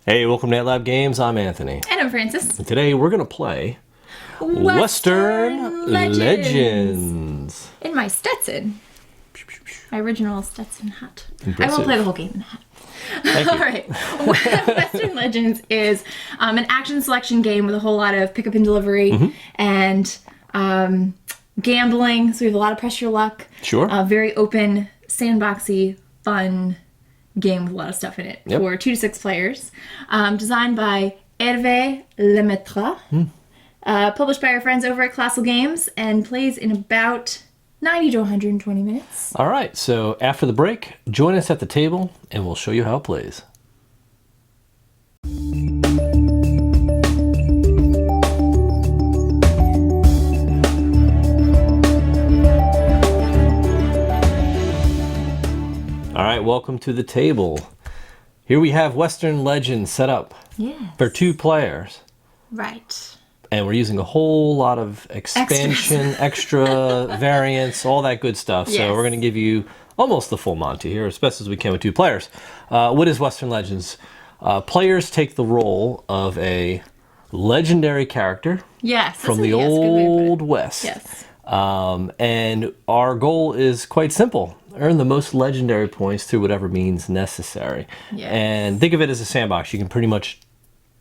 Hey, welcome to Outlaw Games. I'm Anthony. And I'm Francis. And today we're going to play Western Legends. In my Stetson. My original Stetson hat. Impressive. I won't play the whole game in the hat. Thank you. All right. Western Legends is an action selection game with a whole lot of pickup and delivery and gambling. So we have a lot of pressure luck. Sure. Very open, sandboxy, fun game with a lot of stuff in it for 2 to 6 players. Designed by Hervé Lemaitre. Published by our friends over at Colossal Games and plays in about 90 to 120 minutes. All right, so after the break, join us at the table and we'll show you how it plays. All right, welcome to the table. Here we have Western Legends set up for 2 players. Right. And we're using a whole lot of expansion, extra variants, all that good stuff. Yes. So we're going to give you almost the full Monty here, as best as we can with 2 players. What is Western Legends? Players take the role of a legendary character from the Old West. Yes. And our goal is quite simple. Earn the most legendary points through whatever means necessary. Yes. And think of it as a sandbox. You can pretty much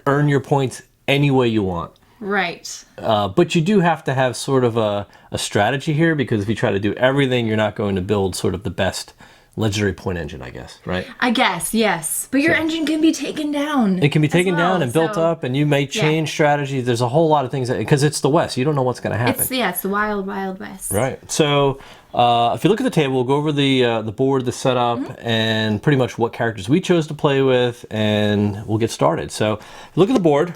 earn your points any way you want. Right. But you do have to have sort of a strategy here, because if you try to do everything, you're not going to build sort of the best legendary point engine, I guess, right? I guess, yes. But your engine can be taken down. It can be taken down and built up, and you may change strategies. There's a whole lot of things, because it's the West. You don't know what's going to happen. It's the wild, wild West. Right. So if you look at the table, we'll go over the board, the setup, and pretty much what characters we chose to play with, and we'll get started. So if you look at the board,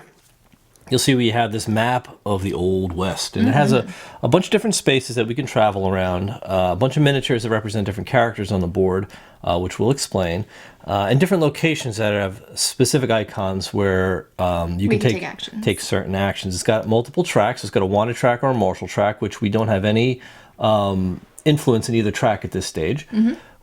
you'll see we have this map of the Old West, and it has a bunch of different spaces that we can travel around, a bunch of miniatures that represent different characters on the board, which we'll explain, and different locations that have specific icons where you can take certain actions. It's got multiple tracks. It's got a wanted track or a martial track, which we don't have any influence in either track at this stage.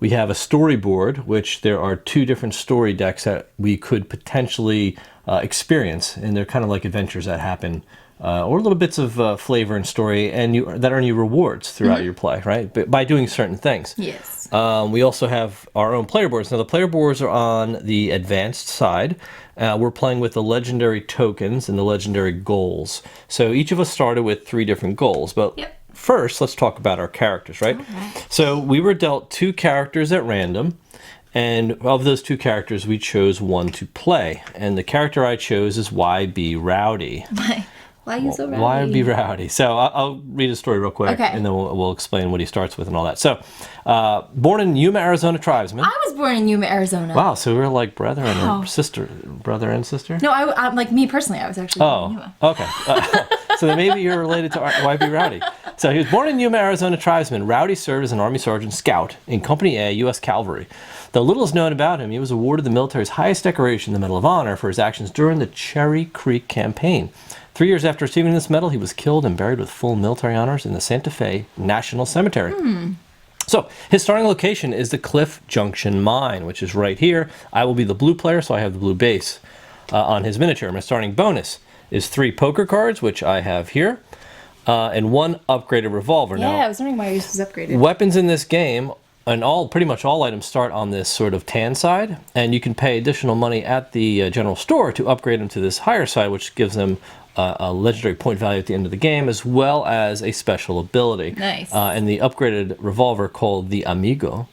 We have a storyboard, which there are 2 different story decks that we could potentially experience, and they're kind of like adventures that happen, or little bits of flavor and story, and that earn you rewards throughout your play, right? But by doing certain things. Yes. We also have our own player boards. Now the player boards are on the advanced side. We're playing with the legendary tokens and the legendary goals. So each of us started with 3 different goals, but first let's talk about our characters, right? So we were dealt 2 characters at random. And of those 2 characters, we chose one to play. And the character I chose is YB Rowdy. Why are you so rowdy? YB Rowdy. So I'll read his story real quick, and then we'll explain what he starts with and all that. So, born in Yuma, Arizona tribesman. I was born in Yuma, Arizona. Wow, so we're like brother and sister. No, I'm like me personally. I was actually born in Yuma. Okay. So then maybe you're related to YB Rowdy. So he was born in Yuma, Arizona tribesman. Rowdy served as an Army Sergeant Scout in Company A, U.S. Cavalry. Though little is known about him, he was awarded the military's highest decoration, the Medal of Honor, for his actions during the Cherry Creek Campaign. 3 years after receiving this medal, he was killed and buried with full military honors in the Santa Fe National Cemetery. So his starting location is the Cliff Junction Mine, which is right here. I will be the blue player, so I have the blue base on his miniature. My starting bonus is 3 poker cards, which I have here, and 1 upgraded revolver. Yeah, now, I was wondering why yours was upgraded. Weapons in this game, and pretty much all items start on this sort of tan side, and you can pay additional money at the general store to upgrade them to this higher side, which gives them a legendary point value at the end of the game, as well as a special ability. Nice. And the upgraded revolver, called the Amigo,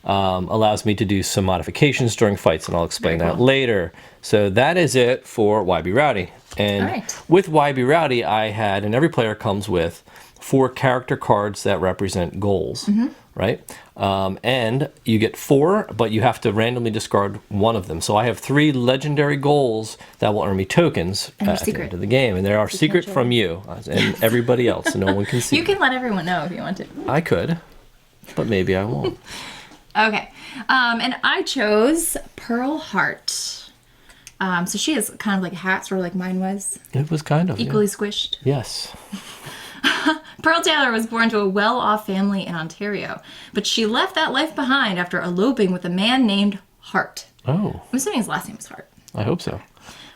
allows me to do some modifications during fights, and I'll explain that later. So that is it for YB Rowdy. And with YB Rowdy, I had, and every player comes with 4 character cards that represent goals, right? And you get 4, but you have to randomly discard 1 of them. So I have 3 legendary goals that will earn me tokens at the end of the game. And they are secret from you and everybody else, so no one can see. You can let everyone know if you want to. I could, but maybe I won't. Okay. And I chose Pearl Heart. So she has kind of like a hat, sort of like mine was. It was kind of. Equally squished. Yes. Pearl Taylor was born to a well-off family in Ontario, but she left that life behind after eloping with a man named Hart. Oh. I'm assuming his last name was Hart. I hope so.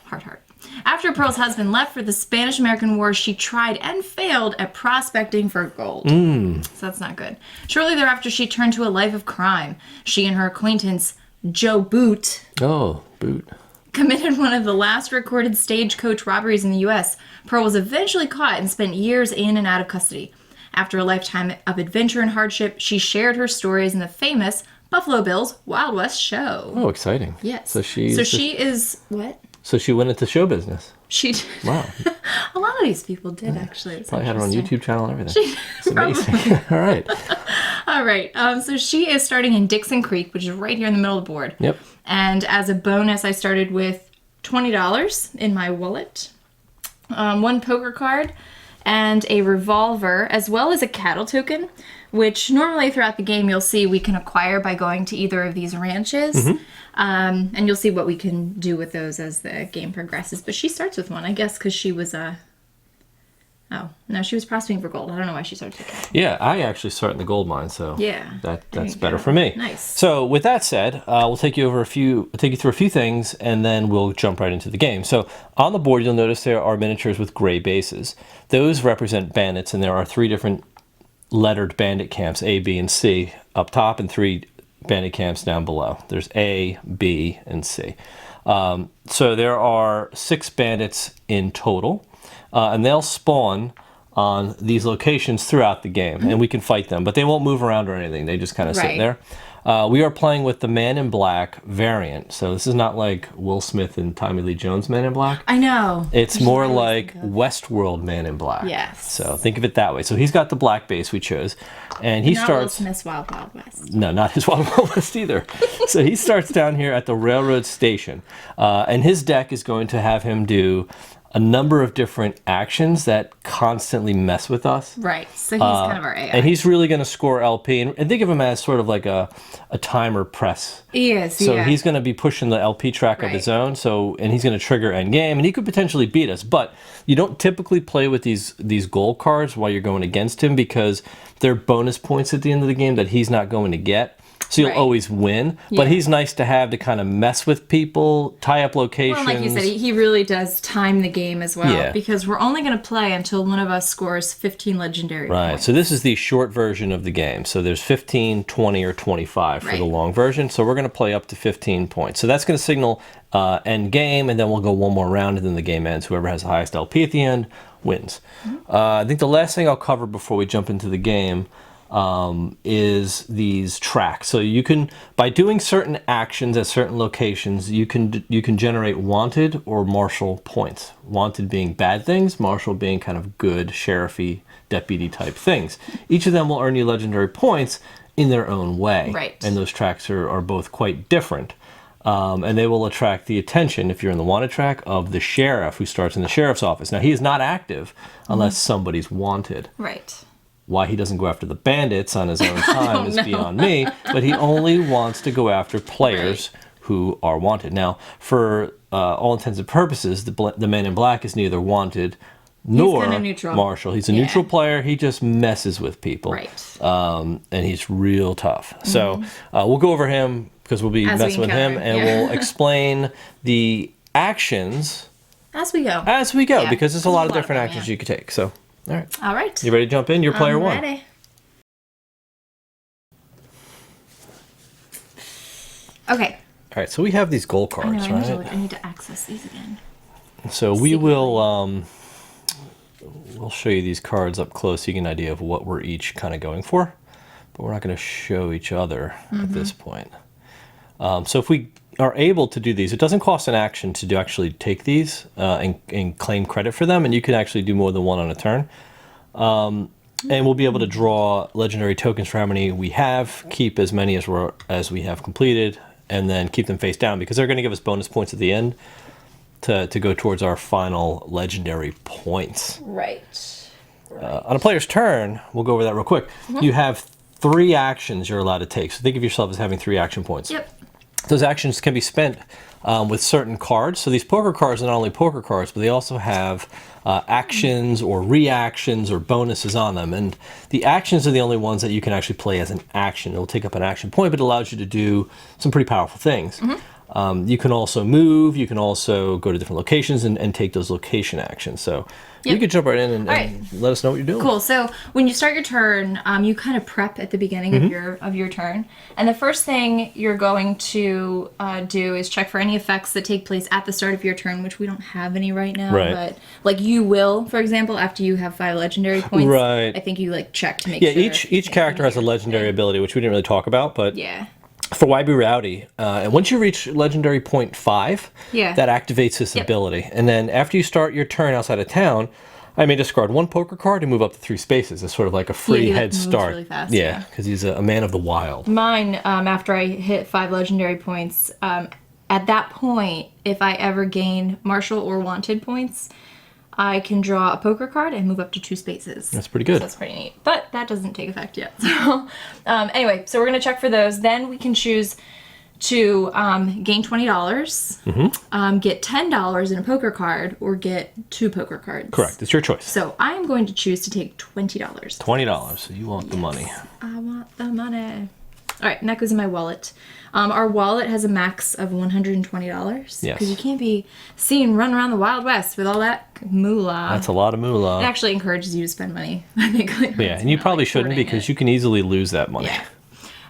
Heart. After Pearl's husband left for the Spanish-American War, she tried and failed at prospecting for gold. So that's not good. Shortly thereafter, she turned to a life of crime. She and her acquaintance, Joe Boot, committed one of the last recorded stagecoach robberies in the U.S. Pearl was eventually caught and spent years in and out of custody. After a lifetime of adventure and hardship, she shared her stories in the famous Buffalo Bill's Wild West show. Oh, exciting. Yes. So she is what? So she went into show business. She did. Wow. A lot of these people did, actually. It's Probably had her on interesting. YouTube channel and everything. It's amazing. All right. All right. So she is starting in Dixon Creek, which is right here in the middle of the board. Yep. And as a bonus, I started with $20 in my wallet, one poker card, and a revolver, as well as a cattle token, which normally throughout the game you'll see we can acquire by going to either of these ranches. And you'll see what we can do with those as the game progresses. But she starts with one, I guess, because she was oh, no, she was prospecting for gold. I don't know why she started taking it. Yeah, I actually start in the gold mine, so Yeah, that's better for me. Nice. So with that said, we'll take you through a few things, and then we'll jump right into the game. So on the board, you'll notice there are miniatures with gray bases. Those represent bandits, and there are 3 different lettered bandit camps, A, B, and C, up top, and 3 bandit camps down below. There's A, B, and C. So there are 6 bandits in total, and they'll spawn on these locations throughout the game, and we can fight them, but they won't move around or anything. They just kind of sit there. We are playing with the Man in Black variant, so this is not like Will Smith and Tommy Lee Jones Man in Black. I know. It's more like Westworld Man in Black. Yes. So think of it that way. So he's got the black base we chose, and he Not starts. Will Smith's Wild Wild West. No, not his Wild Wild West either. So he starts down here at the railroad station, and his deck is going to have him do a number of different actions that constantly mess with us. Right. So he's kind of our AI. And he's really going to score LP, and think of him as sort of like a timer press. He is. So he's going to be pushing the LP track of his own. And he's going to trigger end game, and he could potentially beat us. But you don't typically play with these gold cards while you're going against him, because they're bonus points at the end of the game that he's not going to get. So you'll always win, but he's nice to have to kind of mess with people, tie up locations. Well, like you said, he really does time the game as well, because we're only going to play until one of us scores 15 legendary points. So this is the short version of the game. So there's 15, 20, or 25 for the long version. So we're going to play up to 15 points. So that's going to signal end game, and then we'll go one more round, and then the game ends. Whoever has the highest LP at the end wins. I think the last thing I'll cover before we jump into the game is these tracks. So you can, by doing certain actions at certain locations, you can generate wanted or marshal points. Wanted being bad things, marshal being kind of good sheriffy deputy type things. Each of them will earn you legendary points in their own way. Right. And those tracks are both quite different. And they will attract the attention, if you're in the wanted track, of the sheriff who starts in the sheriff's office. Now, he is not active unless somebody's wanted. Right. Why he doesn't go after the bandits on his own time is beyond me, but he only wants to go after players who are wanted. Now, for all intents and purposes, the Man in Black is neither wanted nor marshal. He's a neutral player. He just messes with people. Right. And he's real tough. So we'll go over him, because we'll be messing with him, and we'll explain the actions as we go. Because there's a lot of different actions you could take. So. All right. You ready to jump in? You're player one. Ready. Okay. All right. So we have these gold cards, I need to access these again. So we will we'll show you these cards up close so you get an idea of what we're each kind of going for, but we're not going to show each other at this point. So if we are able to do these, it doesn't cost an action to actually take these and claim credit for them, and you can actually do more than one on a turn. And we'll be able to draw legendary tokens for how many we have, keep as many as we have completed, and then keep them face down, because they're going to give us bonus points at the end to go towards our final legendary points. Right. On a player's turn, we'll go over that real quick. You have 3 actions you're allowed to take. So think of yourself as having 3 action points. Yep. Those actions can be spent with certain cards. So these poker cards are not only poker cards, but they also have actions or reactions or bonuses on them. And the actions are the only ones that you can actually play as an action. It'll take up an action point, but it allows you to do some pretty powerful things. You can also move. You can also go to different locations and take those location actions. So you could jump right in and let us know what you're doing. Cool. So when you start your turn, you kind of prep at the beginning of your turn, and the first thing you're going to do is check for any effects that take place at the start of your turn, which we don't have any right now. Right. But like you will, for example, after you have 5 legendary points. Right. I think you like check to make Yeah, sure. each character has a legendary ability, which we didn't really talk about, but Yeah. for YB Rowdy, and once you reach legendary point 5, Yeah. that activates this ability. And then after you start your turn outside of town, I may discard 1 poker card and move up to 3 spaces. It's sort of like a free he head moves start. really fast, Yeah, because he's a man of the wild. Mine, after I hit 5 legendary points, at that point, if I ever gain martial or wanted points, I can draw a poker card and move up to 2 spaces. That's pretty good. So that's pretty neat. But that doesn't take effect yet. So anyway, so we're going to check for those. Then we can choose to gain $20, get $10 in a poker card, or get 2 poker cards. Correct. It's your choice. So I'm going to choose to take $20. $20. So you want the money. I want the money. All right, and that goes in my wallet. Our wallet has a max of $120. Yes. Because you can't be seen running around the Wild West with all that moolah. That's a lot of moolah. It actually encourages you to spend money. I think. Yeah, and you probably shouldn't because you can easily lose that money.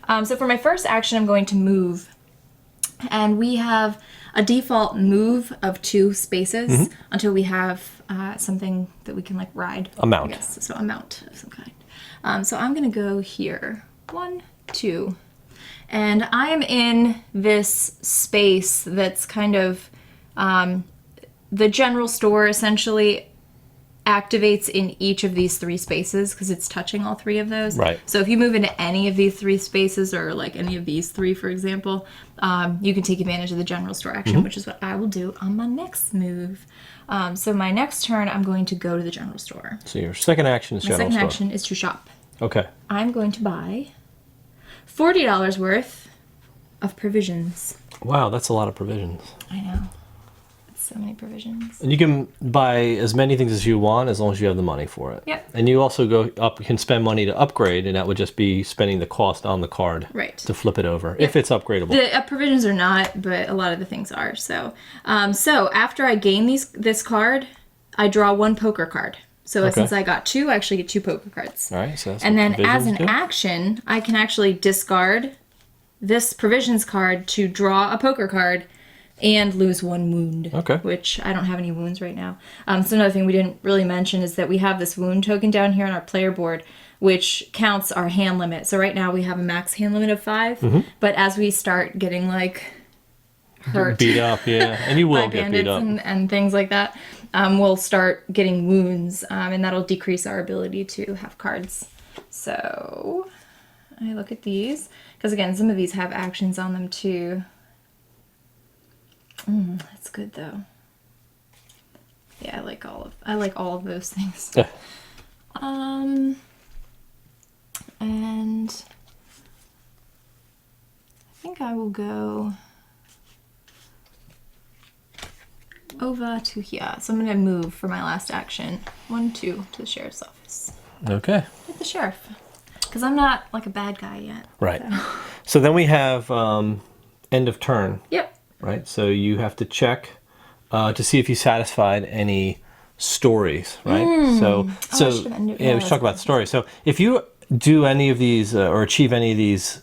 Yeah. So for my first action, I'm going to move. And we have a default move of 2 spaces until we have something that we can like ride. A mount. I guess. So a mount of some kind. So I'm going to go here. 1, 2. And I am in this space that's kind of the general store essentially activates in each of these 3 spaces because it's touching all 3 of those. Right. So if you move into any of these 3 spaces or like any of these 3, for example, you can take advantage of the general store action, which is what I will do on my next move. So my next turn, I'm going to go to the general store. So your second action is My general second store. action is to shop. Okay. I'm going to buy $40 worth of provisions. Wow, that's a lot of provisions. I know. It's so many provisions. And you can buy as many things as you want as long as you have the money for it. Yep. And you also can spend money to upgrade, and that would just be spending the cost on the card to flip it over, if it's upgradable. The provisions are not, but a lot of the things are. So, so after I gain this card, I draw 1 poker card. So since I got 2, I actually get 2 poker cards. All right. So that's and what then as provisions an do. action, I can actually discard this provisions card to draw a poker card and lose 1 wound. Okay. Which I don't have any wounds right now. So another thing we didn't really mention is that we have this wound token down here on our player board, which counts our hand limit. So right now we have a max hand limit of 5, but as we start getting like hurt, beat up, yeah, and you will by get beat up. and things like that, we'll start getting wounds, and that'll decrease our ability to have cards. So I look at these because again, some of these have actions on them too. That's good though. Yeah, I like all of those things. And I think I will go over to here. So I'm going to move for my last action. 1, 2 to the sheriff's office. Okay. With the sheriff. Because I'm not like a bad guy yet. Right. So then we have end of turn. Yep. Right. So you have to check to see if you satisfied any stories. Right. So I should have ended- yeah, we should talk about stories. So if you do any of these or achieve any of these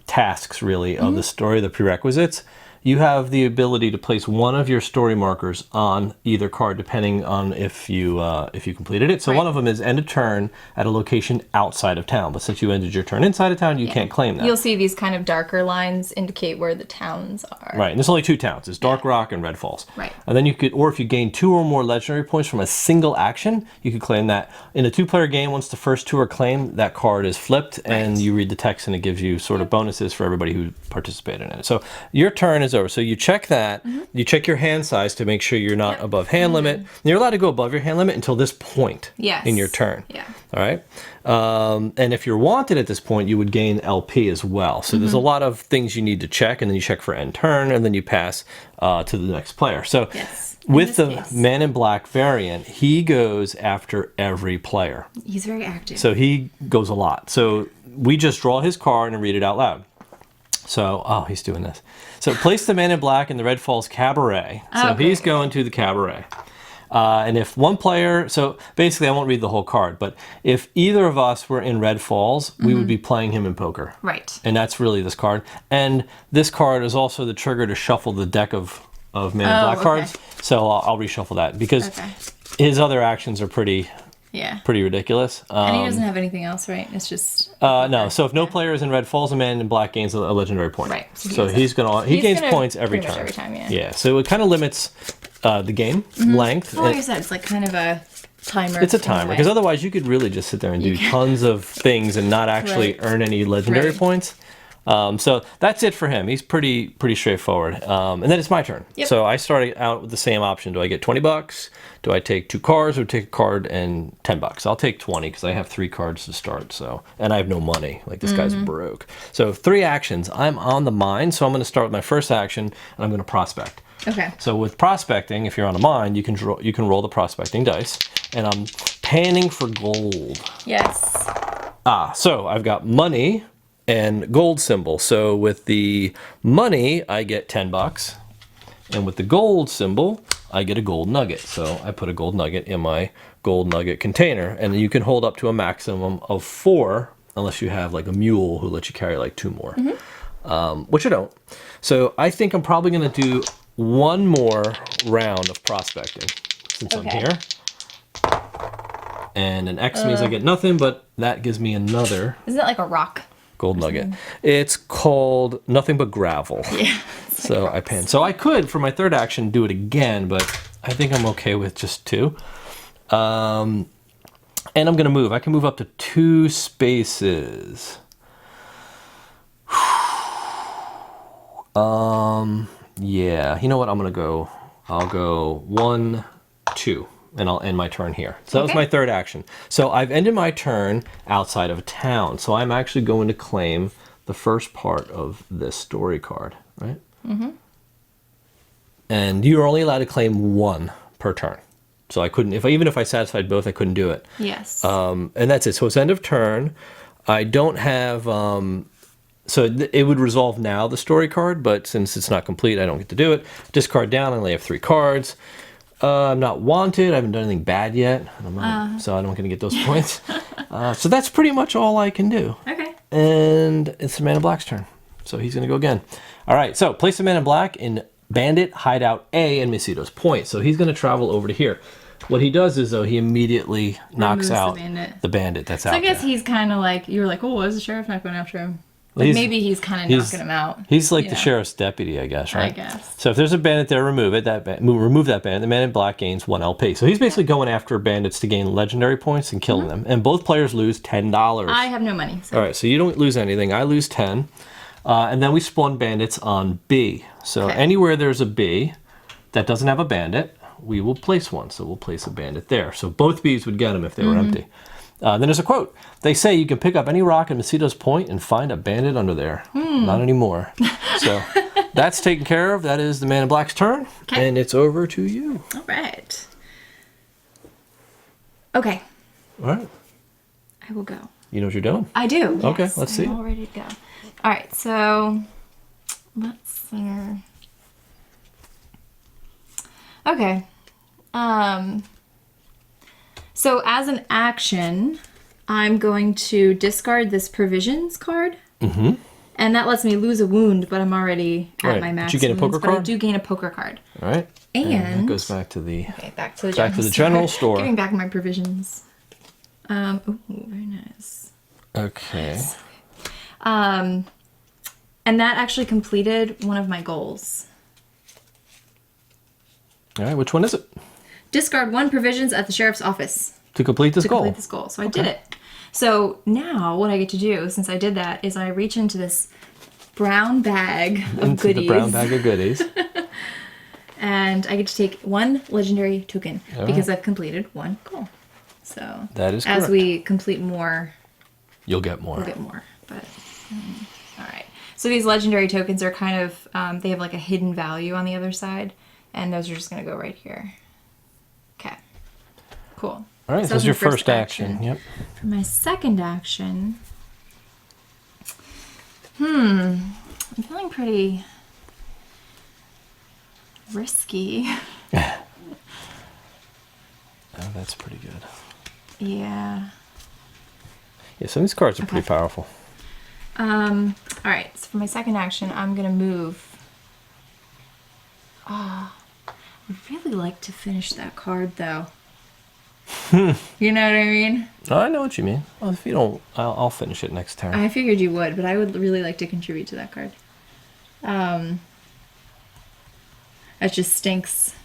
tasks really of the story, the prerequisites, you have the ability to place 1 of your story markers on either card, depending on if you completed it. So one of them is end of turn at a location outside of town. But since you ended your turn inside of town, you can't claim that. You'll see these kind of darker lines indicate where the towns are. Right, and there's only 2 towns. It's Dark Rock and Red Falls. Right. And then you could, or if you gain 2 or more legendary points from a single action, you could claim that. In a 2-player game, once the first 2 are claimed, that card is flipped, and you read the text, and it gives you sort of bonuses for everybody who participated in it. So your turn is over. So you check that. You check your hand size to make sure you're not above hand limit. And you're allowed to go above your hand limit until this point in your turn. Yeah. All right. And if you're wanted at this point, you would gain LP as well. So there's a lot of things you need to check, and then you check for end turn, and then you pass to the next player. So with the case, Man in Black variant, he goes after every player. He's very active. So he goes a lot. So we just draw his card and read it out loud. So, oh, he's doing this. So place the man in black in the Red Falls Cabaret. So Oh, he's great. going to the cabaret. And if one player, so basically I won't read the whole card, but if either of us were in Red Falls, we would be playing him in poker. Right. And that's really this card. And this card is also the trigger to shuffle the deck of man in black okay. cards. So I'll reshuffle that because his other actions are pretty ridiculous. And he doesn't have anything else, right? It's just... No, so if no player is in Red Falls, a man in black gains a legendary point. Right. So he gains points every pretty much time. every time, yeah. Yeah, so it kind of limits the game length. Well, like I said, it's like kind of a timer. It's a timer, because otherwise you could really just sit there and do tons of things and not actually earn any legendary points. So that's it for him. He's pretty straightforward. And then it's my turn. Yep. So I started out with the same option. Do I get $20? Do I take 2 cards or take a card and $10? I'll take 20 because I have 3 cards to start. So, and I have no money. Like this guy's broke. So 3 actions. I'm on the mine. So I'm going to start with my first action and I'm going to prospect. Okay. So with prospecting, if you're on a mine, you can roll the prospecting dice. And I'm panning for gold. Yes. So I've got money and gold symbol. So with the money, I get $10. And with the gold symbol, I get a gold nugget. So I put a gold nugget in my gold nugget container. And you can hold up to a maximum of 4, unless you have like a mule who lets you carry like 2 more, which I don't. So I think I'm probably going to do one more round of prospecting since I'm here. And an X means I get nothing, but that gives me another. Isn't it like a rock? Gold nugget. It's called Nothing But Gravel. Yeah. So I pan. So I could, for my third action, do it again, but I think I'm okay with just 2. And I'm going to move. I can move up to 2 spaces. Yeah. You know what? I'll go 1, 2. And I'll end my turn here. So that was my third action. So I've ended my turn outside of town. So I'm actually going to claim the first part of this story card, right? Mm-hmm. And you're only allowed to claim 1 per turn. So I couldn't, even if I satisfied both, I couldn't do it. Yes. And that's it. So it's end of turn. I don't have, so it would resolve now, the story card, but since it's not complete, I don't get to do it. Discard down, I only have 3 cards. I'm not wanted. I haven't done anything bad yet. So I don't get to get those points. So that's pretty much all I can do. Okay. And it's the man in black's turn. So he's going to go again. All right. So place the man in black in Bandit Hideout A and Missito's Point. So he's going to travel over to here. What he does is, though, he immediately knocks out the bandit that's out there. So I guess he's kind of like, you were like, oh, is the sheriff not going after him? Like maybe he's kind of knocking him out. He's like the sheriff's deputy, I guess, right? I guess. So if there's a bandit there, remove it. Remove that bandit. The man in black gains 1 LP. So he's basically going after bandits to gain legendary points and killing them. And both players lose $10. I have no money. So. All right, so you don't lose anything. I lose 10. And then we spawn bandits on B. So anywhere there's a B that doesn't have a bandit, we will place one. So we'll place a bandit there. So both Bs would get them if they were empty. Then there's a quote. They say you can pick up any rock in Missito's Point and find a bandit under there. Not anymore. So that's taken care of. That is the man in black's turn. Okay. And it's over to you. All right. Okay. All right. I will go. You know what you're doing? I do. Okay, yes. let's see. I'm all ready to go. All right. So let's. Okay. So as an action, I'm going to discard this provisions card. Mm-hmm. And that lets me lose a wound, but I'm already at my max. Did you gain a poker wounds, card? But I do gain a poker card. All right. And that goes back to the back to the general store. Giving back my provisions. Oh, very nice. Okay. And that actually completed one of my goals. All right. Which one is it? Discard 1 provisions at the sheriff's office. To complete this goal. So I did it. So now what I get to do, since I did that, is I reach into this brown bag of goodies. The brown bag of goodies. And I get to take 1 legendary token because I've completed 1 goal. So that is correct. As we complete more, you'll get more. We'll get more. But all right. So these legendary tokens are kind of they have like a hidden value on the other side, and those are just going to go right here. Okay. Cool. All right, so that's your first action. Yep. For my second action, I'm feeling pretty risky. Oh, that's pretty good. Yeah. Yeah, some of these cards are pretty powerful. All right, so for my second action, I'm gonna move. Oh, I'd really like to finish that card though. You know what I mean? Oh, I know what you mean. Well, if you don't, I'll finish it next turn. I figured you would, but I would really like to contribute to that card. That just stinks.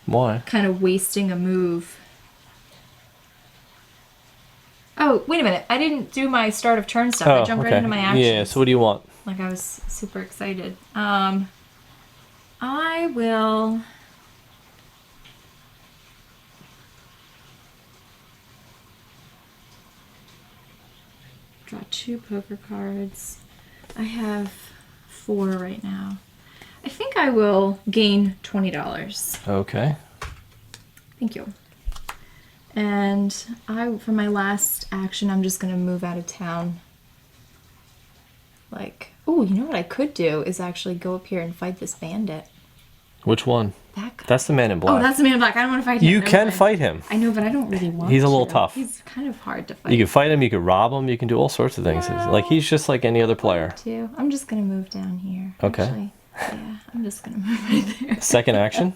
Why? Kind of wasting a move. Oh, wait a minute. I didn't do my start of turn stuff. I jumped right into my actions. Yeah, so what do you want? Like I was super excited. I will... Draw 2 poker cards. I have 4 right now. I think I will gain $20. Okay. Thank you. And for my last action, I'm just gonna move out of town. Like, oh, you know what I could do is actually go up here and fight this bandit. Which one? That guy. That's the man in black. Oh, that's the man in black. I don't want to fight him. You Never can mind. fight him. I know, but I don't really want to. He's a little tough. He's kind of hard to fight. You can fight him, you can rob him, you can do all sorts of things. No. Like, he's just like any other player. Too. I'm just gonna move down here. Okay. Actually. Yeah, I'm just gonna move right there. Second action?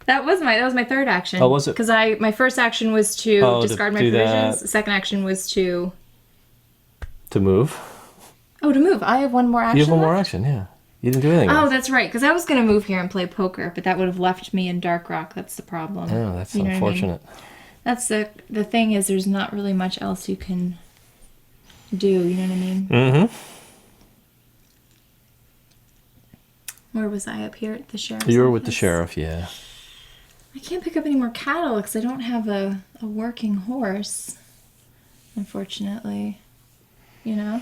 That was my third action. Oh, was it? Because my first action was to discard my do provisions. that. The second action was to move. to move. I have one more action. You have one more left? action, yeah. You didn't do anything Oh, else. that's right. Because I was gonna move here and play poker, but that would have left me in Dark Rock. That's the problem. Oh, that's You know what I mean? unfortunate. That's the thing is there's not really much else you can do. You know what I mean? Mm-hmm. Where was I up here at the sheriff's You were with the office? sheriff, yeah. I can't pick up any more cattle because I don't have a working horse, unfortunately. You know?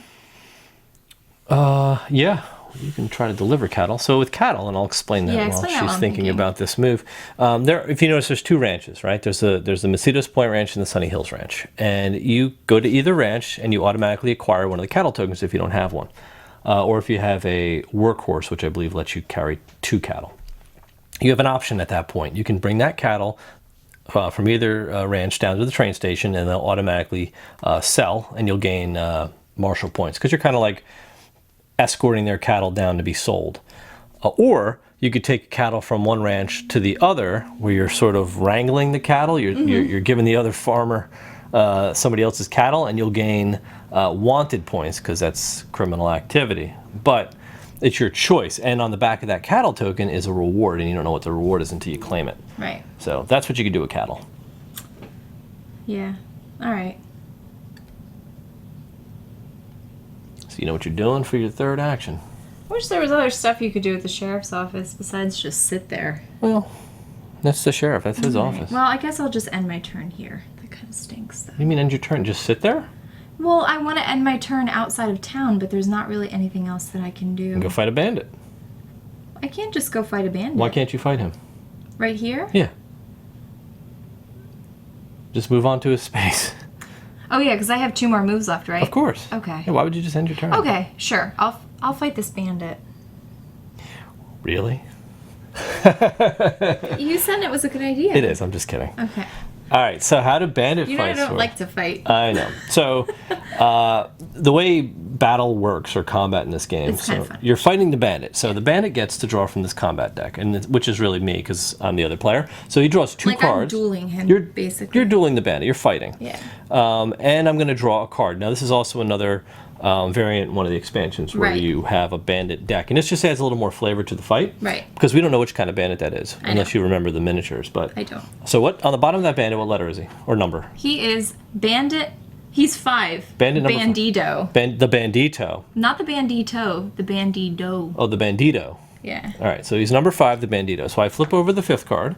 Yeah. You can try to deliver cattle. So with cattle, and I'll explain that while explain that while she's I'm thinking thinking. about this move. If you notice, there's 2 ranches, right? There's the Macedos Point Ranch and the Sunny Hills Ranch. And you go to either ranch and you automatically acquire one of the cattle tokens if you don't have one. Or if you have a workhorse, which I believe lets you carry 2 cattle. You have an option at that point. You can bring that cattle from either ranch down to the train station, and they'll automatically sell, and you'll gain marshal points, because you're kind of like escorting their cattle down to be sold. Or you could take cattle from one ranch to the other, where you're sort of wrangling the cattle. You're giving the other farmer somebody else's cattle, and you'll gain wanted points, because that's criminal activity. But it's your choice. And on the back of that cattle token is a reward, and you don't know what the reward is until you claim it. Right. So that's what you can do with cattle. Yeah. All right. So you know what you're doing for your third action. I wish there was other stuff you could do at the sheriff's office besides just sit there. Well, that's the sheriff. That's his office. Well, I guess I'll just end my turn here. That kind of stinks, though. You mean end your turn? Just sit there? Well, I want to end my turn outside of town, but there's not really anything else that I can do. And go fight a bandit. I can't just go fight a bandit. Why can't you fight him? Right here? Yeah. Just move on to his space. Oh yeah, because I have 2 more moves left, right? Of course. Okay. Yeah, why would you just end your turn? Okay, sure. I'll fight this bandit. Really? You said it was a good idea. It is. I'm just kidding. Okay. All right. So how do bandit You know I fights don't work? like to fight. I know. So the way battle works, or combat in this game, It's kind of fun. you're fighting the bandit. So the bandit gets to draw from this combat deck, which is really me, because I'm the other player. So he draws 2 Like I'm cards. dueling him, You're basically. You're dueling the bandit. You're fighting. Yeah. And I'm going to draw a card. Now this is also another variant in one of the expansions where Right. you have a bandit deck, and it just adds a little more flavor to the fight. Right. Because we don't know which kind of bandit that is, unless know. you remember the miniatures. But I don't. So what on the bottom of that bandit? What letter is he, or number? He is bandit. He's 5. Bandit number 5. Bandito. The bandito. Not the bandito. The bandido. Oh, the bandito. Yeah. All right, so he's number 5, the bandito. So I flip over the 5th card,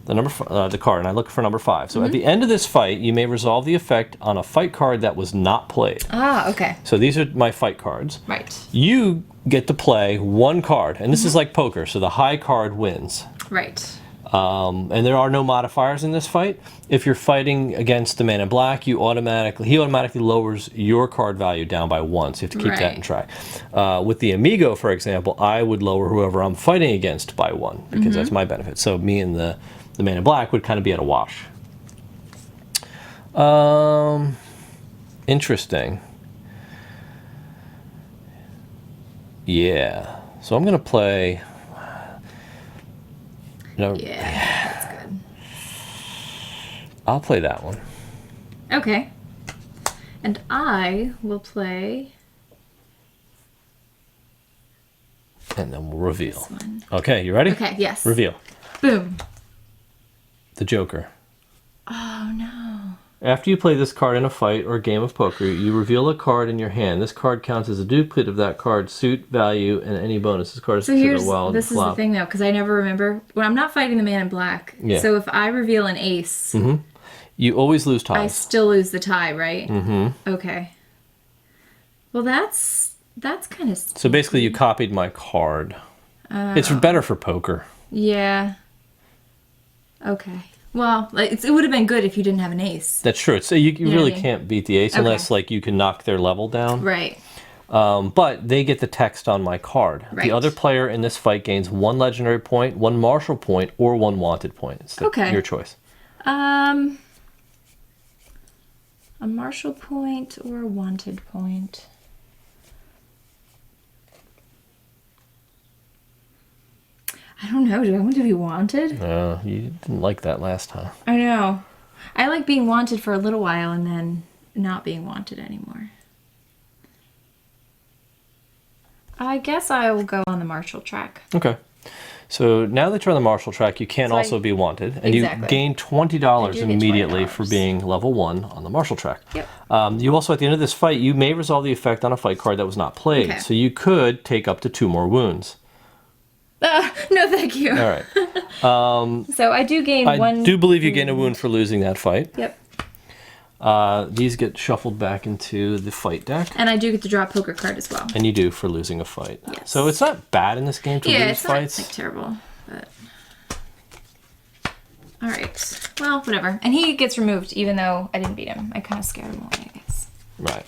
the card, and I look for number 5. So at the end of this fight, you may resolve the effect on a fight card that was not played. Ah, okay. So these are my fight cards. Right. You get to play 1 card, and this is like poker, so the high card wins. Right. And there are no modifiers in this fight. If you're fighting against the man in black, he automatically lowers your card value down by 1, so you have to keep that in track. With the amigo, for example, I would lower whoever I'm fighting against by 1, because that's my benefit. So me and the man in black would kind of be at a wash. Interesting. Yeah. So I'm going to play... No. Yeah, that's good. I'll play that one. Okay. And I will play... And then we'll reveal. This one. Okay, you ready? Okay, yes. Reveal. Boom. The Joker. Oh, no. After you play this card in a fight or game of poker, you reveal a card in your hand. This card counts as a duplicate of that card's suit, value, and any bonus. This card is considered wild. This is the thing, though, because I never remember. When I'm not fighting the man in black, so if I reveal an ace... You always lose ties. I still lose the tie, right? Okay. Well, that's kind of... So basically, you copied my card. It's better for poker. Yeah. Okay. Well, it would have been good if you didn't have an ace. That's true. So you really can't beat the ace unless you can knock their level down. Right. But they get the text on my card. Right. The other player in this fight gains 1 legendary point, 1 martial point, or 1 wanted point. It's your choice. A martial point or a wanted point? I don't know. Do I want to be wanted? You didn't like that last time. I know. I like being wanted for a little while and then not being wanted anymore. I guess I will go on the martial track. Okay. So now that you're on the martial track, you can also be wanted. And you gain $20 immediately for being level 1 on the martial track. Yep. You also, at the end of this fight, you may resolve the effect on a fight card that was not played. Okay. So you could take up to 2 more wounds. No, thank you. All right. So I do gain one... I do believe you gain a wound for losing that fight. Yep. These get shuffled back into the fight deck. And I do get to draw a poker card as well. And you do for losing a fight. Yes. So it's not bad in this game to lose fights. Yeah, it's not terrible. But... All right. Well, whatever. And he gets removed even though I didn't beat him. I kind of scared him away, I guess. Right.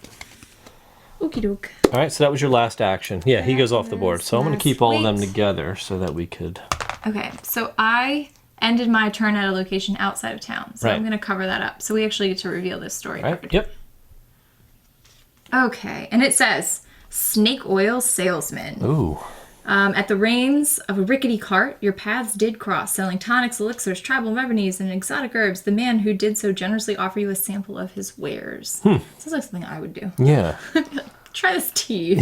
Okie doke. All right, so that was your last action. Yeah, he goes off the board. So I'm going to keep all of them Wait. together so that we could... Okay, so I ended my turn at a location outside of town. So I'm going to cover that up. So we actually get to reveal this story card. Yep. Okay, and it says, Snake Oil Salesman. Ooh. At the reins of a rickety cart, your paths did cross, selling tonics, elixirs, tribal remedies, and exotic herbs. The man who did so generously offer you a sample of his wares. Sounds like something I would do. Yeah. Try this tea.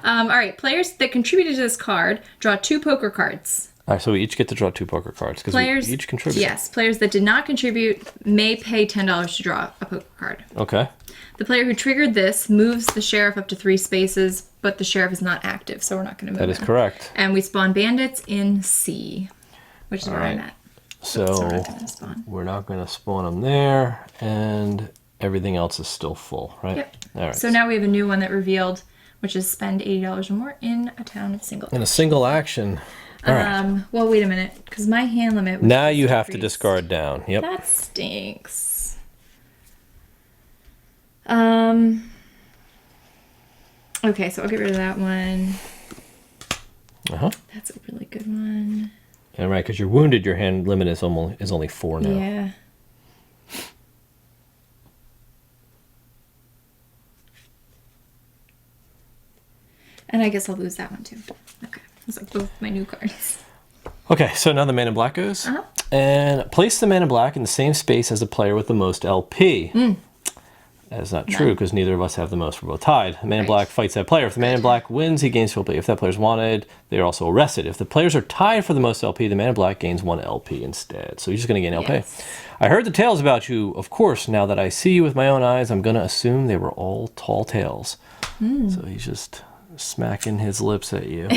All right, players that contributed to this card draw 2 poker cards. All right, so we each get to draw 2 poker cards because we each contribute. Yes, players that did not contribute may pay $10 to draw a poker card. Okay. The player who triggered this moves the sheriff up to 3 spaces, but the sheriff is not active, so we're not going to move That is him. correct. And we spawn bandits in C, which is where I'm at. So we're not going to spawn them there, and everything else is still full, right? Yep. All right. So now we have a new one that revealed, which is spend $80 or more in a town of single. In a single action. All right. Well, wait a minute, because my hand limit was Now you have to increased. discard down. Yep. That stinks. Okay, so I'll get rid of that one. That's a really good one. Yeah, right, because you're wounded, your hand limit is only 4 now. Yeah. And I guess I'll lose that one too. Okay, those are both my new cards. Okay, so now the man in black goes. And place the man in black in the same space as the player with the most LP. That is not true because neither of us have the most. We're both tied. The man in black fights that player. If the man in black wins, he gains 2 LP. If that player's wanted, they are also arrested. If the players are tied for the most LP, the man in black gains 1 LP instead. So he's just going to gain LP. Yes. I heard the tales about you. Of course, now that I see you with my own eyes, I'm going to assume they were all tall tales. So he's just smacking his lips at you.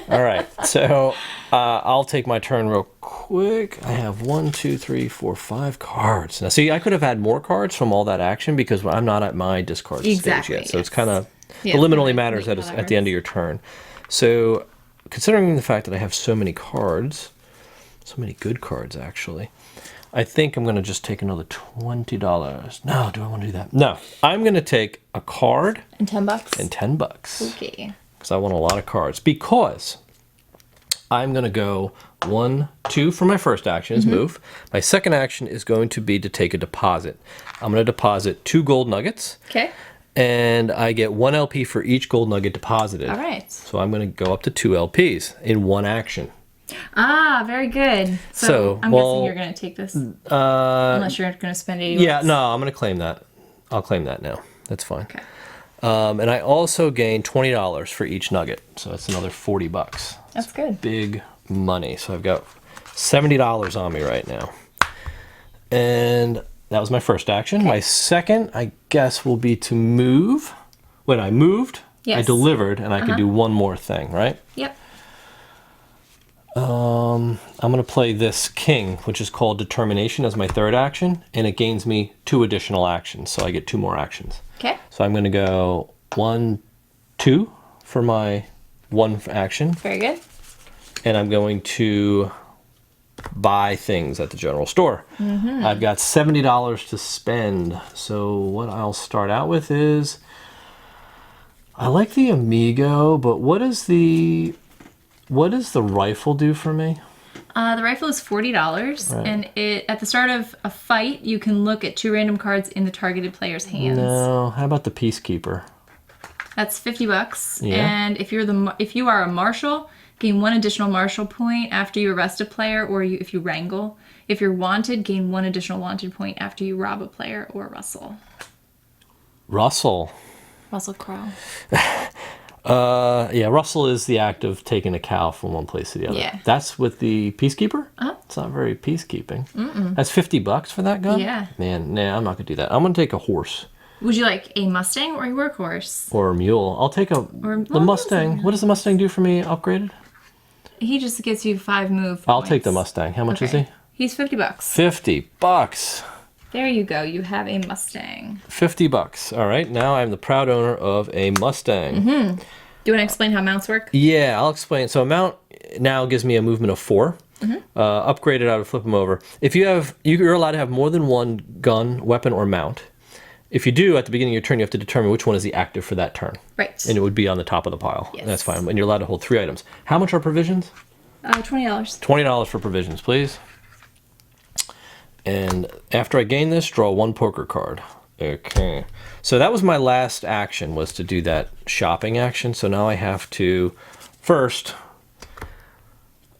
All right, so I'll take my turn real quick. I have 1, 2, 3, 4, 5 cards. Now, see, I could have had more cards from all that action because I'm not at my discard stage yet. So it's kind of, the limit only matters at the end of your turn. So considering the fact that I have so many cards, So many good cards, actually. I think I'm going to just take another $20. No, do I want to do that? No, I'm going to take a card. And $10? And $10. Okay. Because I want a lot of cards. Because I'm going to go 1, 2 for my first action is move. My second action is going to be to take a deposit. I'm going to deposit 2 gold nuggets. Okay. And I get 1 LP for each gold nugget deposited. All right. So I'm going to go up to 2 LPs in one action. Ah, very good. So I'm guessing you're going to take this. Unless you're going to spend 80 Yeah, no, I'm going to claim that. I'll claim that now. That's fine. Okay. And I also gain $20 for each nugget. So that's another $40. That's good. Big money. So I've got $70 on me right now. And that was my first action. Okay. My second, I guess, will be to move. When I moved, I delivered, and I could do one more thing, right? Yep. I'm going to play this king, which is called Determination, as my third action, and it gains me 2 additional actions, so I get 2 more actions. Okay. So I'm going to go 1, 2 for my 1 action. Very good. And I'm going to buy things at the general store. I've got $70 to spend, so what I'll start out with is, I like the Amigo, but what does the rifle do for me? The rifle is $40, right. And at the start of a fight, you can look at 2 random cards in the targeted player's hands. No, how about the Peacekeeper? That's $50. Yeah. And if you are a marshal, gain 1 additional marshal point after you arrest a player, or if you wrangle. If you're wanted, gain 1 additional wanted point after you rob a player or rustle. Russell Crowe. Yeah, rustle is the act of taking a cow from one place to the other. Yeah. That's with the Peacekeeper? Uh-huh. It's not very peacekeeping. That's $50 for that gun? Yeah. Man, nah, I'm not going to do that. I'm going to take a horse. Would you like a Mustang or a workhorse? Or a mule. I'll take the Mustang. What does the Mustang do for me upgraded? He just gets you 5 move I'll points. take the Mustang. How much is he? He's $50. $50. There you go. You have a Mustang. $50. All right. Now I'm the proud owner of a Mustang. Do you want to explain how mounts work? Yeah, I'll explain. So a mount now gives me a movement of 4. Upgraded, I would flip them over. If you're allowed to have more than 1 gun, weapon, or mount. If you do, at the beginning of your turn, you have to determine which one is the active for that turn. Right. And it would be on the top of the pile. Yes. And that's fine. And you're allowed to hold 3 items. How much are provisions? $20. $20 for provisions, please. And after I gain this, draw 1 poker card. Okay. So that was my last action, was to do that shopping action. So now I have to first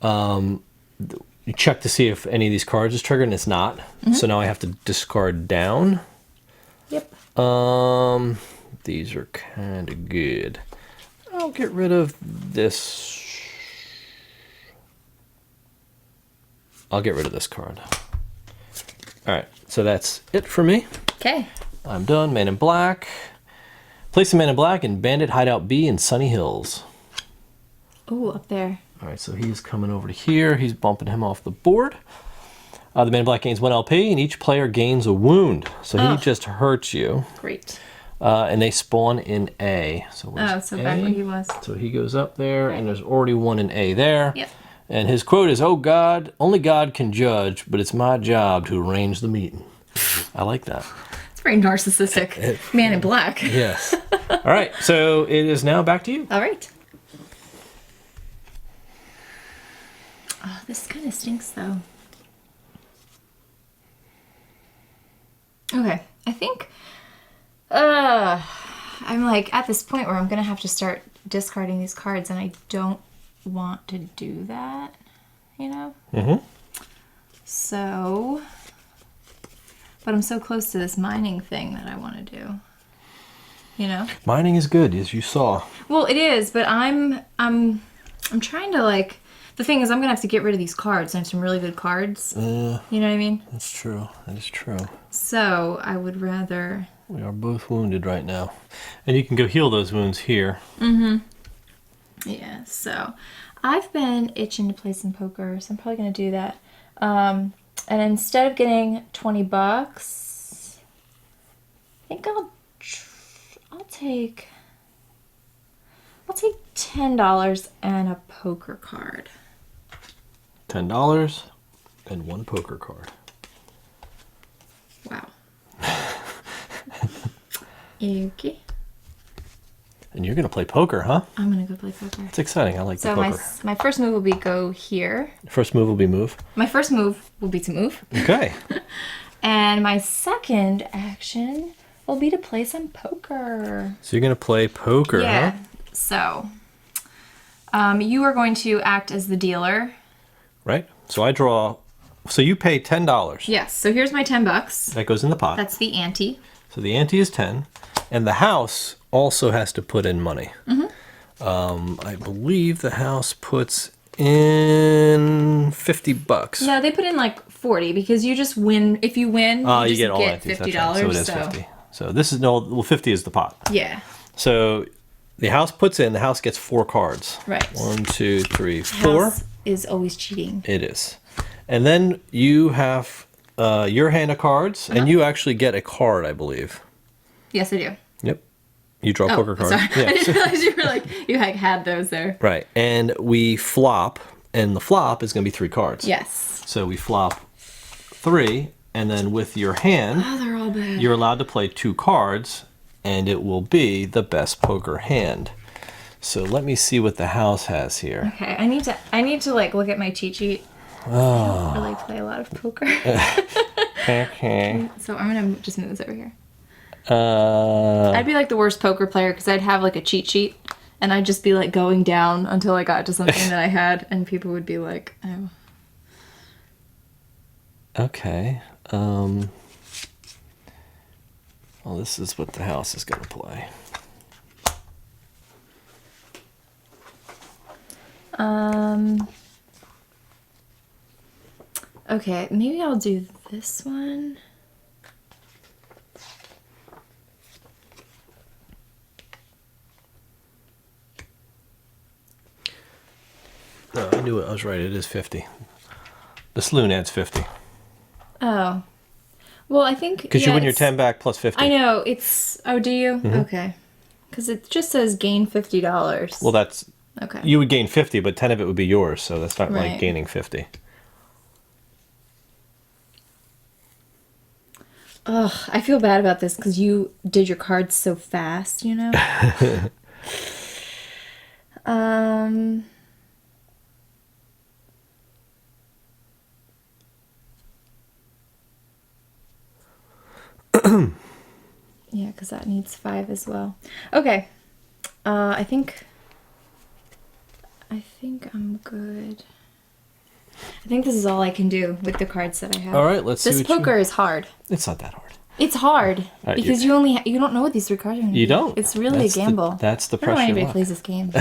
check to see if any of these cards is triggered, and it's not. So now I have to discard down. Yep. These are kind of good. I'll get rid of this. I'll get rid of this card. All right, so that's it for me. Okay. I'm done. Man in Black. Place the Man in Black in Bandit Hideout B in Sunny Hills. Oh, up there. All right, so he's coming over to here. He's bumping him off the board. The Man in Black gains 1 LP, and each player gains a wound. So he just hurts you. Great. And they spawn in A. So so back where he was. So he goes up there, and there's already 1 in A there. Yep. And his quote is, "Oh God, only God can judge, but it's my job to arrange the meeting." I like that. It's very narcissistic. Man in Black. Yes. All right, so it is now back to you. All right. Oh, this kind of stinks, though. Okay, I think I'm like at this point where I'm gonna have to start discarding these cards, and I don't want to do that, you know? So, but I'm so close to this mining thing that I want to do, you know? Mining is good, as you saw. Well, it is, but I'm trying to, like, the thing is I'm gonna have to get rid of these cards. I have some really good cards. You know what I mean? That's true. That is true. So I would rather. We are both wounded right now, and you can go heal those wounds here. Yeah. So I've been itching to play some poker, so I'm probably gonna do that. And instead of getting $20, I think I'll take $10 and a poker card. $10 and 1 poker card. Wow. Okay. And you're going to play poker, huh? I'm going to go play poker. It's exciting. I like the So poker. my first move will be go here. First move will be move. My first move will be to move. Okay. And my second action will be to play some poker. So you're going to play poker, Yeah. huh? So, you are going to act as the dealer. Right? So I draw. So you pay $10. Yes. So here's my $10. That goes in the pot. That's the ante. So the ante is 10. And the house also has to put in money. I believe the house puts in $50. No, they put in like 40 because you just win. If you win, you You just get all get antes. $50. That's right. So it is 50. So this is well, 50 is the pot. Yeah. So the house puts in. The house gets 4 cards. Right. 1, 2, 3, 4. House is always cheating. It is. And then you have your hand of cards, and you actually get a card, I believe. Yes, I do. Yep. You draw a poker card. Sorry. Yeah. I didn't realize you were like you had those there. Right. And we flop, and the flop is going to be 3 cards. Yes. So we flop 3, and then with your hand, Oh, they're all bad. you're allowed to play 2 cards, and it will be the best poker hand. So let me see what the house has here. Okay, I need to like look at my cheat sheet. I don't really play a lot of poker. Okay. So I'm gonna just move this over here. Uh, I'd be like the worst poker player because I'd have like a cheat sheet and I'd just be like going down until I got to something that I had and people would be like, oh. okay. Well, this is what the house is going to play. Okay, maybe I'll do this one. No, I knew it. I was right. It is 50. The saloon adds 50. Oh. Well, I think... Because you win your 10 back plus 50. I know, it's... Oh, do you? Okay. Because it just says gain $50. Well, that's... Okay. You would gain 50, but 10 of it would be yours, so that's not like Right. gaining 50. Ugh, I feel bad about this because you did your cards so fast, you know? Yeah, because that needs 5 as well. Okay. I think I'm good. I think this is all I can do with the cards that I have. All right, let's see This what you- poker is hard. It's not that hard. It's hard right, because you only you don't know what these 3 cards are going to be. You don't. It's really That's a gamble. that's the I don't know why pressure. anybody of plays luck. this game.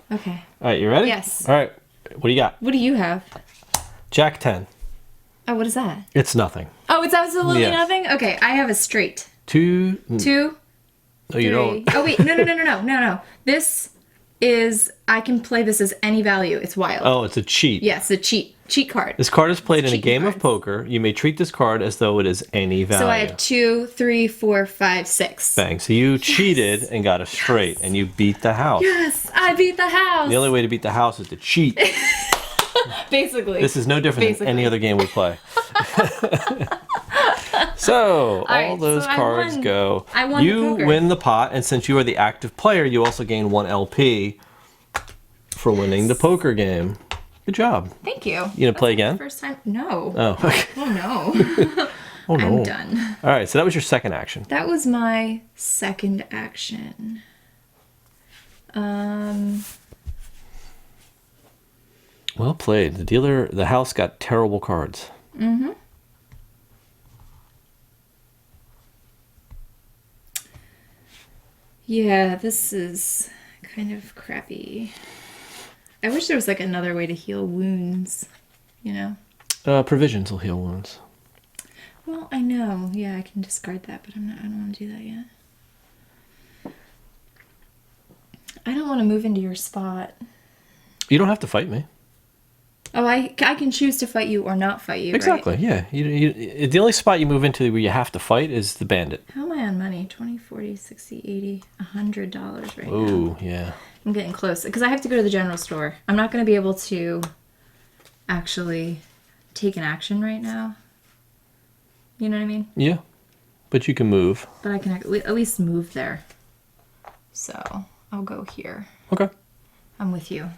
Okay. All right, you ready? Yes. All right, what do you got? What do you have? Jack 10. Oh, what is that? It's nothing. Oh, it's absolutely Yes. nothing? Okay, I have a straight. 2. 2, No, you 3. don't. Oh, wait. No. This is... I can play this as any value. It's wild. Oh, it's a cheat. Yes, a cheat card. This card is played in a cheating game of cards. poker. You may treat this card as though it is any value. So I have 2, 3, 4, 5, 6. Bang. So you cheated and got a straight, and you beat the house. Yes, I beat the house. The only way to beat the house is to cheat. Basically. This is no different than any other game we play. So, all right, those so I cards won. go. I won the You poker. win the pot, and since you are the active player, you also gain 1 LP for winning the poker game. Good job. Thank you. You gonna play again? First time? No. Oh, okay. Oh, no. Oh, no. I'm done. All right, so that was your second action. That was my second action. Well played. The house got terrible cards. Mm-hmm. Yeah, this is kind of crappy. I wish there was like another way to heal wounds, you know? Provisions will heal wounds. Well, I know. Yeah, I can discard that, but I don't want to do that yet. I don't want to move into your spot. You don't have to fight me. Oh, I can choose to fight you or not fight you, Exactly, right? yeah. The only spot you move into where you have to fight is the bandit. How am I on money? 20, 40, 60, 80, $100 right now. Ooh, yeah. I'm getting close because I have to go to the general store. I'm not going to be able to actually take an action right now. You know what I mean? Yeah, but you can move. But I can at least move there. So I'll go here. Okay. I'm with you.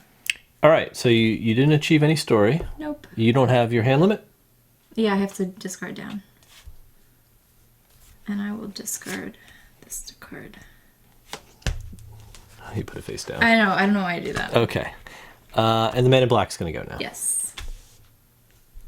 All right, so you didn't achieve any story. Nope. You don't have your hand limit? Yeah, I have to discard down. And I will discard this card. You put it face down. I know. I don't know why I do that. Okay. And the man in black is going to go now. Yes.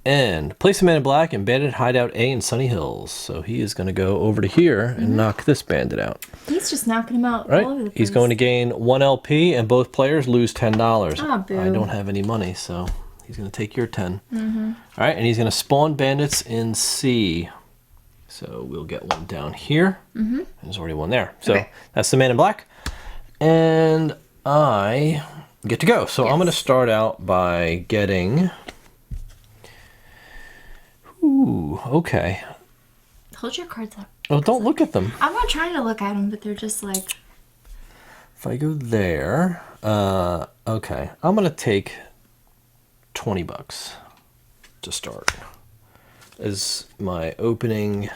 And place a man in black in Bandit Hideout A in Sunny Hills. So he is going to go over to here and knock this bandit out. He's just knocking him out Right? all over the place. He's going to gain 1 LP and both players lose $10. Ah, boo. I don't have any money, so he's going to take your 10. All right, and he's going to spawn bandits in C. So we'll get one down here. And there's already one there. So Okay. that's the man in black. And I get to go. So I'm going to start out by getting... Ooh, okay. Hold your cards up. Oh, don't look at them. I'm not trying to look at them, but they're just like... If I go there, okay. I'm going to take $20 to start as my opening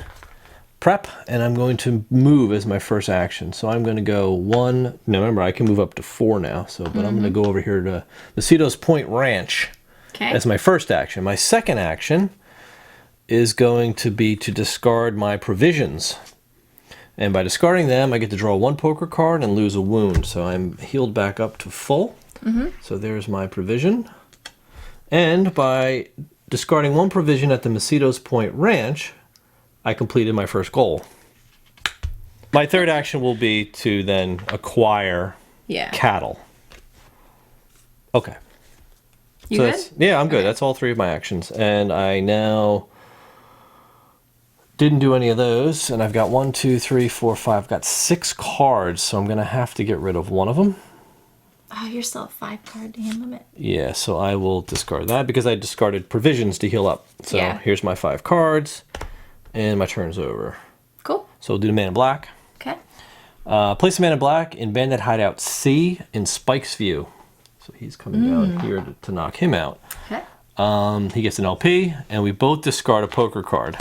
prep, and I'm going to move as my first action. So I'm going to go 1. Now remember, I can move up to 4 now. So, but I'm going to go over here to Mosquito's Point Ranch as my first action. My second action is going to be to discard my provisions. And by discarding them, I get to draw 1 poker card and lose a wound. So I'm healed back up to full. So there's my provision. And by discarding 1 provision at the Mosquito's Point Ranch, I completed my first goal. My third action will be to then acquire cattle. Okay. You So good? yeah, I'm good. That's all 3 of my actions. And I now didn't do any of those. And I've got 1, 2, 3, 4, 5. I've got 6 cards, so I'm going to have to get rid of one of them. Oh, you're still a 5-card hand limit. Yeah, so I will discard that because I discarded provisions to heal up. So here's my 5 cards, and my turn's over. Cool. So we'll do the man in black. Okay. Place the man in black in Bandit Hideout C in Spike's View. So he's coming down here to knock him out. Okay. He gets an LP, and we both discard a poker card.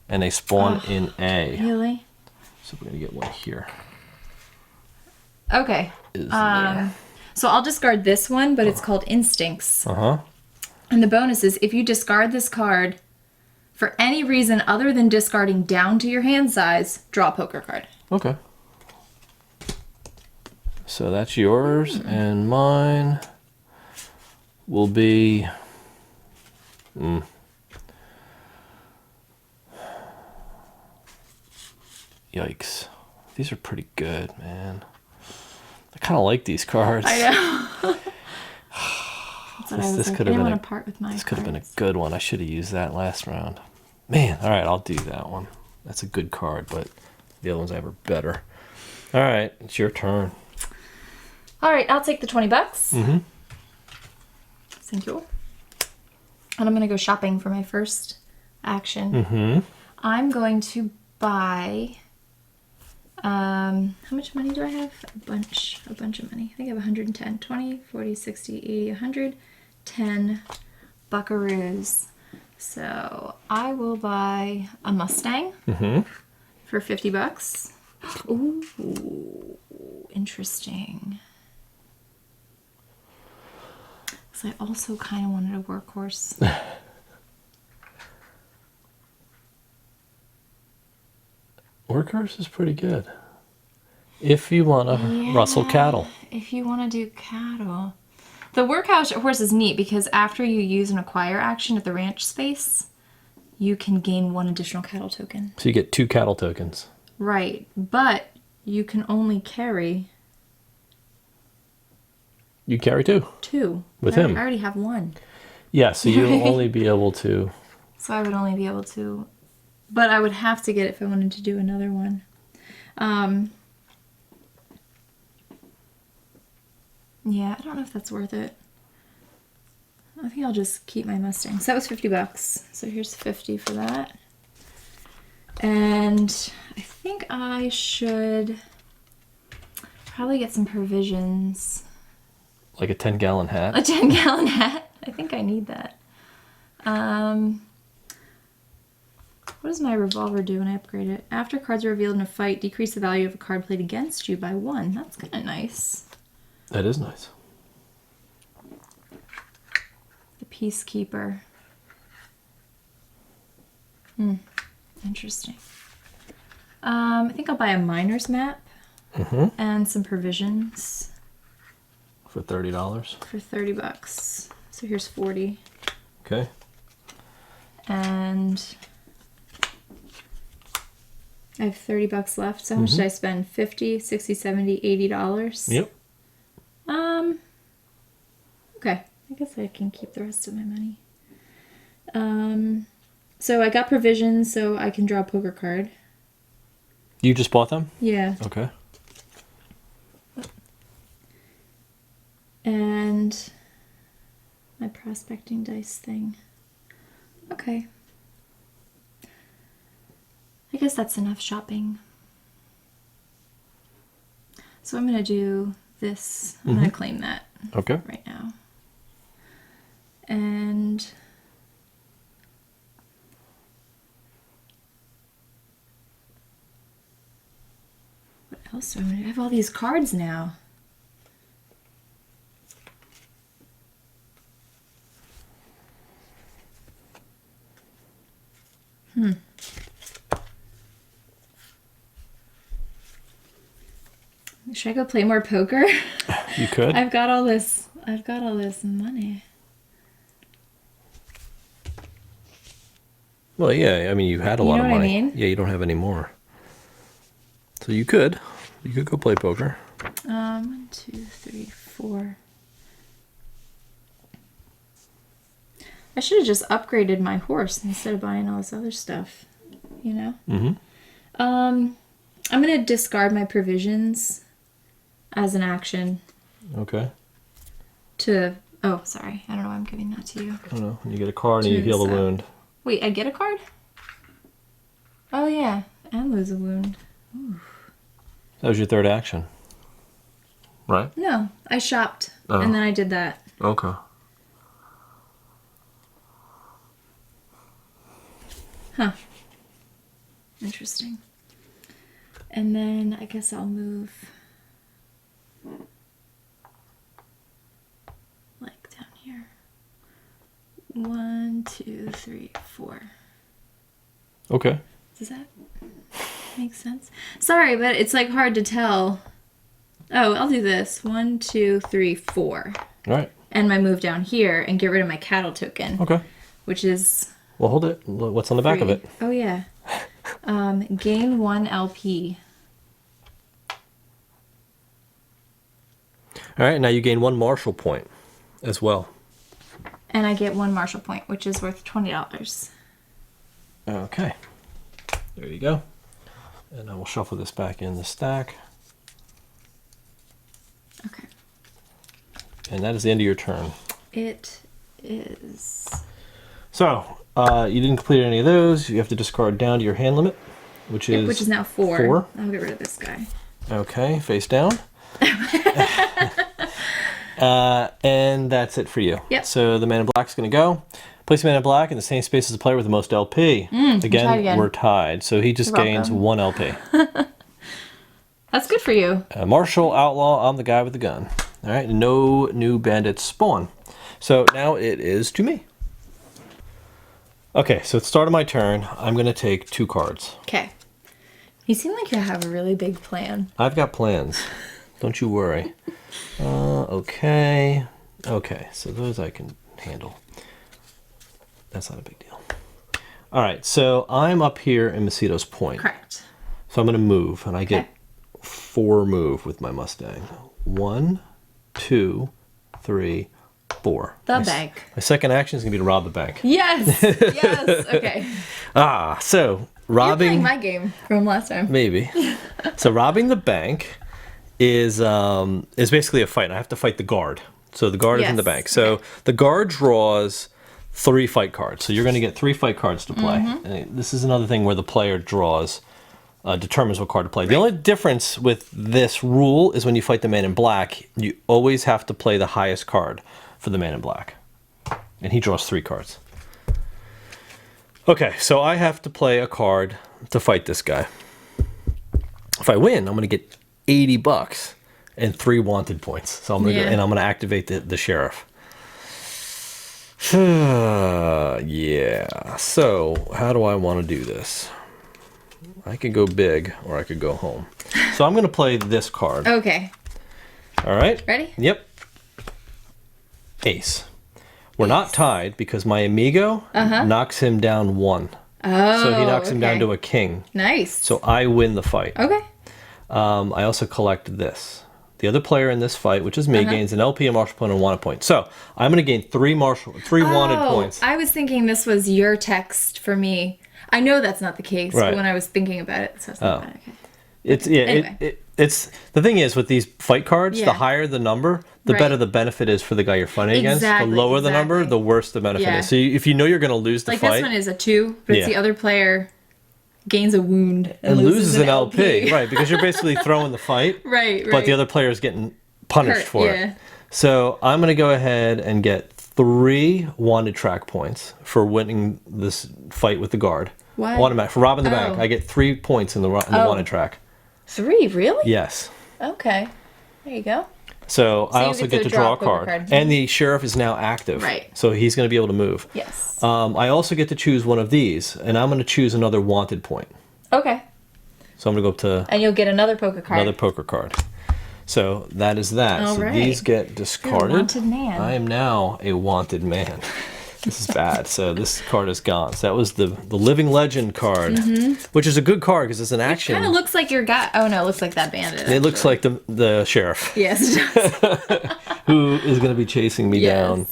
And they spawn in A. Really? So we're going to get one here. Okay. So I'll discard this one, but it's called Instincts. And the bonus is if you discard this card for any reason other than discarding down to your hand size, draw a poker card. Okay. So that's yours, and mine will be... Yikes. These are pretty good, man. I kind of like these cards. I know. That's what I was like. I didn't want to part with my This could have been a good one. I should have used that last round. Man, all right, I'll do that one. That's a good card, but the other ones I have are better. All right, it's your turn. All right, I'll take the $20. Thank you. And I'm going to go shopping for my first action. I'm going to buy... how much money do I have? A bunch of money. I think I have 110. 20, 40, 60, 80, 100, 10 buckaroos. So I will buy a Mustang for $50. Ooh, interesting. So I also kind of wanted a workhorse. Workhorse is pretty good. If you want to rustle cattle. If you want to do cattle. The workhorse is neat because after you use an acquire action at the ranch space, you can gain 1 additional cattle token. So you get 2 cattle tokens. Right, but you can only carry... You carry 2. 2. With him. I already have 1. Yeah, so you'll only be able to... So I would only be able to... But I would have to get it if I wanted to do another one. Yeah, I don't know if that's worth it. I think I'll just keep my Mustang. So that was $50. So here's 50 for that. And I think I should probably get some provisions. Like a 10-gallon hat. A 10-gallon hat. I think I need that. What does my revolver do when I upgrade it? After cards are revealed in a fight, decrease the value of a card played against you by 1. That's kind of nice. That is nice. The Peacekeeper. Interesting. I think I'll buy a miner's map and some provisions. For $30. For $30. So here's 40. Okay. And I have $30 left. So how much did I spend? $50, $60, $70, $80? Yep. Okay. I guess I can keep the rest of my money. So I got provisions so I can draw a poker card. You just bought them? Yeah. Okay. And my prospecting dice thing. Okay. I guess that's enough shopping. So I'm going to do this. I'm going to claim that Okay. right now. And what else do I want to do? I have all these cards now. Should I go play more poker? You could. I've got all this money. Well, yeah. I mean, you had a lot know of what I money. mean? Yeah, you don't have any more. So you could. You could go play poker. 1, 2, 3, 4. I should have just upgraded my horse instead of buying all this other stuff. You know? I'm going to discard my provisions as an action Okay. to... Oh, sorry. I don't know why I'm giving that to you. I don't know. You get a card and you Choose heal the that. wound. Wait, I get a card? Oh, yeah. And lose a wound. That was your third action. Right? No, I shopped. Oh. And then I did that. Okay. Huh. Interesting. And then I guess I'll move like down here. 1, 2, 3, 4. Okay. Does that make sense? Sorry, but it's like hard to tell. Oh, I'll do this. 1, 2, 3, 4. All right. And my move down here and get rid of my cattle token. Okay. Which is... Well, hold it. What's on the back of it? Oh, yeah. Gain 1 LP. All right. Now you gain 1 Marshall point as well. And I get 1 Marshall point, which is worth $20. Okay. There you go. And I will shuffle this back in the stack. Okay. And that is the end of your turn. It is. So, you didn't complete any of those. You have to discard down to your hand limit, which is now 4. 4. I'll get rid of this guy. Okay, face down. And that's it for you. Yep. So the man in black is going to go. Place the man in black in the same space as the player with the most LP. Again, we're tied. So he just gains 1 LP. That's good for you. Marshall, Outlaw, I'm the guy with the gun. All right, no new bandits spawn. So now it is to me. Okay, so at the start of my turn, I'm going to take 2 cards. Okay. You seem like you have a really big plan. I've got plans. Don't you worry. Okay. Okay, so those I can handle. That's not a big deal. All right, so I'm up here in Macedo's Point. Correct. So I'm going to move, and I get 4 move with my Mustang. 1, 2, 3, 4. The bank. My second action is going to be to rob the bank. Yes. Yes. Okay. So You're robbing... playing my game from last time. Maybe. So robbing the bank is basically a fight. I have to fight the guard. So the guard is in the bank. So the guard draws 3 fight cards. So you're going to get 3 fight cards to play. And this is another thing where the player draws, determines what card to play. Right. The only difference with this rule is when you fight the man in black, you always have to play the highest card for the man in black. and he draws 3 cards. Okay, so I have to play a card to fight this guy. If I win, I'm going to get $80 and 3 wanted points. So I'm going to go, and I'm going to activate the sheriff. Yeah. So how do I want to do this? I could go big or I could go home. So I'm going to play this card. Okay. All right. Ready? Yep. Ace. We're not tied because my amigo knocks him down 1. Oh, so he knocks him down to a king. Nice. So I win the fight. Okay. I also collect this. The other player in this fight, which is me, gains an LP, a marshal point, and a wanted point. So I'm going to gain 3 wanted points. I was thinking this was your text for me. I know that's not the case, but when I was thinking about it, so I was thinking, okay. It's anyway. It's the thing is with these fight cards, the higher the number, the better the benefit is for the guy you're fighting against. The lower the number, the worse the benefit is. So if you know you're going to lose the fight, like this one is a 2, but it's the other player gains a wound and loses an LP. Right, because you're basically throwing the fight. Right. But the other player is getting punished for it. So I'm going to go ahead and get 3 wanted track points for winning this fight with the guard. What? For robbing the bank. I get 3 points in the wanted track. 3, really? Yes. Okay. There you go. So I also get to draw a card. And the sheriff is now active. Right. So he's going to be able to move. Yes. I also get to choose one of these, and I'm going to choose another wanted point. Okay. So I'm going to go up to... And you'll get another poker card. Another poker card. So that is that. All right. These get discarded. You're a wanted man. I am now a wanted man. This is bad. So this card is gone. So that was the Living Legend card, which is a good card because it's an action. It kind of looks like your guy. Oh no, it looks like that bandit. It looks like the sheriff. Yes, it does. Who is going to be chasing me down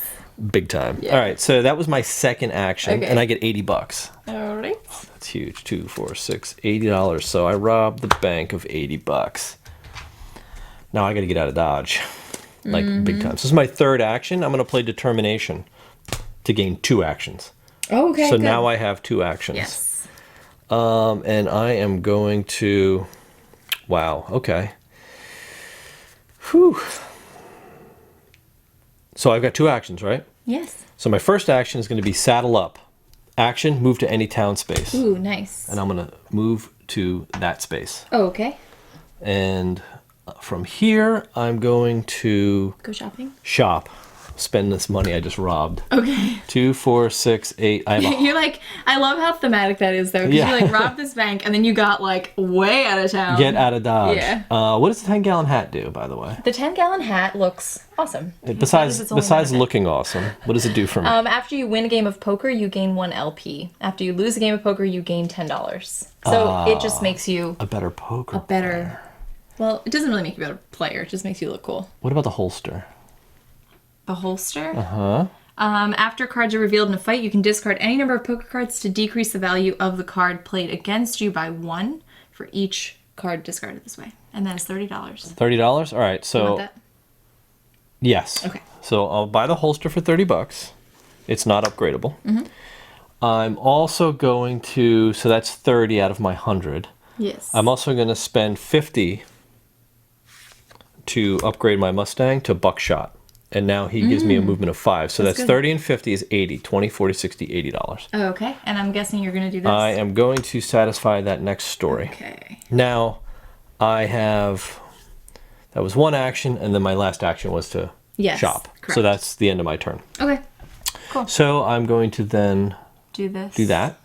big time. All right, so that was my second action, and I get $80. All right. Oh, that's huge. 2, 4, 6, $80. So I robbed the bank of $80. Now I got to get out of Dodge, like big time. So this is my third action. I'm going to play Determination to gain 2 actions. Oh, okay. So now I have 2 actions. Yes. And I am going to... Wow, okay. Whew. So I've got 2 actions, right? Yes. So my first action is going to be Saddle Up. Action, move to any town space. Ooh, nice. And I'm going to move to that space. Oh, okay. And from here, I'm going to... Go shopping? Shop. Spend this money I just robbed. Okay. 2, 4, 6, 8. You're like, I love how thematic that is, though. Because you like robbed this bank and then you got like way out of town. Get out of Dodge. Yeah. What does the 10-gallon hat do, by the way? The 10-gallon hat looks awesome. Besides looking awesome, what does it do for me? After you win a game of poker, you gain 1 LP. After you lose a game of poker, you gain $10. So it just makes you a better poker. player. Well, it doesn't really make you a better player. It just makes you look cool. What about the holster? The holster? Uh-huh. After cards are revealed in a fight, you can discard any number of poker cards to decrease the value of the card played against you by 1 for each card discarded this way. And that is $30. $30? All right, so... You want that? Yes. Okay. So I'll buy the holster for $30. It's not upgradable. I'm also going to... So that's 30 out of my 100. Yes. I'm also going to spend 50 to upgrade my Mustang to buckshot. And now he gives me a movement of 5. So that's 30 and 50 is 80. 20, 40, 60, $80. Oh, okay. And I'm guessing you're going to do this? I am going to satisfy that next story. Okay. Now, I have... That was 1 action, and then my last action was to shop. Correct. So that's the end of my turn. Okay. Cool. So I'm going to then... Do this. Do that.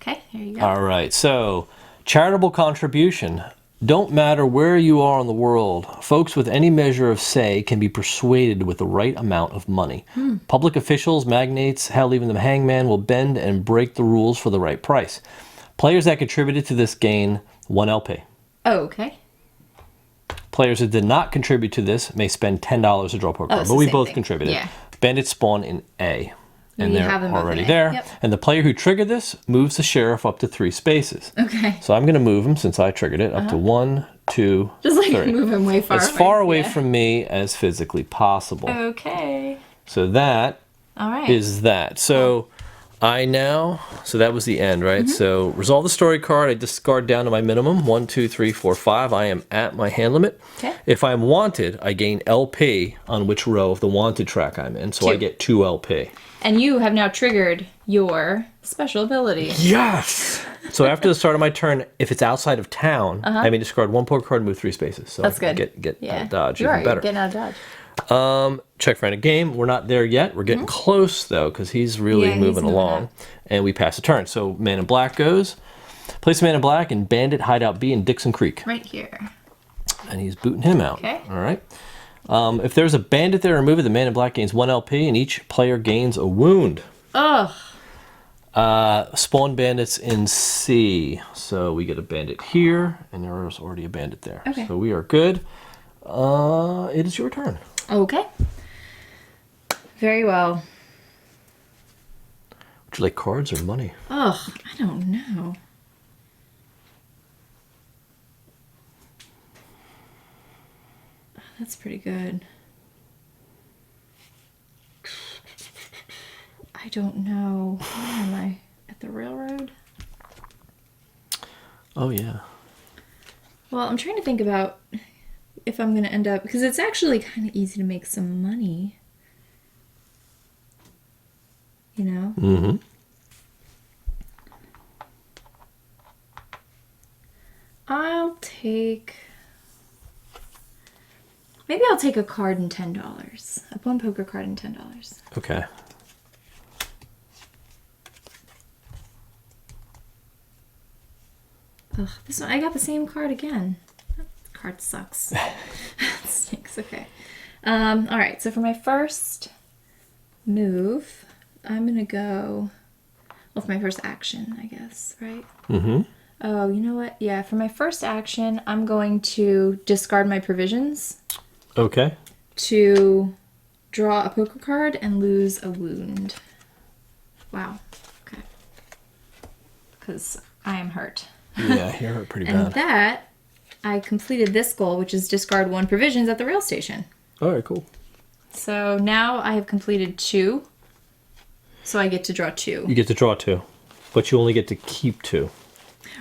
Okay, here you go. All right. So, charitable contribution. Don't matter where you are in the world, folks with any measure of say can be persuaded with the right amount of money. Public officials, magnates, hell, even the hangman will bend and break the rules for the right price. Players that contributed to this gain 1 LP. Oh, okay. Players that did not contribute to this may spend $10 to draw a poker card, it's but the we same both thing. contributed. Yeah. Bandits spawn in A. And You they're have them both in already A. there. Yep. And the player who triggered this moves the sheriff up to 3 spaces. Okay. So I'm going to move him, since I triggered it, up to 1, 2, Just like 3. move him way far As away. far away from me as physically possible. Okay. So that All right. is that. So So that was the end, right? So resolve the story card. I discard down to my minimum. 1, 2, 3, 4, 5. I am at my hand limit. Okay. If I'm wanted, I gain LP on which row of the wanted track I'm in. So I 2. get 2 LP. And you have now triggered your special ability. Yes! So after the start of my turn, if it's outside of town, I may discard 1 poker card and move 3 spaces. So That's I can good. get out of dodge You're even better. getting out of dodge. Check for end of game. We're not there yet. We're getting close, though, because he's really Yeah, he's moving moving along. up. And we pass a turn. So man in black goes. Place man in black in Bandit Hideout B in Dixon Creek. Right here. And he's booting him out. Okay. All right. If there's a bandit there, remove it. The man in black gains 1 LP, and each player gains a wound. Ugh. Spawn bandits in C. So we get a bandit here, and there's already a bandit there. Okay. So we are good. It is your turn. Okay. Very well. Would you like cards or money? Ugh, I don't know. That's pretty good. I don't know. Where am I? At the railroad? Oh, yeah. Well, I'm trying to think about if I'm going to end up... Because it's actually kind of easy to make some money. You know? Mm-hmm. I'll take... Maybe I'll take a card and $10. A 1 poker card and $10. Okay. Ugh, this one, I got the same card again. That card sucks. It stinks, okay. Alright, so for my first move, I'm gonna go... Well, for my first action, I guess, right? Mm-hmm. Oh, you know what? Yeah, for my first action, I'm going to discard my provisions Okay. to draw a poker card and lose a wound. Wow. Okay. Because I am hurt. Yeah, you're hurt pretty And bad. that, I completed this goal, which is discard 1 provisions at the rail station. All right, cool. So now I have completed 2. So I get to draw 2. You get to draw 2, but you only get to keep 2.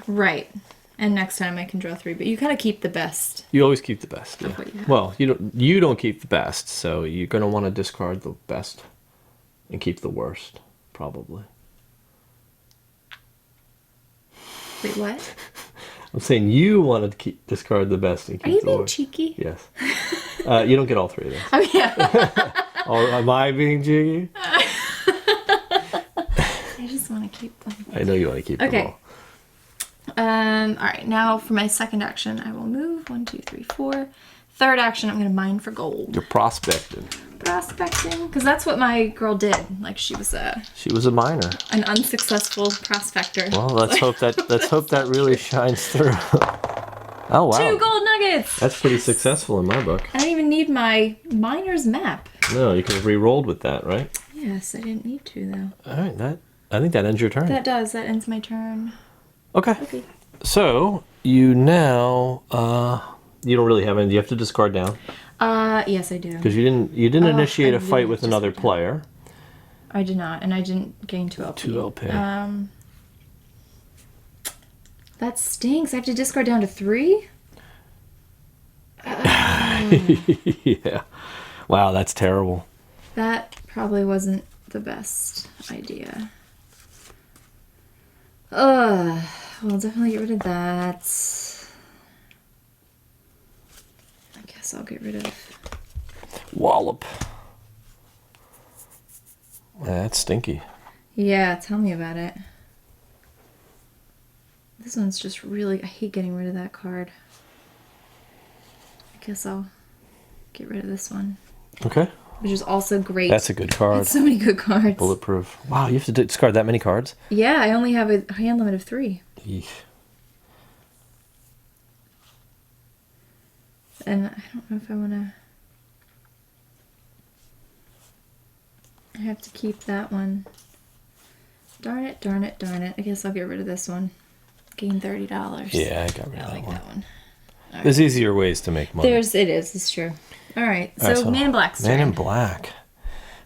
Right. And next time I can draw 3, but you kind of keep the best. You always keep the best. Yeah. Of what you have. Well, you don't keep the best, so you're gonna want to discard the best and keep the worst, probably. Wait, what? I'm saying you want to discard the best and keep Are you the being worst. cheeky? Yes. You don't get all 3 of those. Oh, yeah. Or am I being cheeky? I just want to keep them. I know you want to keep them Okay. all. Alright, now for my second action, I will move. 1, 2, 3, 4. Third action, I'm going to mine for gold. You're prospecting. Prospecting, because that's what my girl did. Like, she was She was a miner. an unsuccessful prospector. Well, let's hope that really shines through. Oh wow. 2 gold nuggets! That's pretty successful in my book. I don't even need my miner's map. No, you could have re-rolled with that, right? Yes, I didn't need to, though. All right, I think that ends your turn. That ends my turn. Okay. Okay. So you now you don't really have any. You have to discard down Yes, I do. because you didn't initiate I a fight didn't with another discard player. I did not, and I didn't gain 2 LP. 2 LP. That stinks. I have to discard down to 3? Yeah. Wow, that's terrible. That probably wasn't the best idea. Ugh. Well, definitely get rid of that. I guess I'll get rid of... Wallop. That's stinky. Yeah, tell me about it. This one's just really... I hate getting rid of that card. I guess I'll get rid of this one. Okay. Which is also great. That's a good card. It's so many good cards. Bulletproof. Wow, you have to discard that many cards? Yeah, I only have a hand limit of 3. Eesh. And I don't know if I want to... I have to keep that one. Darn it, darn it, darn it. I guess I'll get rid of this one. Gain $30. Yeah, I got rid I of that like one. that one. There's easier ways to make money. It is, it's true. Alright, All right, so Man in Black's Man turn. in Black.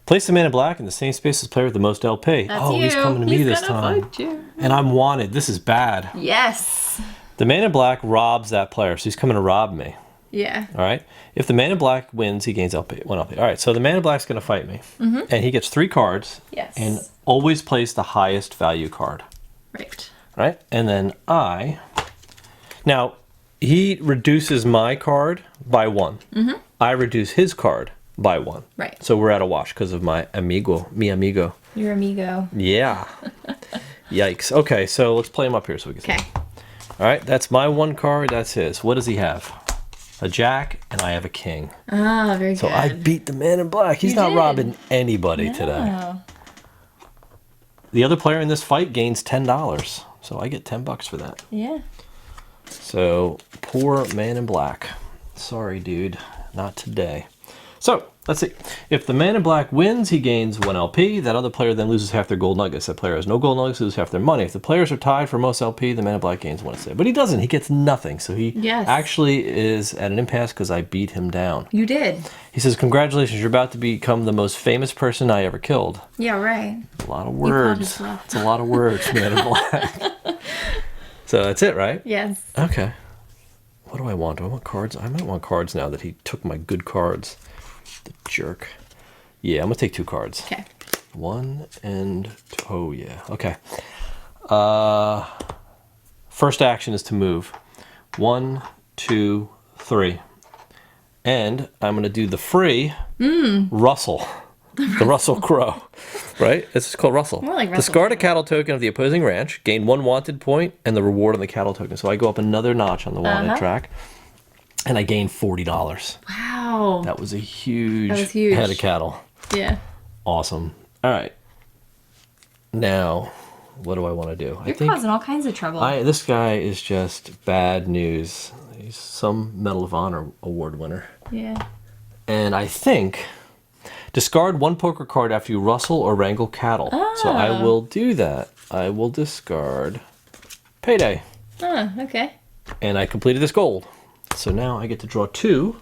Place the man in black in the same space as player with the most LP. That's oh, you. he's coming to me this gonna time. fight you. And I'm wanted. This is bad. Yes. The man in black robs that player, so he's coming to rob me. Yeah. All right. If the man in black wins, he gains LP, 1 LP. All right. So the man in black's going to fight me, and he gets 3 cards. Yes. And always place the highest value card. Right. Right. And then now he reduces my card by 1. I reduce his card by 1. Right. So we're at a wash because of my amigo, mi amigo. Your amigo. Yeah. Yikes. Okay. So let's play him up here so we can see. Okay. All right. That's my 1 card. That's his. What does he have? A jack, and I have a king. Ah, very good. So I beat the man in black. He's not robbing anybody today. The other player in this fight gains $10. So I get $10 for that. Yeah. So poor man in black. Sorry, dude. Not today. So let's see. If the man in black wins, he gains 1 LP. That other player then loses half their gold nuggets. That player has no gold nuggets, loses half their money. If the players are tied for most LP, the man in black gains 1 instead. But he doesn't. He gets nothing. So he actually is at an impasse because I beat him down. You did. He says, congratulations, you're about to become the most famous person I ever killed. Yeah, right. A lot of words. It's a lot of words, man in black. So that's it, right? Yes. Okay. What do I want? Do I want cards? I might want cards now that he took my good cards. The jerk. Yeah, I'm going to take 2 cards. Okay. 1 and 2. Oh, yeah. Okay. First action is to move. 1, 2, 3. And I'm going to do the free Russell. The Russell Crowe. Right? It's called Russell. More like Russell. Discard a cattle token of the opposing ranch. Gain 1 wanted point and the reward on the cattle token. So I go up another notch on the wanted track. And I gained $40. Wow. That was a huge, huge head of cattle. Yeah. Awesome. All right. Now, what do I want to do? You're causing all kinds of trouble. This guy is just bad news. He's some Medal of Honor award winner. Yeah. And I think discard 1 poker card after you rustle or wrangle cattle. So I will do that. I will discard Payday. Oh, okay. And I completed this gold. So now I get to draw 2.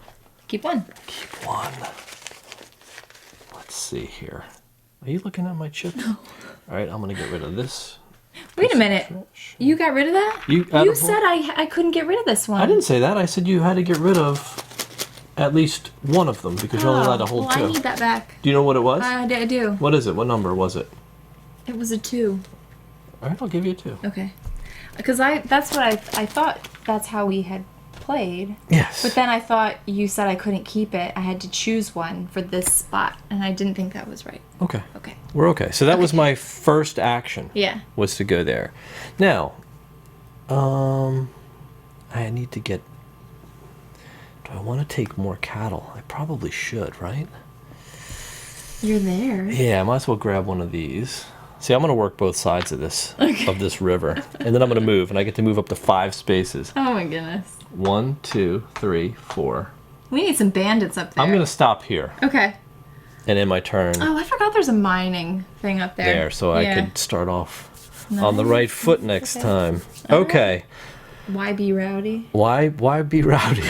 Keep 1. Keep 1. Let's see here. Are you looking at my chips? No. All right, I'm going to get rid of this. Wait a minute. You got rid of that? You said I couldn't get rid of this one. I didn't say that. I said you had to get rid of at least 1 of them because you're only allowed to hold 2. I need that back. Do you know what it was? I do. What is it? What number was it? It was a 2. All right, I'll give you a 2. Okay. Because that's what I thought that's how we had played. Yes. But then I thought you said I couldn't keep it. I had to choose one for this spot, and I didn't think that was right. Okay. Okay. We're okay. So that was my first action. Yeah. Was to go there. Now, I need to get... Do I want to take more cattle? I probably should, right? You're there. Yeah, I might as well grab one of these. See, I'm going to work both sides of this river. And then I'm going to move, and I get to move up to 5 spaces. Oh my goodness. 1, 2, 3, 4. We need some bandits up there. I'm going to stop here. Okay. And in my turn... Oh, I forgot there's a mining thing up there. There, so I could start off on the right foot next time. Okay. Why be rowdy? Why be rowdy?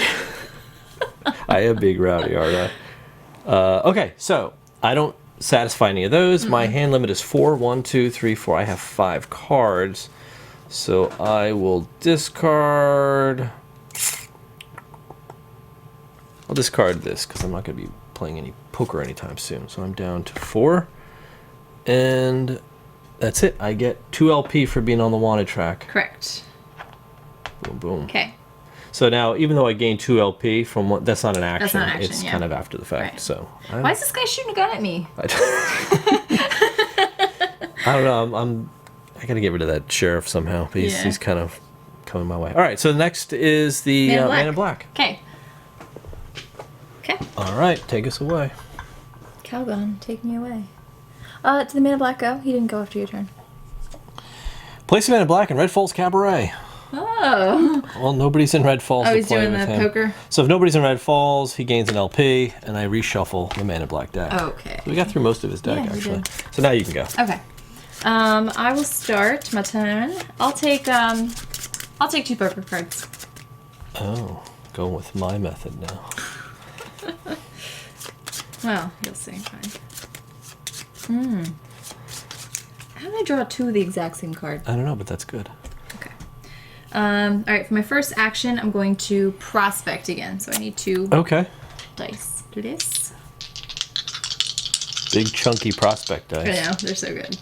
I am big rowdy, aren't I? Okay, so I don't satisfy any of those. My hand limit is 4. 1, 2, 3, 4. I have 5 cards. So I will discard... I'll discard this because I'm not going to be playing any poker anytime soon. So I'm down to 4. And that's it. I get 2 LP for being on the wanted track. Correct. Boom, boom. Okay. So now, even though I gained 2 LP from one, that's not an action. That's not an action, it's yeah. kind of after the fact. Right. So Why is this guy shooting a gun at me? I don't know. I got to get rid of that sheriff somehow. He's kind of coming my way. All right. So next is the Man in Black. Okay. Okay. All right. Take us away. Calgon, take me away. Did the Man in Black go? He didn't go after your turn. Place the Man in Black in Red Falls Cabaret. Oh. Well, nobody's in Red Falls. Oh, he's to play doing with the him. poker? So if nobody's in Red Falls, he gains an LP, and I reshuffle the Man in Black deck. Okay. So we got through most of his deck, Yeah, we actually. did. So now you can go. Okay. I will start my turn. I'll take 2 poker cards. Oh, going with my method now. Well, you'll see. Fine. How did I draw two of the exact same card? I don't know, but that's good. Okay. All right, for my first action, I'm going to prospect again. So I need 2 Okay. dice. Do this. Big chunky prospect dice. I know, they're so good.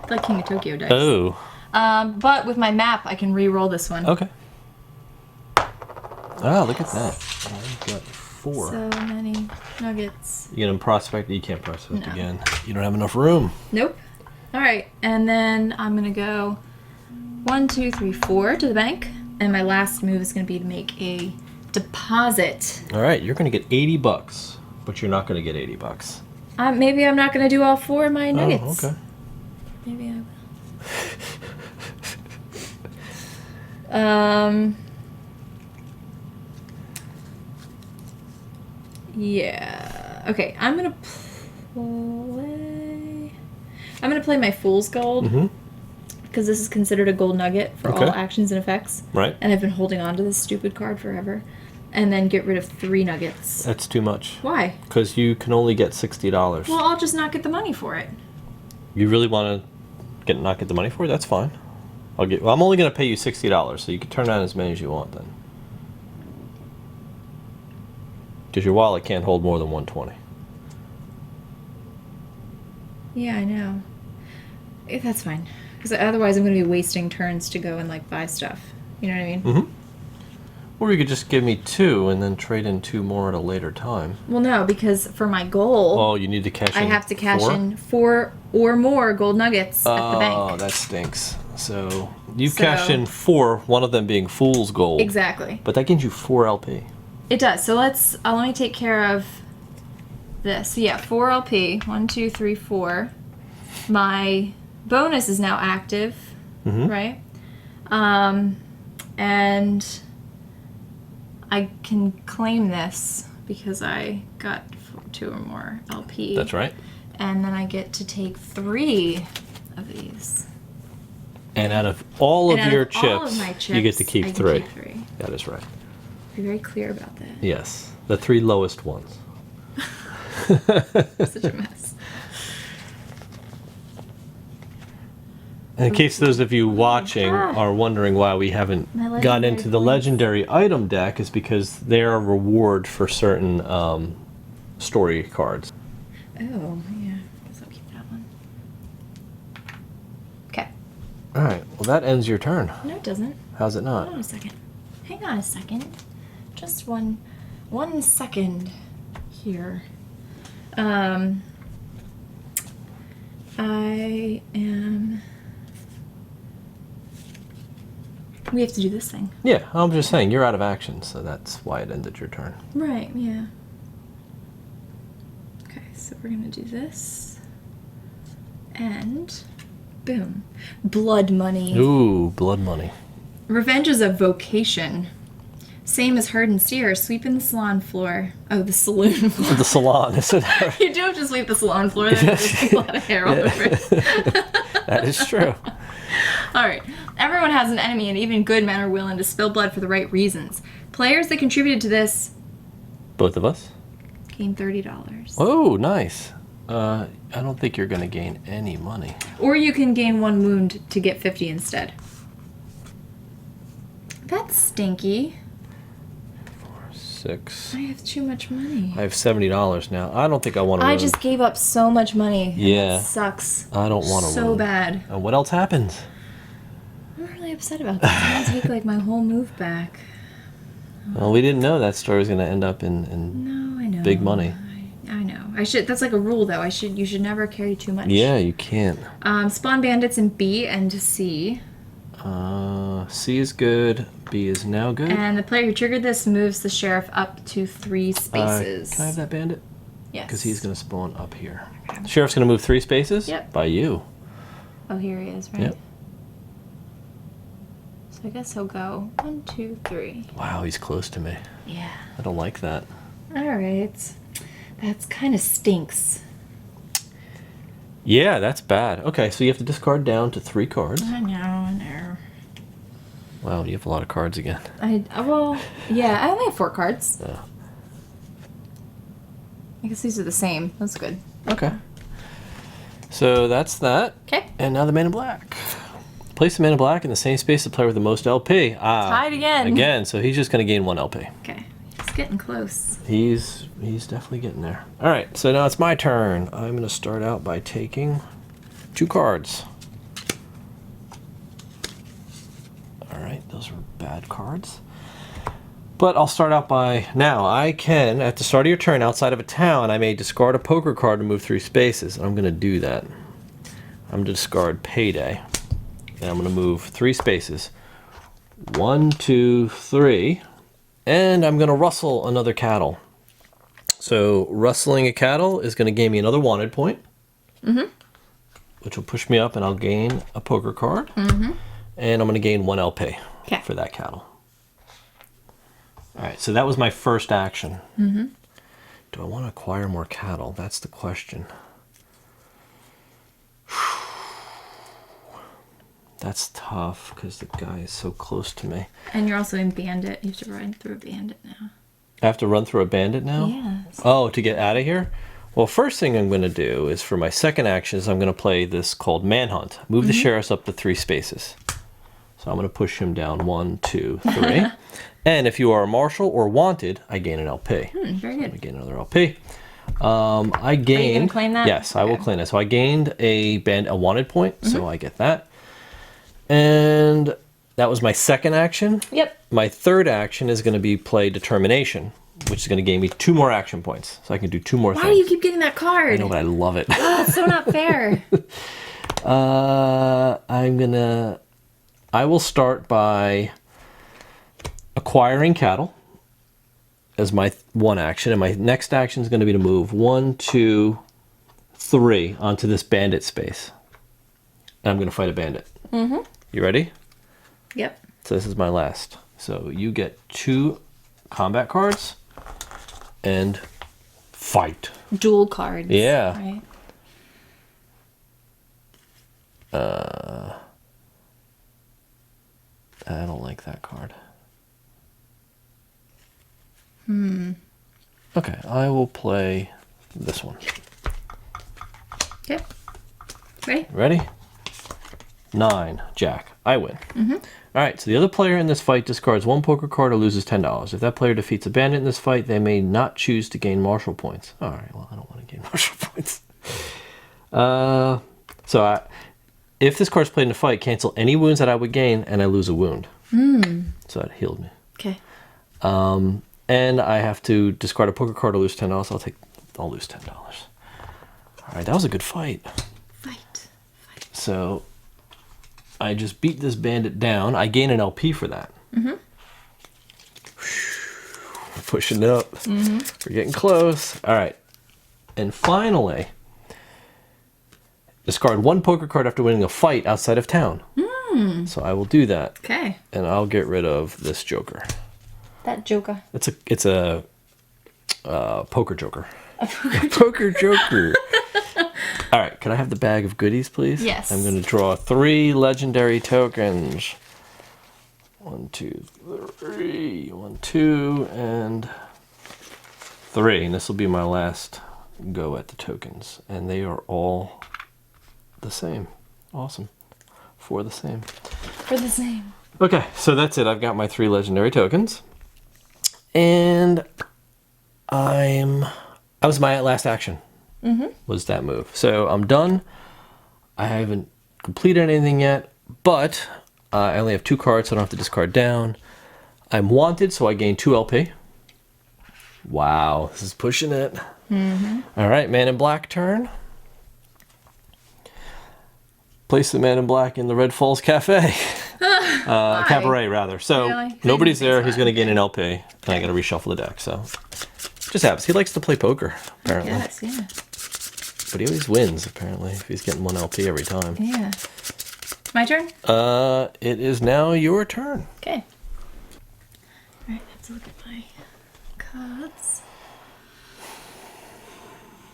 Like King of Tokyo dice. Oh. But with my map, I can re-roll this one. Okay. Oh, look at that. I've got 4. So many nuggets. You gonna prospect? You can't prospect No. again. You don't have enough room. Nope. All right, and then I'm gonna go 1, 2, 3, 4 to the bank, and my last move is gonna be to make a deposit. All right, you're gonna get $80, but you're not gonna get $80. Maybe I'm not gonna do all 4 of my nuggets. Oh, okay. Maybe I will. Yeah. Okay, I'm gonna play my Fool's Gold. Mm-hmm. Because this is considered a gold nugget for all actions and effects. Right. And I've been holding on to this stupid card forever. And then get rid of 3 nuggets. That's too much. Why? Because you can only get $60. Well, I'll just not get the money for it. You really want to not get the money for it? That's fine. I'm only going to pay you $60, so you can turn down as many as you want then. Because your wallet can't hold more than 120. Yeah, I know. That's fine. Because otherwise I'm going to be wasting turns to go and, like, buy stuff. You know what I mean? Mm-hmm. Or you could just give me 2 and then trade in 2 more at a later time. Well, no, because for my goal... Oh, you need to cash in I have to cash 4? in 4 or more gold nuggets at the bank. Oh, that stinks. So you've cashed in 4, one of them being Fool's Gold. Exactly. But that gives you 4 LP. It does. So let me take care of this. So yeah, 4 LP. 1, 2, 3, 4. My bonus is now active, right? And I can claim this because I got 2 or more LP. That's right. And then I get to take 3 of these. And out of all of your all of chips, my chips, you get to keep I can 3. keep 3. That is right. Be very clear about that. Yes, the 3 lowest ones. Such a mess. In case those of you watching are wondering why we haven't gotten into the legendary item deck, is because they're a reward for certain story cards. Oh, yeah. Guess I'll keep that one. Okay. All right. Well, that ends your turn. No, it doesn't. How's it Hang on not? a second. Hang on a second. Just one second here. I am... We have to do this thing. Yeah, I'm just saying you're out of action, so that's why it ended your turn. Right, yeah. Okay, so we're gonna do this. And boom. Blood money. Ooh, blood money. Revenge is a vocation. Same as herd and steer, sweeping the salon floor. Oh, the saloon floor. The salon, isn't it? You do have to sweep the salon floor. There's a lot of hair all over it. That is true. All right. Everyone has an enemy, and even good men are willing to spill blood for the right reasons. Players that contributed to this Both of us? gain $30. Oh, nice. I don't think you're going to gain any money. Or you can gain 1 wound to get 50 instead. That's stinky. 4, 6. I have too much money. I have $70 now. I don't think I want to I just gave up so much money. and Yeah. That sucks. I don't want to So wound. bad. And what else happens? I'm really upset about this. I'm gonna take like my whole move back. Well, we didn't know that story was going to end up in No, I know. big money. I know. I should. That's like a rule, though. You should never carry too much. Yeah, you can't. Spawn bandits in B and C. C is good. B is now good. And the player who triggered this moves the sheriff up to 3 spaces. Can I have that bandit? Yes. Because he's going to spawn up here. Sheriff's going to move 3 spaces? Yep. By you. Oh, here he is, right? Yep. So I guess he'll go 1, 2, 3. Wow, he's close to me. Yeah. I don't like that. All right. That's kind of stinks. Yeah, that's bad. Okay, so you have to discard down to 3 cards. I know. Wow, you have a lot of cards again. Well, yeah, I only have 4 cards. Yeah. I guess these are the same. That's good. Okay. So that's that. Okay. And now the man in black. Place the man in black in the same space as the player with the most LP. Tied again. Again, so he's just going to gain 1 LP. Okay. It's getting close. He's definitely getting there. All right, so now it's my turn. I'm going to start out by taking 2 cards. All right, those are bad cards. But I'll start out by, now I can, at the start of your turn, outside of a town, I may discard a poker card and move 3 spaces. I'm going to do that. I'm going to discard Payday. And I'm going to move 3 spaces. 1, 2, 3. And I'm going to rustle another cattle. So rustling a cattle is going to gain me another wanted point. Which will push me up and I'll gain a poker card. And I'm going to gain 1 LP for that cattle. All right, so that was my first action. Do I want to acquire more cattle? That's the question. That's tough because the guy is so close to me. And you're also in bandit. You have to run through a bandit now. I have to run through a bandit now? Yes. Oh, to get out of here? Well, first thing I'm going to do is for my second action is I'm going to play this called Manhunt. Move the sheriffs up to 3 spaces. So I'm going to push him down 1, 2, 3. And if you are a marshal or wanted, I gain an LP. Very good. I gain another LP. I gained. Are you going to claim that? Yes, I will claim that. So I gained a wanted point, so I get that. And that was my second action. Yep. My third action is going to be play Determination, which is going to gain me 2 more action points. So I can do 2 more things. Why do you keep getting that card? I know, but I love it. Oh, it's so not fair. I will start by acquiring cattle as my one action, and my next action is going to be to move 1, 2, 3 onto this bandit space. And I'm going to fight a bandit. You ready? Yep. So this is my last. So you get 2 combat cards and fight. Dual cards. Yeah. Right. I don't like that card. Okay, I will play this one. Okay. Ready? Ready? 9, Jack. I win. All right, so the other player in this fight discards 1 poker card or loses $10. If that player defeats a bandit in this fight, they may not choose to gain marshal points. All right, well, I don't want to gain marshal points. If this card's played in a fight, cancel any wounds that I would gain, and I lose a wound. So that healed me. Okay. And I have to discard a poker card or lose $10. I'll lose $10. All right, that was a good fight. Fight. So I just beat this bandit down. I gain an LP for that. We're pushing it up. We're getting close. All right. And finally, discard 1 poker card after winning a fight outside of town. So I will do that. Okay. And I'll get rid of this joker. That joker. It's a poker joker. A poker joker. All right, can I have the bag of goodies, please? Yes. I'm going to draw 3 legendary tokens. 1, 2, 3. 1, 2, and 3. And this will be my last go at the tokens. And they are all the same. Awesome. For the same. For the same. Okay, so that's it. I've got my 3 legendary tokens. And that was my last action. Was that move. So I'm done. I haven't completed anything yet, but I only have 2 cards, so I don't have to discard down. I'm wanted, so I gain 2 LP. Wow, this is pushing it. All right, man in black turn. Place the man in black in the Red Falls Cafe. Cabaret, rather. So Really? nobody's there. He's going to gain an LP, and I got to reshuffle the deck. So just happens. He likes to play poker, apparently. Yes, yeah. But he always wins, apparently, if he's getting 1 LP every time. Yeah. My turn? It is now your turn. Okay. Alright, let's look at my cards.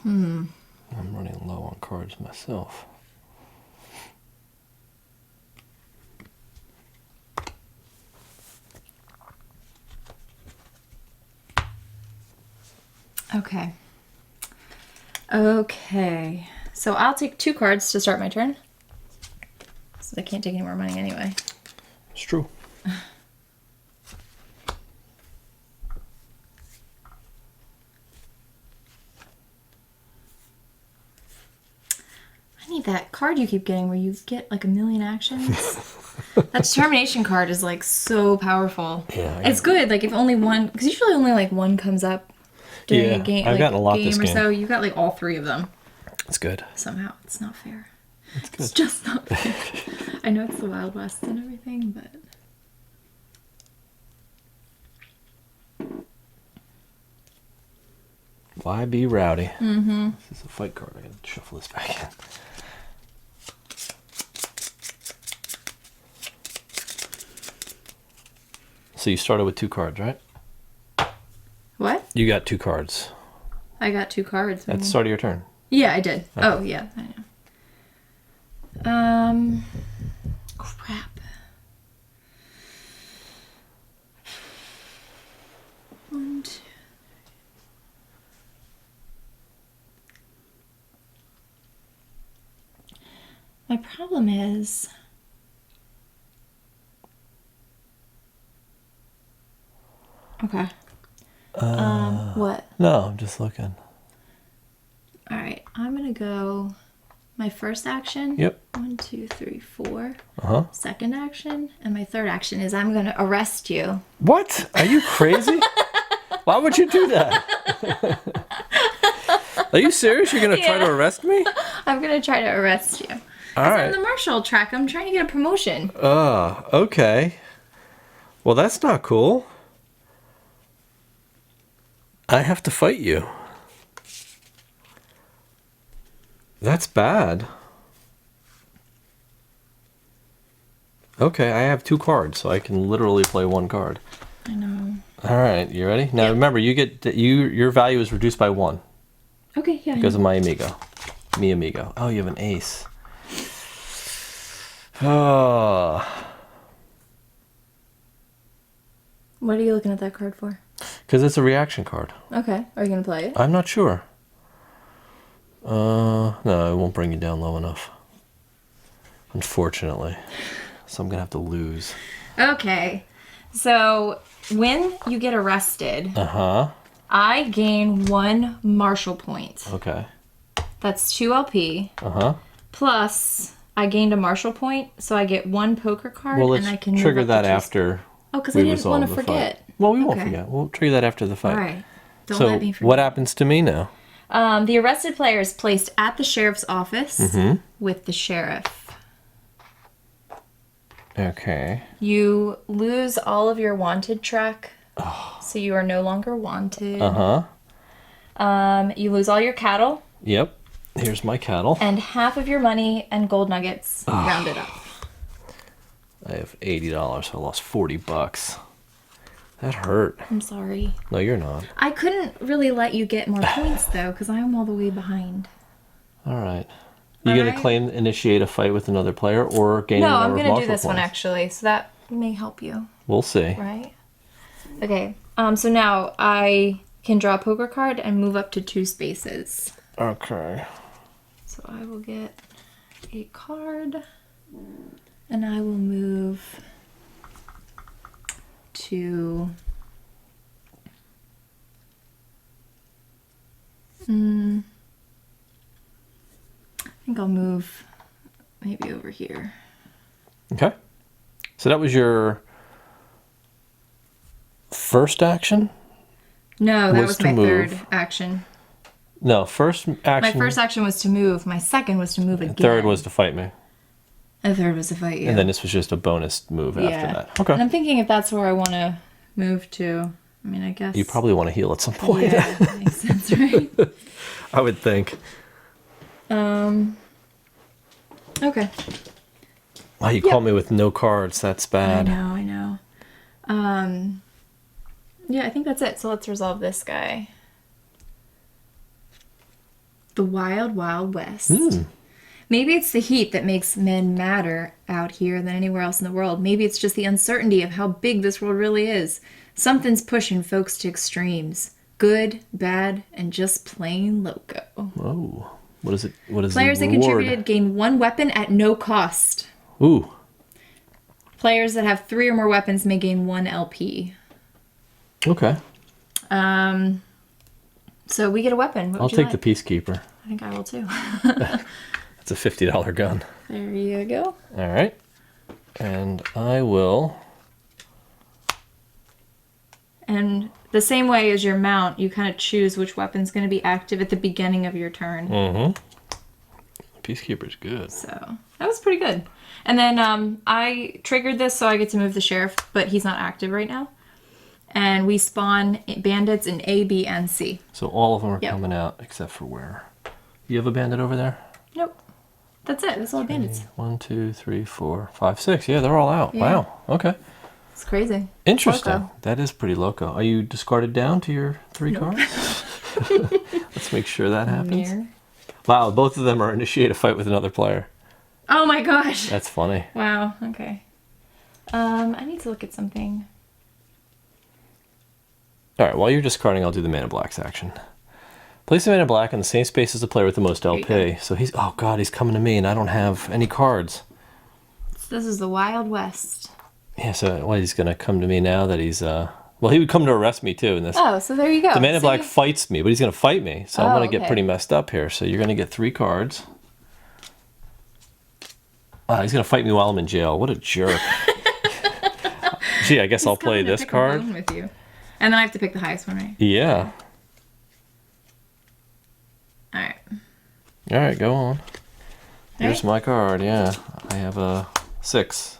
I'm running low on cards myself. Okay. Okay. So I'll take 2 cards to start my turn. So I can't take any more money anyway. It's true. I need that card you keep getting where you get like a million actions. That determination card is like so powerful. Yeah, it's good. Like if only one, because usually only like one comes up during a game. I've gotten a lot game this or game. so. You got like all 3 of them. It's good. Somehow it's not fair. It's good. It's just not fair. I know it's the Wild West and everything, but Why be rowdy? Mm-hmm. This is a fight card. I gotta shuffle this back in. So you started with 2 cards, right? what? You got 2 cards. I got 2 cards. At the start of your turn. Yeah, I did. Oh, yeah, I know. Crap. One, 2. My problem is okay. What? No, I'm just looking. All right, I'm gonna go. My first action. Yep. 1, 2, 3, 4. Uh-huh. Second action, and my third action is I'm gonna arrest you. What? Are you crazy? Why would you do that? Are you serious? You're gonna try to arrest me? I'm gonna try to arrest you. All I'm right. the marshal track. I'm trying to get a promotion. Okay. Well, that's not cool. I have to fight you. That's bad. Okay, I have 2 cards, so I can literally play 1 card. I know. All right, you ready? Now remember, you get your value is reduced by 1 Okay, yeah. because of my amigo. Mi amigo. Oh, you have an ace. Oh. What are you looking at that card for? Because it's a reaction card. Okay. Are you gonna play it? I'm not sure. No, it won't bring you down low enough. Unfortunately. So I'm gonna have to lose. Okay. So when you get arrested, I gain 1 marshal point. Okay. That's 2 LP. Plus, I gained a marshal point, so I get 1 poker card, Well, let's and I can trigger move up that to 2. after. Oh, because I didn't want to the forget. fight. Well, we won't Okay. forget. We'll trigger that after the fight. All right. Don't So let me forget. what happens to me now? The arrested player is placed at the sheriff's office Mm-hmm. with the sheriff. Okay. You lose all of your wanted track, so you are no longer wanted. You lose all your cattle Yep. Here's my cattle. and half of your money and gold nuggets rounded up. I have $80, so I lost $40. That hurt. I'm sorry. No, you're not. I couldn't really let you get more points though, because I'm all the way behind. All right. You All gonna right. claim initiate a fight with another player or gain No, a I'm number of gonna do marshal this one points? actually, so that may help you, We'll see. right? Okay. So now I can draw a poker card and move up to 2 spaces. Okay. So I will get a card, and I will move to I think I'll move maybe over here. Okay. So that was your first action? No, that Was was to my move. third action. No, first action. My first action was to move. My second was to move again. Third was to fight me. And third was to fight you. And then this was just a bonus move after that. Okay. And I'm thinking if that's where I want to move to. I mean, I guess. You probably want to heal at some point. Yeah, that makes sense, right? I would think. Okay. Wow, you called me with no cards. That's bad. I know. Yeah, I think that's it. So let's resolve this guy. The Wild Wild West. Maybe it's the heat that makes men madder out here than anywhere else in the world. Maybe it's just the uncertainty of how big this world really is. Something's pushing folks to extremes. Good, bad, and just plain loco. Oh. What is it? What is Players the that reward? contributed gain 1 weapon at no cost. Ooh. Players that have 3 or more weapons may gain 1 LP. Okay. So we get a weapon. What I'll would you take the Peacekeeper. I think I will too. It's a $50 gun. There you go. All right. And I will... And the same way as your mount, you kind of choose which weapon's going to be active at the beginning of your turn. Mm-hmm. Peacekeeper's good. So that was pretty good. And then I triggered this so I get to move the sheriff, but he's not active right now. And we spawn bandits in A, B, and C. So all of them are Yep. coming out except for where? You have a bandit over there? Nope. That's it. That's all bandits. 1, 2, 3, 4, 5, 6. Yeah, they're all out. Yeah. Wow. Okay. It's crazy. Interesting. Loco. That is pretty loco. Are you discarded down to your 3 cards? Let's make sure that happens. Mirror. Wow, both of them are initiate a fight with another player. Oh my gosh. That's funny. Wow. Okay. I need to look at something. All right, while you're discarding, I'll do the Man in Black's action. Place the Man in Black in the same space as the player with the most There you LP. So he's, oh God, he's coming to me and I don't have any cards. This is the Wild West. Yeah, so well, he's going to come to me now that he's, well, he would come to arrest me too in this. Oh, so there you go. The Man in So Black you- fights me, but he's going to fight me. So I'm Oh, going to get okay. pretty messed up here. So you're going to get 3 cards. Wow, he's going to fight me while I'm in jail. What a jerk. Gee, I guess I'll play coming to this pick a card. bone with you. And then I have to pick the highest one, right? Yeah. All right. All right, go on. Here's Right? my card. Yeah, I have a 6.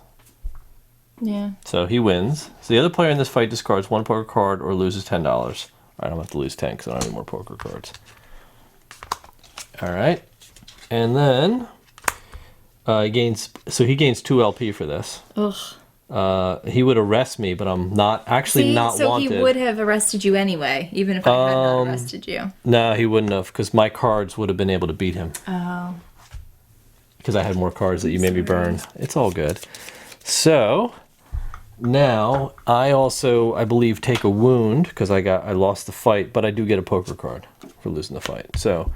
Yeah. So he wins. So the other player in this fight discards 1 poker card or loses $10. All right, I'm going to have to lose 10 because I don't have any more poker cards. All right. And then he gains 2 LP for this. Ugh. He would arrest me, but I'm not actually not so wanted. he would have arrested you anyway, even if I had not arrested you. No, he wouldn't have because my cards would have been able to beat him. Oh. Because I had more cards that you made me burn. It's all good. So now I also, I believe, take a wound because I lost the fight, but I do get a poker card for losing the fight. So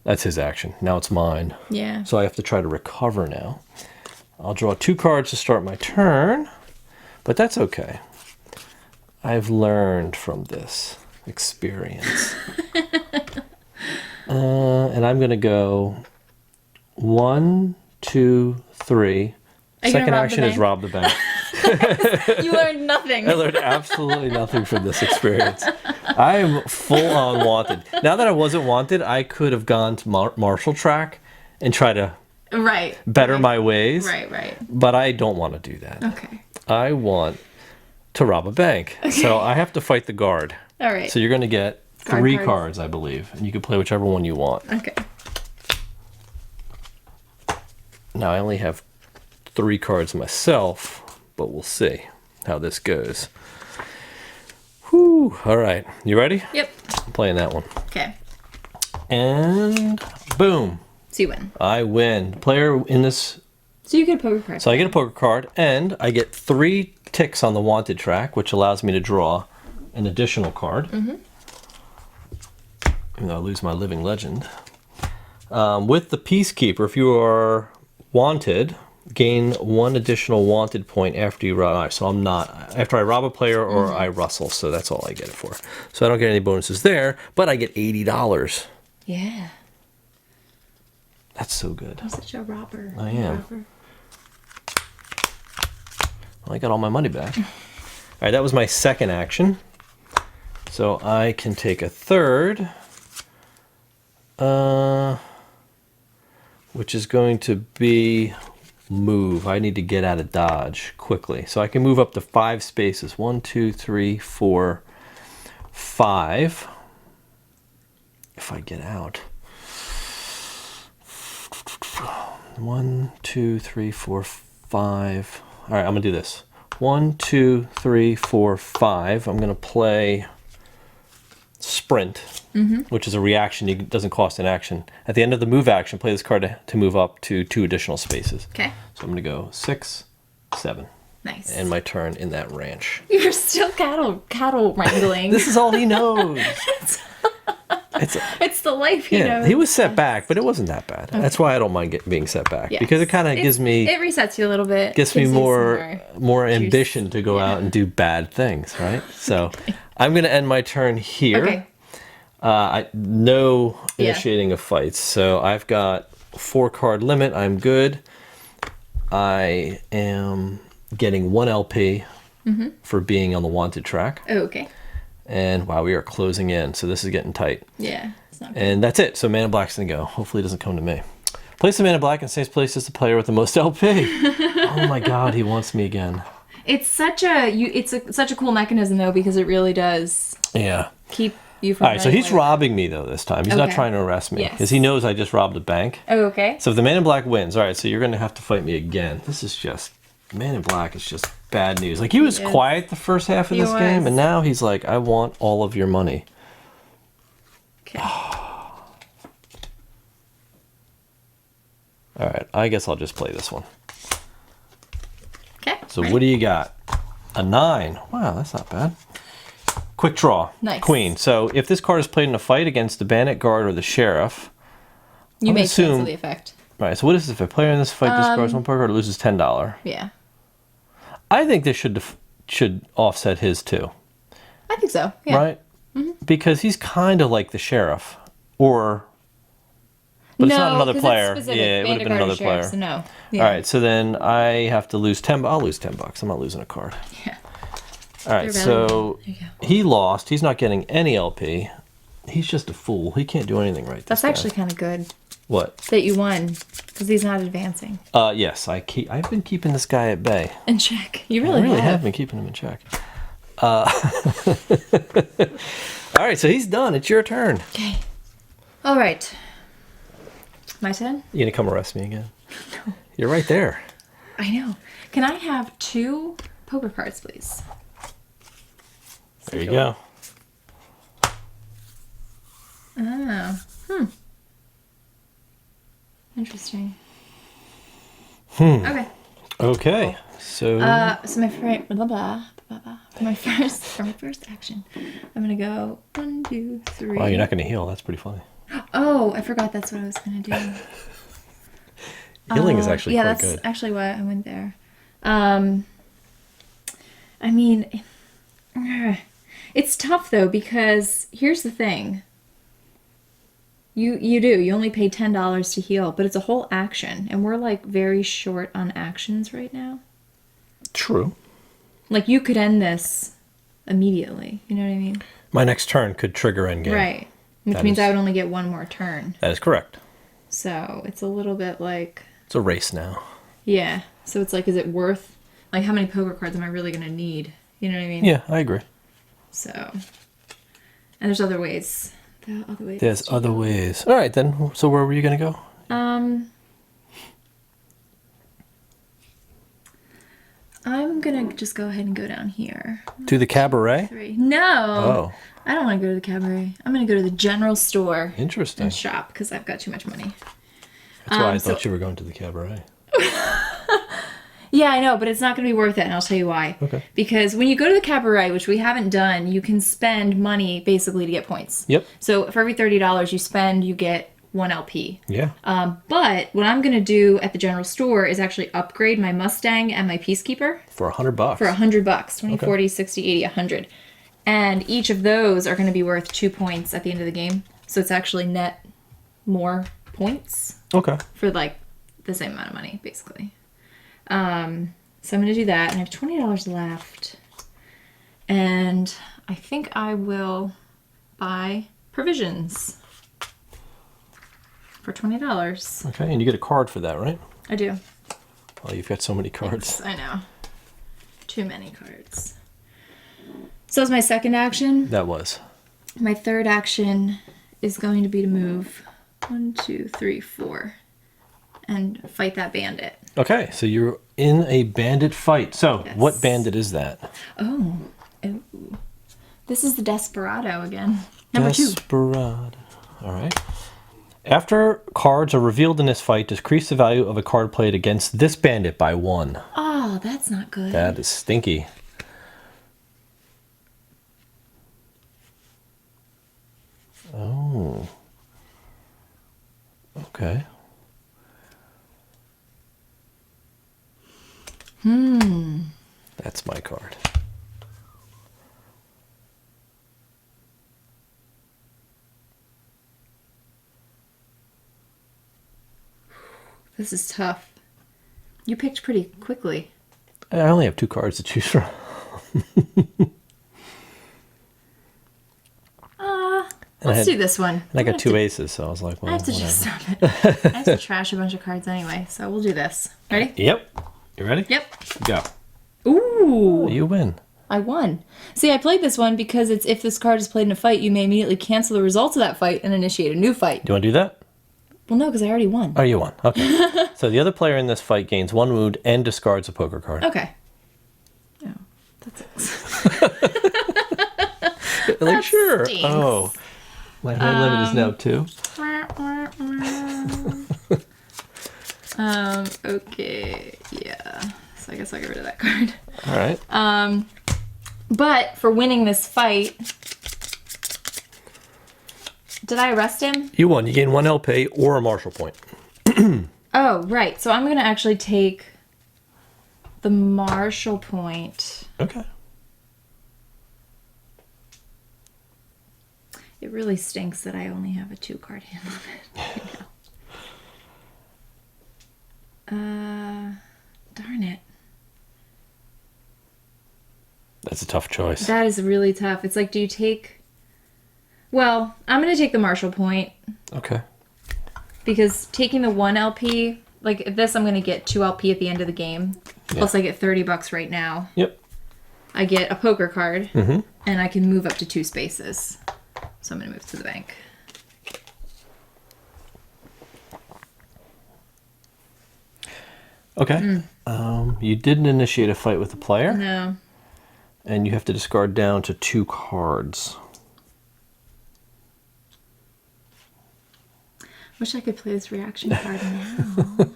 that's his action. Now it's mine. Yeah. So I have to try to recover now. I'll draw 2 cards to start my turn, but that's okay. I've learned from this experience. And I'm going to go 1, 2, 3. Are you gonna Second rob the action is bank? rob the bank. You learned nothing. I learned absolutely nothing from this experience. I am full on wanted. Now that I wasn't wanted, I could have gone to Marshall Track and try to Right. better my ways. Right. But I don't want to do that. Okay. I want to rob a bank. So I have to fight the guard. All right. So you're going to get Guard 3 cards. cards, I believe. And you can play whichever one you want. Okay. Now I only have 3 cards myself, but we'll see how this goes. Whew. All right. You ready? Yep. I'm playing that one. Okay. And boom. So you win. I win. Player in this. So you get a poker card. So I get a poker card, and I get 3 ticks on the wanted track, which allows me to draw an additional card. Mm-hmm. Even though I lose my living legend. With the Peacekeeper, if you are wanted, gain 1 additional wanted point after you rob. All right, so I'm not after I rob a player or I rustle. So that's all I get it for. So I don't get any bonuses there, but I get $80. Yeah. That's so good. I'm such a robber. I am. Well, I got all my money back. All right, that was my second action. So I can take a third, which is going to be move. I need to get out of Dodge quickly. So I can move up to 5 spaces. 1, 2, 3, 4, 5. If I get out. 1, 2, 3, 4, 5. All right, I'm gonna do this. 1, 2, 3, 4, 5. I'm gonna play Sprint, which is a reaction. It doesn't cost an action. At the end of the move action, play this card to move up to 2 additional spaces. Okay. So I'm gonna go 6, 7, Nice. and my turn in that ranch. You're still cattle wrangling. This is all he knows. It's the life he Yeah, knows. he was set back, but it wasn't that bad. That's why I don't mind being set back, Yes. because it kind of gives me It resets you a little bit. gives me gives you some more ambition to go out and do bad things, right? So I'm going to end my turn here. Okay. No initiating of fights. So I've got 4-card limit. I'm good. I am getting 1 LP for being on the wanted track. Oh, okay. And wow, we are closing in. So this is getting tight. Yeah. It's not good. And that's it. So Man in Black's going to go. Hopefully it doesn't come to me. Place the Man in Black in safe place as the player with the most LP. Oh my God, he wants me again. It's such a cool mechanism though, because it really does keep you from. All right, so he's robbing me though this time. He's not Okay. trying to arrest me Yes. because he knows I just robbed a bank. Oh, okay. So if the Man in Black wins, all right, so you're going to have to fight me again. This is just, Man in Black is just bad news. Like, he was quiet the first half of this game, and now he's like, I want all of your money. Okay. All right, I guess I'll just play this one. Okay. So what do you got? A 9. Wow, that's not bad. Quick draw. Nice. Queen. So if this card is played in a fight against the bandit guard or the sheriff, You may assume- cancel the effect. right, so what is this? If a player in this fight discards 1 card or loses $10. Yeah. I think this should offset his too, I think so. Yeah. right? Because he's kind of like the sheriff, but it's not another 'cause player. it's specific. Yeah, it would have been Bandit another guard or player. sheriff, so no. Yeah. All right, so then I have to lose 10. I'll lose $10. I'm not losing a card. Yeah. All right, They're so valuable. There you go. he lost. He's not getting any LP. He's just a fool. He can't do anything right. That's actually kind of good what? that you won, because he's not advancing. Yes, I've been keeping this guy at bay. And check. You I really, really have have. been keeping him in check. All right, so he's done. It's your turn. Okay. All right. My turn? You gonna come arrest me again? No. You're right there. I know. Can I have 2 poker cards, please? There you go. Oh. Interesting. Okay. Okay. So So my first action, I'm gonna go 1, 2, 3. wow, you're not gonna heal. That's pretty funny. Oh, I forgot that's what I was gonna do. Healing is actually yeah, quite that's good. actually why I went there. I mean, it's tough though, because here's the thing. You only pay $10 to heal, but it's a whole action, and we're like very short on actions right now. True. Like, you could end this immediately. You know what I mean? My next turn could trigger endgame. Right. Which That means is- I would only get 1 more turn. That is correct. So it's a little bit like, It's a race now. yeah. So it's like, is it worth, like, how many poker cards am I really going to need? You know what I mean? Yeah, I agree. So, and there's other ways. There are other ways. There's other ways. All right, then. So where were you gonna go? I'm gonna just go ahead and go down here. To the cabaret? 3. No. Oh, I don't want to go to the cabaret. I'm gonna go to the general store interesting. and shop, because I've got too much money. That's why I so- thought you were going to the cabaret. Yeah, I know, but it's not going to be worth it, and I'll tell you why. Okay. Because when you go to the cabaret, which we haven't done, you can spend money basically to get points. Yep. So for every $30 you spend, you get 1 LP. Yeah. But what I'm going to do at the general store is actually upgrade my Mustang and my Peacekeeper For $100. for $100. 20, Okay. 40, 60, 80, 100. And each of those are going to be worth 2 points at the end of the game. So it's actually net more points Okay. for like the same amount of money, basically. So I'm going to do that, and I have $20 left. And I think I will buy provisions for $20. Okay, and you get a card for that, right? I do. Oh, you've got so many cards. I know. Too many cards. So is my second action. That was. My third action is going to be to move 1, 2, 3, 4 and fight that bandit. Okay, so you're in a bandit fight. So, Yes. what bandit is that? Oh. This is the Desperado again. Number 2. Desperado. All right. After cards are revealed in this fight, decrease the value of a card played against this bandit by 1. Oh, that's not good. That is stinky. Oh. Okay. That's my card. This is tough. You picked pretty quickly. I only have 2 cards to choose from. Let's do this one. And I got 2 aces, so I was like, well, I have to whatever. just stop it. I have to trash a bunch of cards anyway, so we'll do this. Ready? Yep. You ready? Yep. Go. Ooh. You win. I won. See, I played this one because it's if this card is played in a fight, you may immediately cancel the results of that fight and initiate a new fight. Do you want to do that? Well, no, because I already won. Oh, you won. Okay. So the other player in this fight gains 1 wound and discards a poker card. Okay. Oh, that's Like, sure. stinks. Oh. My hand limit is now 2. Okay. Yeah. So I guess I'll get rid of that card. All right. But for winning this fight, did I arrest him? You won. You gain 1 LP or a Marshall point. Oh, right. So I'm going to actually take the Marshall point. Okay. It really stinks that I only have a 2-card hand limit. Darn it. That's a tough choice. That is really tough. It's like, do you take... Well, I'm going to take the Marshall point. Okay. Because taking the 1 LP, like this, I'm going to get 2 LP at the end of the game. Yeah. Plus I get $30 right now. Yep. I get a poker card. Mm-hmm. And I can move up to 2 spaces. So I'm going to move to the bank. Okay. You didn't initiate a fight with the player. No. And you have to discard down to 2 cards. Wish I could play this reaction card now.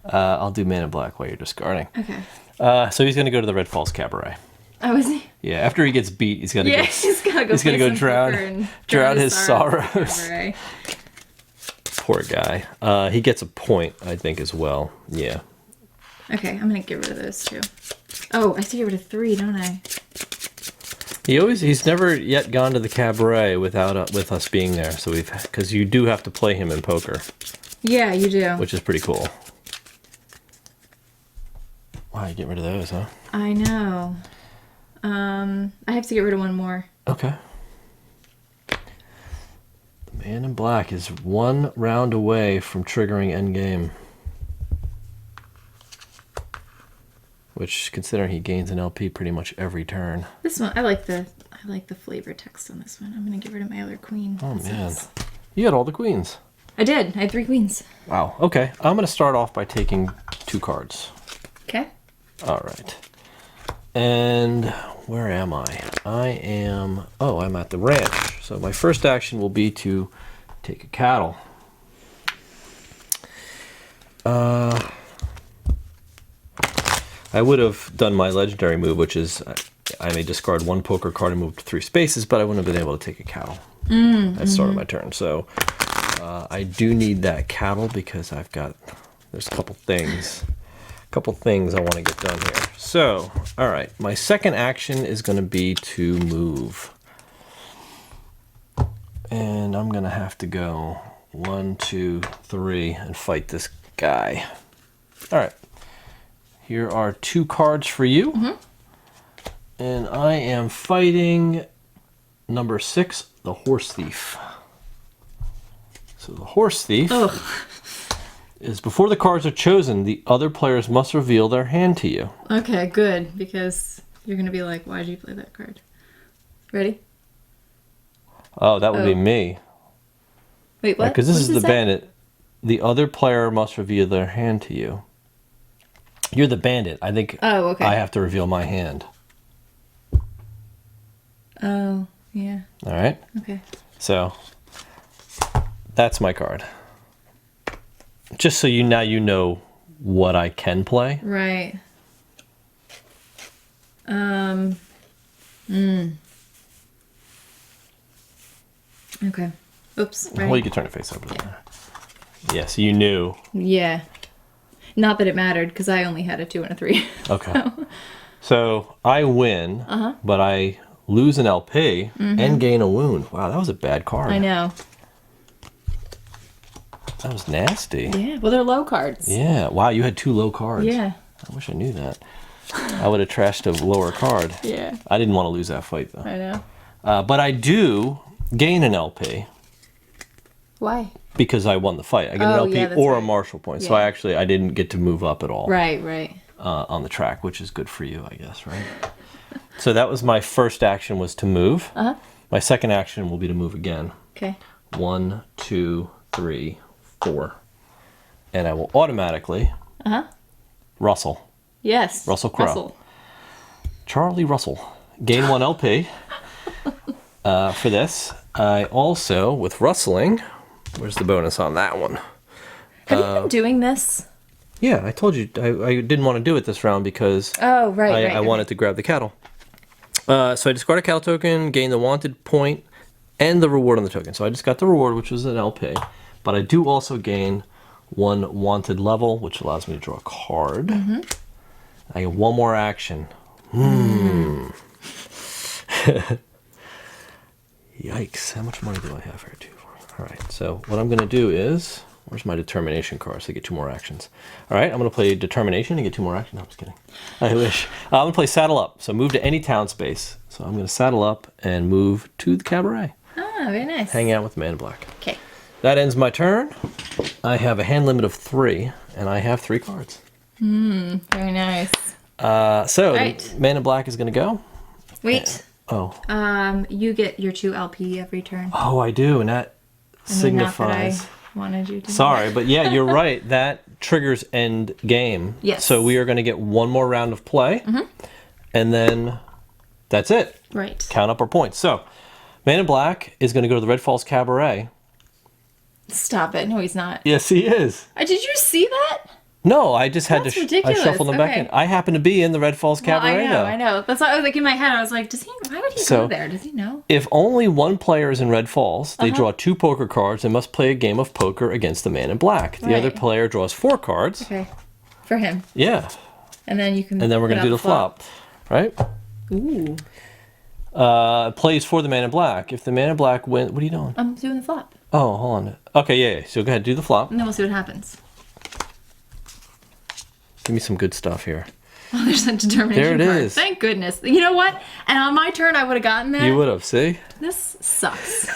I'll do Man in Black while you're discarding. Okay. So he's going to go to the Red Falls Cabaret. Oh, is he? Yeah, after he gets beat, he's going to Yeah, go. he's gotta go. He's gonna play go some poker drown and his sorrows. Cabaret. Poor guy. He gets a point, I think, as well. Yeah. Okay, I'm gonna get rid of those 2. Oh, I have to get rid of 3, don't I? He's never yet gone to the cabaret without with us being there. So because you do have to play him in poker, Yeah, you do. which is pretty cool. Wow, you get rid of those, huh? I know. I have to get rid of 1 more. Okay. The Man in Black is 1 round away from triggering endgame. Which, considering he gains an LP pretty much every turn. This one, I like the flavor text on this one. I'm gonna get rid of my other queen. Oh, That man. sucks. You had all the queens. I did. I had 3 queens. Wow. Okay. I'm going to start off by taking 2 cards. Okay. All right. And where am I? I'm at the ranch. So my first action will be to take a cattle. I would have done my legendary move, which is I may discard 1 poker card and move to 3 spaces, but I wouldn't have been able to take a cattle. At the start of my turn. So I do need that cattle because there's a couple things I want to get done here. So, all right, my second action is going to be to move. And I'm going to have to go 1, 2, 3 and fight this guy. All right. Here are 2 cards for you. Mm-hmm. And I am fighting number 6, the Horse Thief. So the Horse Thief is before the cards are chosen, the other players must reveal their hand to you. Okay, good, because you're gonna be like, why did you play that card? Ready? Oh, that would be me. Wait, what? Because this What is does the it say? bandit. The other player must reveal their hand to you. You're the bandit. I think Oh, okay. I have to reveal my hand. Oh, yeah. All right? Okay. So that's my card. Just so you know what I can play. Right. Okay. Oops. Right. Well, you can turn it face up. Yeah, so you knew. Yeah. Not that it mattered, because I only had a 2 and a 3. Okay. So I win, but I lose an LP and gain a wound. Wow, that was a bad card. I know. That was nasty. Yeah. Well, they're low cards. Yeah. Wow, you had 2 low cards. Yeah. I wish I knew that. I would have trashed a lower card. Yeah. I didn't want to lose that fight, though. I know. But I do gain an LP Why? because I won the fight. I get an Oh, LP yeah, that's or a right. marshal point. So Yeah. I didn't get to move up at all Right. on the track, which is good for you, I guess, right? So that was my first action, was to move. My second action will be to move again. Okay. 1, 2, 3, 4. And I will automatically Russell. Yes. Russell Crowe. Charlie Russell. Gain 1 LP for this. I also, with rustling, where's the bonus on that one? Have you been doing this? Yeah, I told you I didn't want to do it this round because Oh, right. I wanted to grab the cattle. So I discard a cattle token, gain the wanted point, and the reward on the token. So I just got the reward, which was an LP. But I do also gain 1 wanted level, which allows me to draw a card. I get 1 more action. Yikes, how much money do I have here? 2, 4. All right, so what I'm going to do is, where's my determination card? So I get 2 more actions. All right, I'm going to play determination and get 2 more actions. No, I'm just kidding. I wish. I'm going to play saddle up. So move to any town space. So I'm going to saddle up and move to the cabaret. Ah, very nice. Hang out with the man in black. Okay. That ends my turn. I have a hand limit of 3, and I have 3 cards. Very nice. So Right. the man in black is going to go. Wait. Oh. You get your 2 LP every turn. Oh, I do, and that signifies. Not that I wanted you to. Sorry, but yeah, you're right. That triggers end game. Yes. So we are going to get 1 more round of play, and then that's it. Right. Count up our points. So, Man in Black is going to go to the Red Falls Cabaret. Stop it. No, he's not. Yes, he is. Did you see that? No, I just had That's to. I ridiculous. shuffled him back Okay. in. I happen to be in the Red Falls Cabaret Well, though. I know. That's what I was like in my head. I was like, why would he go there? Does he know? If only 1 player is in Red Falls, they draw 2 poker cards and must play a game of poker against the Man in Black. The other Right. player draws 4 cards. Okay. For him. Yeah. And then you can. And then we're going to do the flop. Right? Ooh. Plays for the Man in Black. If the Man in Black wins, what are you doing? I'm doing the flop. Oh, hold on. Okay, yeah. So go ahead, do the flop. And then we'll see what happens. Give me some good stuff here. Oh, there's a determination There it card. is. Thank goodness. You know what? And on my turn, I would have gotten that. You would have, see? This sucks.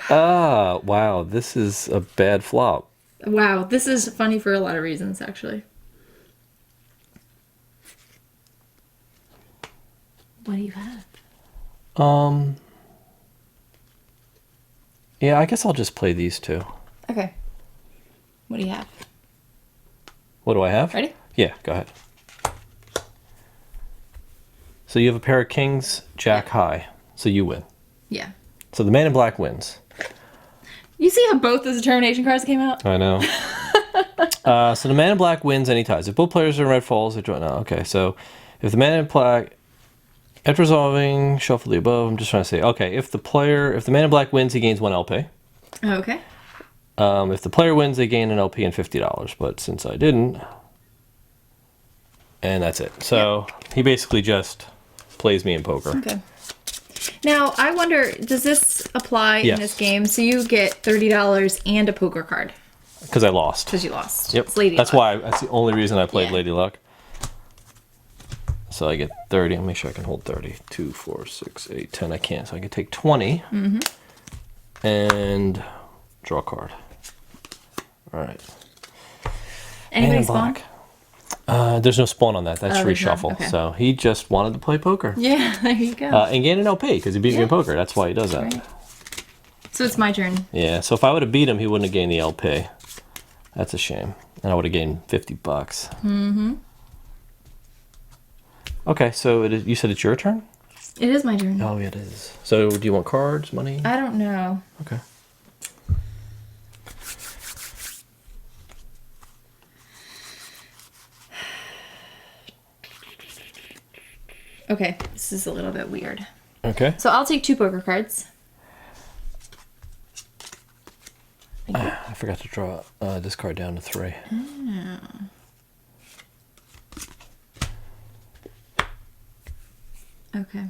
Wow. This is a bad flop. Wow. This is funny for a lot of reasons, actually. What do you have? Yeah, I guess I'll just play these 2. Okay. What do you have? What do I have? Ready? Yeah, go ahead. So you have a pair of kings, jack high. So you win. Yeah. So the Man in Black wins. You see how both the determination cards came out? I know. So the Man in Black wins and he ties. If both players are in Red Falls, they draw. No, okay. So if the Man in Black, after resolving, shuffle the above. I'm just trying to say. Okay, if the Man in Black wins, he gains 1 LP. Okay. If the player wins, they gain an LP and $50. But since I didn't, and that's it. So he basically just plays me in poker. Okay. Now, I wonder, does this apply Yes. in this game? So you get $30 and a poker card Because I lost. because you lost. Yep. It's Lady That's Luck. why. That's the only reason I played Yeah. Lady Luck. So I get 30. I'll make sure I can hold 30. 2, 4, 6, 8, 10. I can't. So I can take 20 and draw a card. All right. Anybody Man in spawn? Black. There's no spawn on that. That's Oh, there's none. reshuffle. Okay. So he just wanted to play poker. Yeah, there you go. And gain an LP because he beat me in poker. That's why he does that. Right. So it's my turn. Yeah. So if I would have beat him, he wouldn't have gained the LP. That's a shame. And I would have gained $50. Mm-hmm. Okay. So you said it's your turn? It is my turn. Oh, yeah, it is. So do you want cards, money? I don't know. Okay. Okay, this is a little bit weird. Okay. So I'll take 2 poker cards. I forgot to draw this card down to 3. Okay.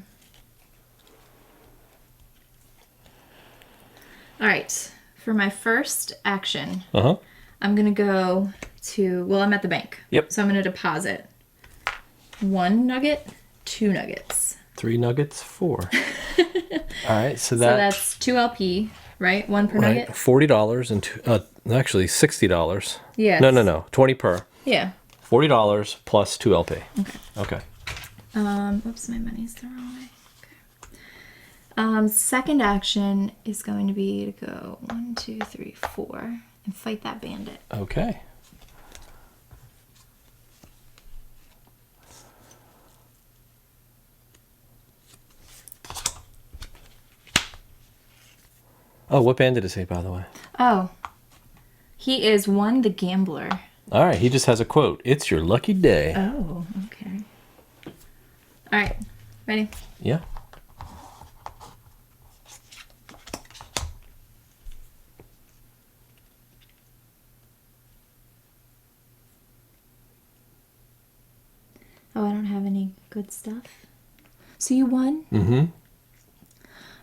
All right. For my first action, I'm going to go to, well, I'm at the bank. Yep. So I'm going to deposit 1 nugget, 2 nuggets. 3 nuggets, 4. All right, so So that's 2 LP, right? 1 per nugget? $40 and actually $60. Yeah. No. 20 per. Yeah. $40 plus 2 LP. Okay. Okay. Oops, my money's the wrong way. Okay. Second action is going to be to go 1, 2, 3, 4 and fight that bandit. Okay. Oh, what bandit is he, by the way? Oh, he is 1 the gambler. All right, he just has a quote. It's your lucky day. Oh, okay. All right, ready? Yeah. Oh, I don't have any good stuff. So you won? Mm-hmm.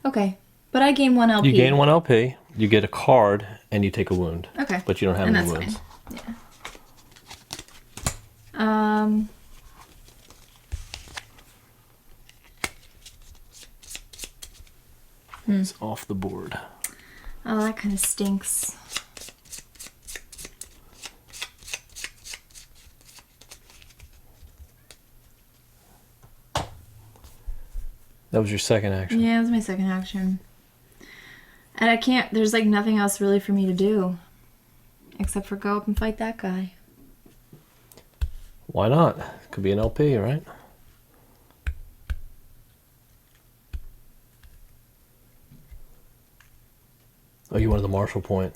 Okay, but I gain 1 LP. You gain 1 LP, you get a card, and you take a wound. Okay. But you don't have And any that's wounds. fine. Yeah. It's off the board. Oh, that kind of stinks. That was your second action. Yeah, that's my second action. And I can't, there's like nothing else really for me to do. Except for go up and fight that guy. Why not? Could be an LP, right? Oh, you wanted the Marshall point.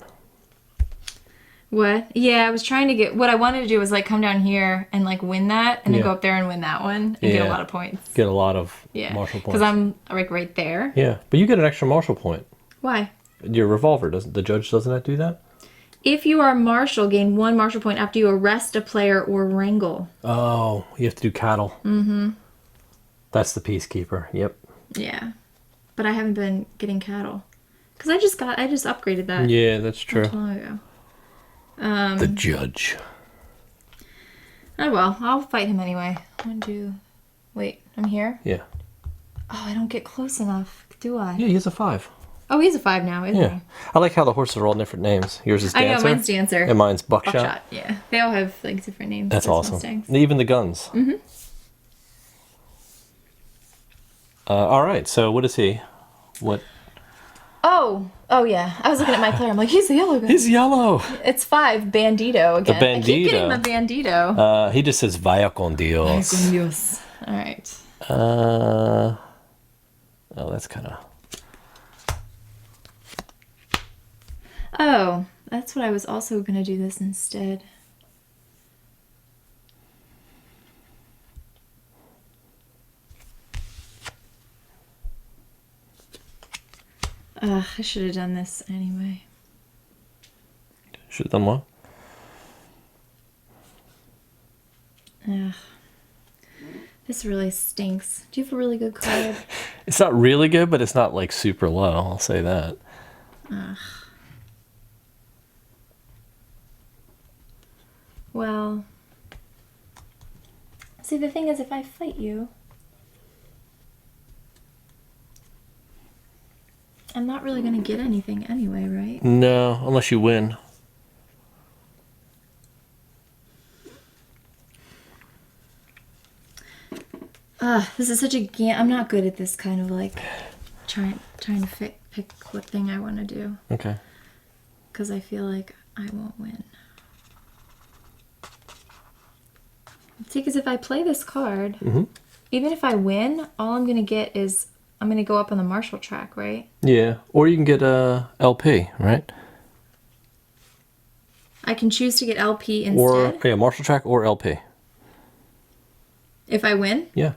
What? Yeah, I was trying to get, what I wanted to do was like come down here and like win that and then Yeah. go up there and win that one and get a lot of points. Get a lot of Yeah. Marshall points. Because I'm like right there. Yeah, but you get an extra Marshall point. Why? Your revolver, doesn't the judge doesn't that do that? If you are Marshal, gain 1 Marshal point after you arrest a player or wrangle. Oh, you have to do cattle. Mm-hmm. That's the peacekeeper. Yep. Yeah. But I haven't been getting cattle. Because I just upgraded that Yeah, that's true. not long ago. The judge. Oh well, I'll fight him anyway. 1, 2. Wait, I'm here? Yeah. Oh, I don't get close enough, do I? Yeah, he has a 5. Oh, he's a 5 now, isn't Yeah. he? I like how the horses are all different names. Yours is I Dancer. know, mine's Dancer. And mine's Buckshot. Buckshot, yeah. They all have like different names. That's Those awesome. Mustangs. Even the guns. Mm-hmm. All right, so what is he? What? Oh yeah. I was looking at my player. I'm like, he's the yellow guy. He's yellow. It's 5, Bandito again. I keep getting Bandito. the Bandito. He just says Vaya con Dios. Ay, con Dios. All right. Oh, that's kind of... Oh, that's what I was also going to do this instead. I should have done this anyway. Should have done what? Ugh. This really stinks. Do you have a really good card? It's not really good, but it's not like super low. I'll say that. Ugh. Well, see, the thing is, if I fight you, I'm not really going to get anything anyway, right? No, unless you win. This is such a I'm not good at this kind of like trying to pick what thing I want to do Okay. because I feel like I won't win. See, because if I play this card, even if I win, all I'm going to get is I'm going to go up on the Marshall track, right? Yeah, or you can get a LP, right? I can choose to get LP instead Or yeah, Marshall track or LP. if I win. Yeah.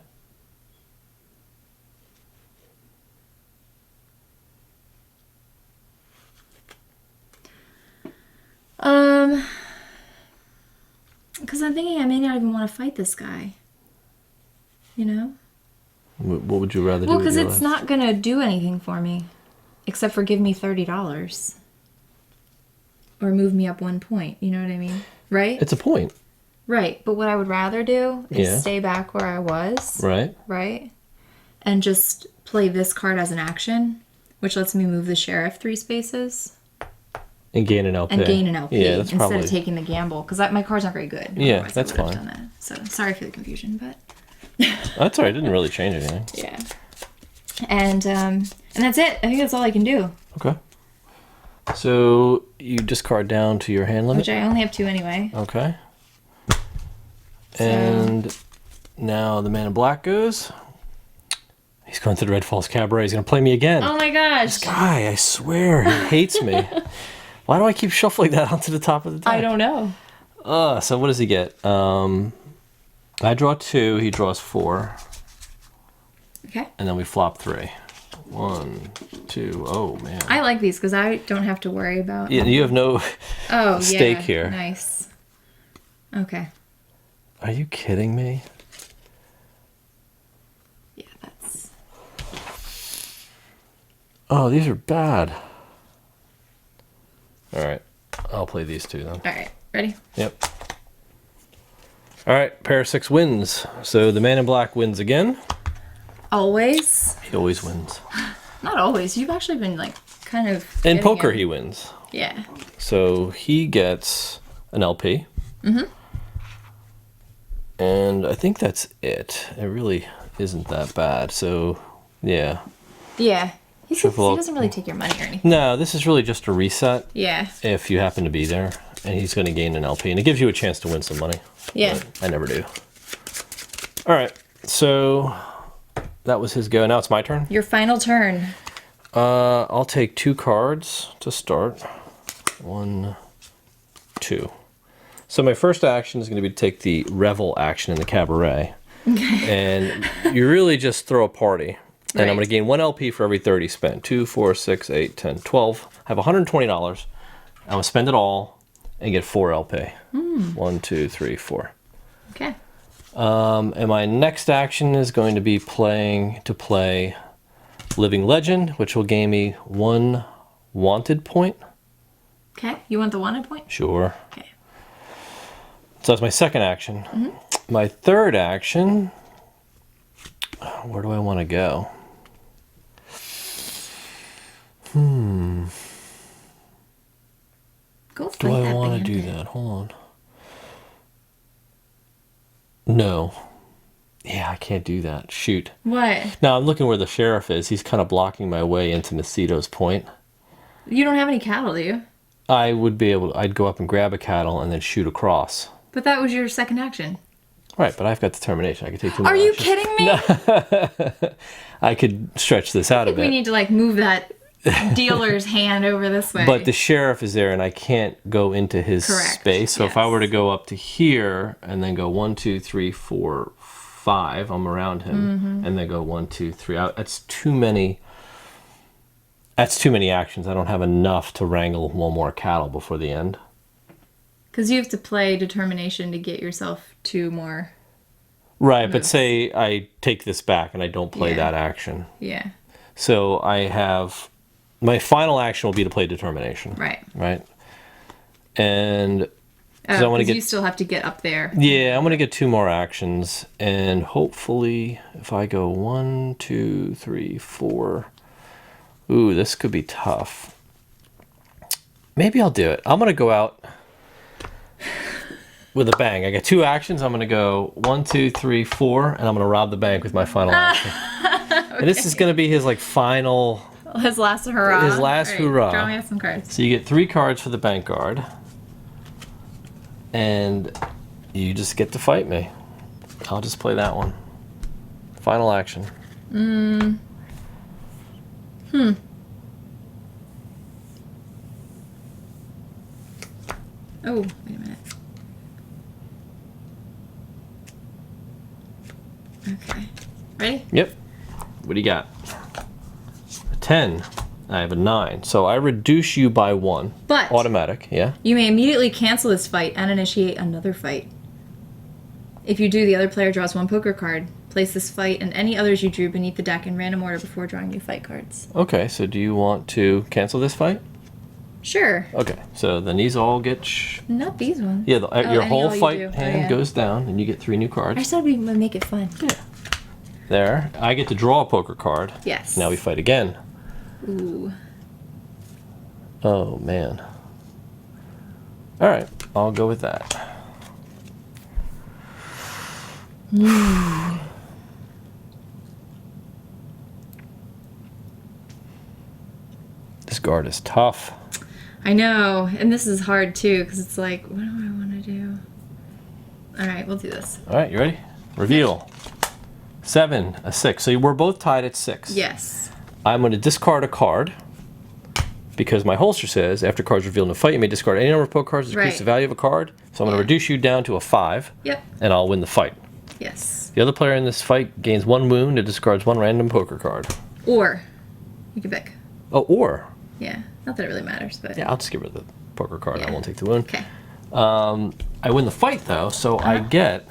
because I'm thinking I may not even want to fight this guy. You know? What would you rather do? Well, with because your it's life? not going to do anything for me. Except for give me $30. Or move me up 1 point. You know what I mean? Right? It's a point. Right. But what I would rather do is Yeah. stay back where I was. Right. Right? And just play this card as an action, which lets me move the sheriff 3 spaces. And gain an LP. And gain an LP Yeah, that's instead probably... of taking the gamble. Because my card's not very good. Yeah, Otherwise that's I would've fine. done that. So sorry for the confusion, but... That's all right. It didn't really change anything. Yeah. And that's it. I think that's all I can do. Okay. So you discard down to your hand limit. Which I only have 2 anyway. Okay. And now the man in black goes. He's going to the Red Falls Cabaret. He's going to play me again. Oh my gosh. Guy, I swear, he hates me. Why do I keep shuffling that onto the top of the deck? I don't know. So what does he get? I draw 2. He draws 4. Okay. And then we flop 3. 1, 2. Oh, man. I like these because I don't have to worry about... Yeah, you have no stake yeah. here. Nice. Okay. Are you kidding me? Yeah, that's... Oh, these are bad. All right. I'll play these 2 then. All right. Ready? Yep. All right. Pair of 6 wins. So the man in black wins again. Always? He always wins. Not always. You've actually been, like, kind of... In getting poker, it. he wins. Yeah. So he gets an LP. Mm-hmm. And I think that's it. It really isn't that bad. So, yeah. Yeah. He Shuffle up. doesn't really take your money or anything. No, this is really just a reset. Yeah. If you happen to be there. And he's going to gain an LP. And it gives you a chance to win some money. Yeah. But I never do. All right. So that was his go. Now it's my turn. Your final turn. I'll take 2 cards to start. 1, 2. So my first action is going to be to take the Revel action in the cabaret. Okay. And you really just throw a party. And Right. I'm going to gain 1 LP for every 30 spent. 2, 4, 6, 8, 10, 12. I have $120. I'm going to spend it all and get 4 LP. 1, 2, 3, 4. Okay. And my next action is going to be play Living Legend, which will gain me 1 wanted point. Okay. You want the wanted point? Sure. Okay. So that's my second action. Mm-hmm. My third action, where do I want to go? Go Do fight I that want to do bandit. that? Hold on. No. Yeah, I can't do that. Shoot. What? Now I'm looking where the sheriff is. He's kind of blocking my way into Macedo's point. You don't have any cattle, do you? I would be able to, I'd go up and grab a cattle and then shoot across. But that was your second action. Right, but I've got determination. I could take 2 more Are you actions. kidding me? I could stretch this out a We bit. need to like move that dealer's hand over this way. But the sheriff is there and I can't go into his Correct, space. So if I yes. were to go up to here and then go 1, 2, 3, 4, 5, I'm around him. Mm-hmm. And then go 1, 2, 3. That's too many. That's too many actions. I don't have enough to wrangle 1 more cattle before the end. Because you have to play determination to get yourself 2 more. Right, but say I take this back and I don't play Yeah. that action. Yeah. So I have, my final action will be to play determination. Right. Right. And Oh, I wanna 'cause get- you still have to get up there. yeah, I'm going to get 2 more actions. And hopefully if I go 1, 2, 3, 4, ooh, this could be tough. Maybe I'll do it. I'm going to go out with a bang. I got 2 actions. I'm going to go 1, 2, 3, 4, and I'm going to rob the bank with my final action. And this is going to be his like final. His last hurrah. His last All right, hurrah. Draw me out some cards. So you get 3 cards for the bank guard, and you just get to fight me. I'll just play that one. Final action. Oh, wait a minute. Okay. Ready? Yep. What do you got? A 10. I have a 9. So I reduce you by 1. But Automatic, yeah? you may immediately cancel this fight and initiate another fight. If you do, the other player draws 1 poker card. Place this fight and any others you drew beneath the deck in random order before drawing new fight cards. Okay, so do you want to cancel this fight? Sure. Okay, so then these all get... Not these ones. Yeah, your whole all you fight do. hand goes down, and you get 3 new I cards. just thought we'd make it fun. Yeah. There. I get to draw a poker card. Yes. Now we fight again. Ooh. Oh, man. All right, I'll go with that. This guard is tough. I know, and this is hard too, because it's like, what do I want to do? All right, we'll do this. All right, you ready? Reveal. 7, a 6. So we're both tied at 6. Yes. I'm going to discard a card because my holster says after cards revealed in a fight, you may discard any number of poker cards to decrease Right. the value of a card. So I'm going to reduce you down to a 5. Yep. And I'll win the fight. Yes. The other player in this fight gains 1 wound and discards 1 random poker card. Or, you can pick. Oh, or. Yeah. Not that it really matters, but. Yeah, I'll just give her the poker card. Yeah. I won't take the wound. Okay. I win the fight, though, so I get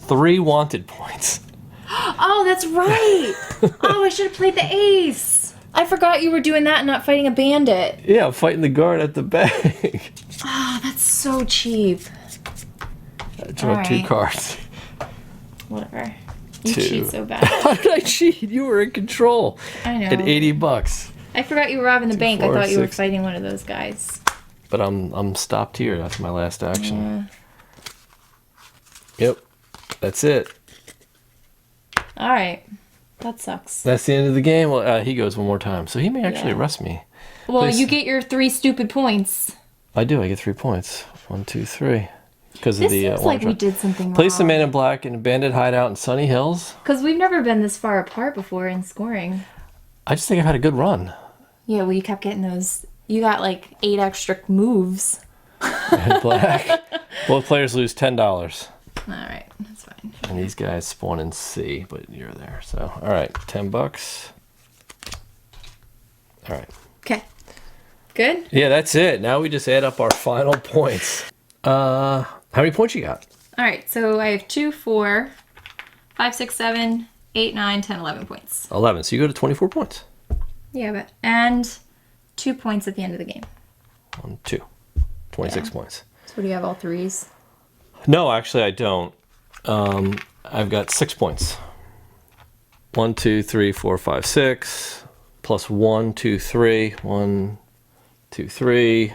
3 wanted points. Oh, that's right. Oh, I should have played the ace. I forgot you were doing that and not fighting a bandit. Yeah, I'm fighting the guard at the bank. Oh, that's so cheap. I draw 2 Alright. cards. Whatever. You 2. cheat so bad. How did I cheat? You were in control. I know. At $80. I forgot you were robbing the bank. I 4, thought you were 6. fighting one of those guys. But I'm stopped here. That's my last action. Yeah. Yep. That's it. All right. That sucks. That's the end of the game. Well, he goes one more time. So he may actually Yeah. arrest me. Well, Please. you get your 3 stupid points. I do. I get 3 points. 1, 2, 3. Because of This the seems one like we draw. did something wrong. Place the man in black in a bandit hideout in Sunny Hills. Because we've never been this far apart before in scoring. I just think I've had a good run. Yeah, well, you kept getting those. You got like 8 extra moves. In black. Both players lose $10. All right, that's fine. And these guys spawn in C, but you're there. So, all right, $10. All right. Okay. Good? Yeah, that's it. Now we just add up our final points. How many points you got? All right, so I have 2, 4, 5, 6, 7, 8, 9, 10, 11 points. 11. So you go to 24 points. Yeah, but. And 2 points at the end of the game. 1, 2. 26 Yeah. points. So what do you have, all 3s? No, actually, I don't. I've got 6 points. 1, 2, 3, 4, 5, 6. Plus 1, 2, 3. 1, 2, 3.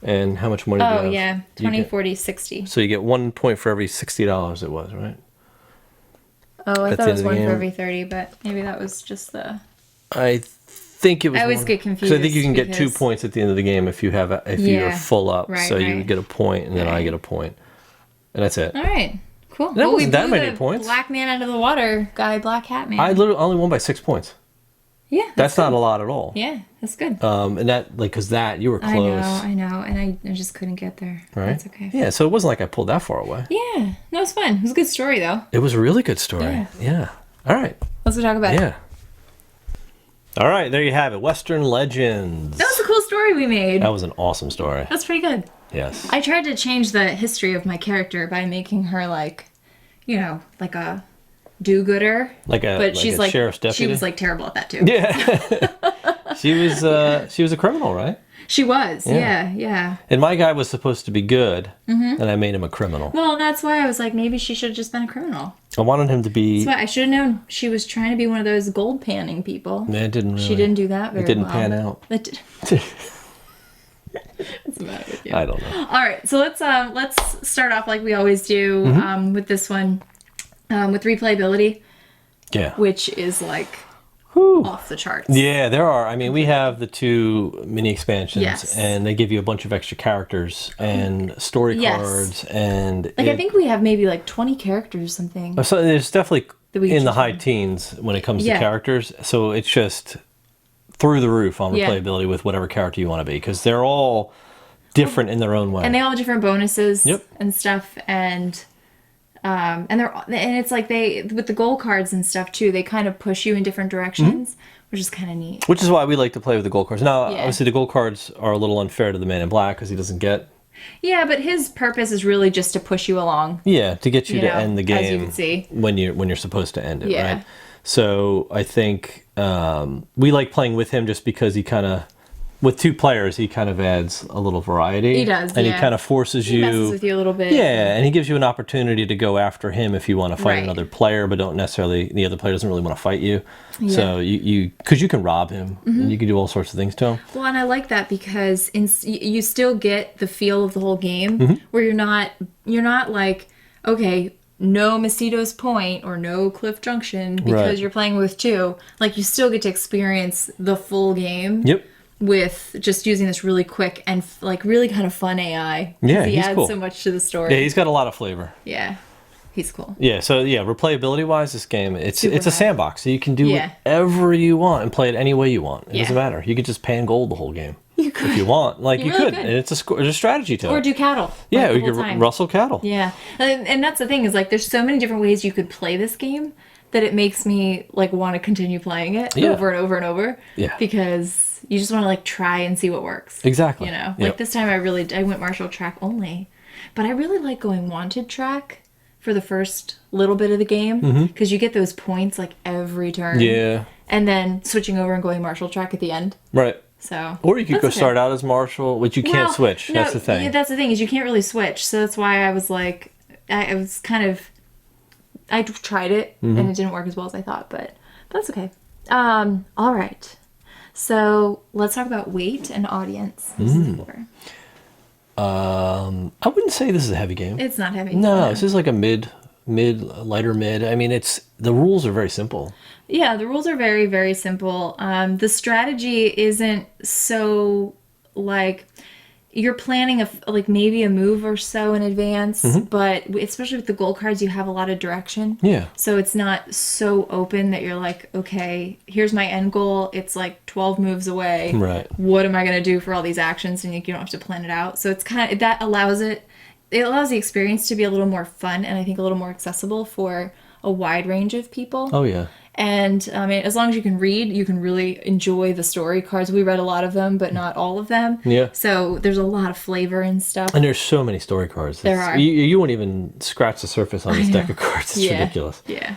And how much money do you Oh, have? yeah. You 20, get- 40, 60. So you get 1 point for every $60 it was, right? Oh, I At thought the it was end of the 1 for game. every 30, but maybe that was just the... I think it was. I always one- get 'cause I think you can confused get 2 because- points at the end of the game if you have if you're Yeah. full up. Right, so you right. get a point, and then I Right. get a point, and that's it. All right. Cool. That wasn't that blew many the points. Black man out of the water guy, black hat man. I literally only won by 6 points. Yeah. That's not a lot at all. Yeah, that's good. And that because that you were close, I know, and I just couldn't get there. right? That's okay. Yeah, so it wasn't like I pulled that far away. Yeah, no, it's fun. It was a good story though. It was a really good story. Yeah. Yeah. All right. Let's go talk about it. Yeah. All right, there you have it. Western Legends. That was a cool story we made. That was an awesome story. That's pretty good. Yes. I tried to change the history of my character by making her like, you know, like a do-gooder. Like a But she's like sheriff's deputy. she was like terrible at that too. Yeah. she was a criminal, right? She was. Yeah. Yeah. And my guy was supposed to be good, Mm-hmm. and I made him a criminal. Well, that's why I was like, maybe she should have just been a criminal. I wanted him to be. That's why I should have known she was trying to be one of those gold panning people. Man, it didn't really. She didn't do that very It didn't well. pan out. It did. What's the matter with you? I don't know. All right, so let's start off like we always do Mm-hmm. with this one, with replayability, Yeah. which is like Whew. off the charts. Yeah, there are. I mean, we have the 2 mini expansions, Yes. and they give you a bunch of extra characters and story Yes. cards, and Like I think we have maybe like 20 characters or something. so there's definitely That we in the choose high from. teens when it comes to Yeah. characters. So it's just through the roof on Yeah. replayability with whatever character you want to be, because they're all different in their own way. And they all have different bonuses Yep. and stuff, and it's like they with the goal cards and stuff too. They kind of push you in different directions, which is kind of neat. Which is why we like to play with the gold cards. Now, Yeah. obviously, the gold cards are a little unfair to the man in black because he doesn't get Yeah, but his purpose is really just to push you along. Yeah, to get you to know, end the as you game can see. when you're supposed to end it, Yeah. right? So I think we like playing with him just because he kind of, with 2 players, he kind of adds a little variety. He does, and yeah. he kind of forces He you. messes with you a little bit. Yeah, and he gives you an opportunity to go after him if you want to fight Right. another player, but don't necessarily, the other player doesn't really want to fight you. Yeah. So because you can rob him, and you can do all sorts of things to him. Well, and I like that because you still get the feel of the whole game, where you're not like, okay, no Mosquito's Point or no Cliff Junction because Right. you're playing with 2. Like, you still get to experience the full game. Yep. With just using this really quick and like really kind of fun AI. Yeah, he he's adds cool. so much to the story. Yeah, he's got a lot of flavor. Yeah, he's cool. Yeah, so replayability wise, this game, it's Super a high. sandbox, so you can do Yeah. whatever you want and play it any way you want. It Yeah. doesn't matter. You could just pan gold the whole game You could. if you want. Like you really could, could. and it's there's a strategy to Or it. do cattle. Yeah, like, or the you whole could time. rustle cattle. Yeah, and that's the thing is like there's so many different ways you could play this game that it makes me like want to continue playing it Yeah. over and over and over. Yeah. Because you just want to like try and see what works. Exactly. You know, Yep. like this time I went martial track only, but I really like going wanted track for the first little bit of the game because you get those points like every turn. Yeah, And then switching over and going martial track at the end. right. So. Or you could that's go okay. start out as martial, which you can't Well, switch. no, That's the thing. Yeah, that's the thing is you can't really switch. So that's why I was like, I was kind of, I tried it and it didn't work as well as I thought, but that's okay. All right. So let's talk about weight and audience. This is for. I wouldn't say this is a heavy game. It's not heavy. No, this is like a lighter mid. I mean, the rules are very simple. Yeah, the rules are very, very simple. The strategy isn't so like you're planning like maybe a move or so in advance, but especially with the gold cards, you have a lot of direction. Yeah. So it's not so open that you're like, okay, here's my end goal. It's like 12 moves away. Right. What am I going to do for all these actions? And you don't have to plan it out. So it's kind of, that allows it allows the experience to be a little more fun and I think a little more accessible for a wide range of people. Oh yeah. And I mean, as long as you can read, you can really enjoy the story cards. We read a lot of them, but not all of them. Yeah. So there's a lot of flavor and stuff. And there's so many story cards. There are. You won't even scratch the surface on this deck of cards. It's ridiculous. Yeah.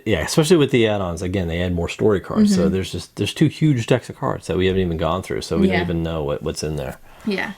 Yeah, especially with the add-ons. Again, they add more story cards. So there's 2 huge decks of cards that we haven't even gone through. So we don't even know what's in there. Yeah.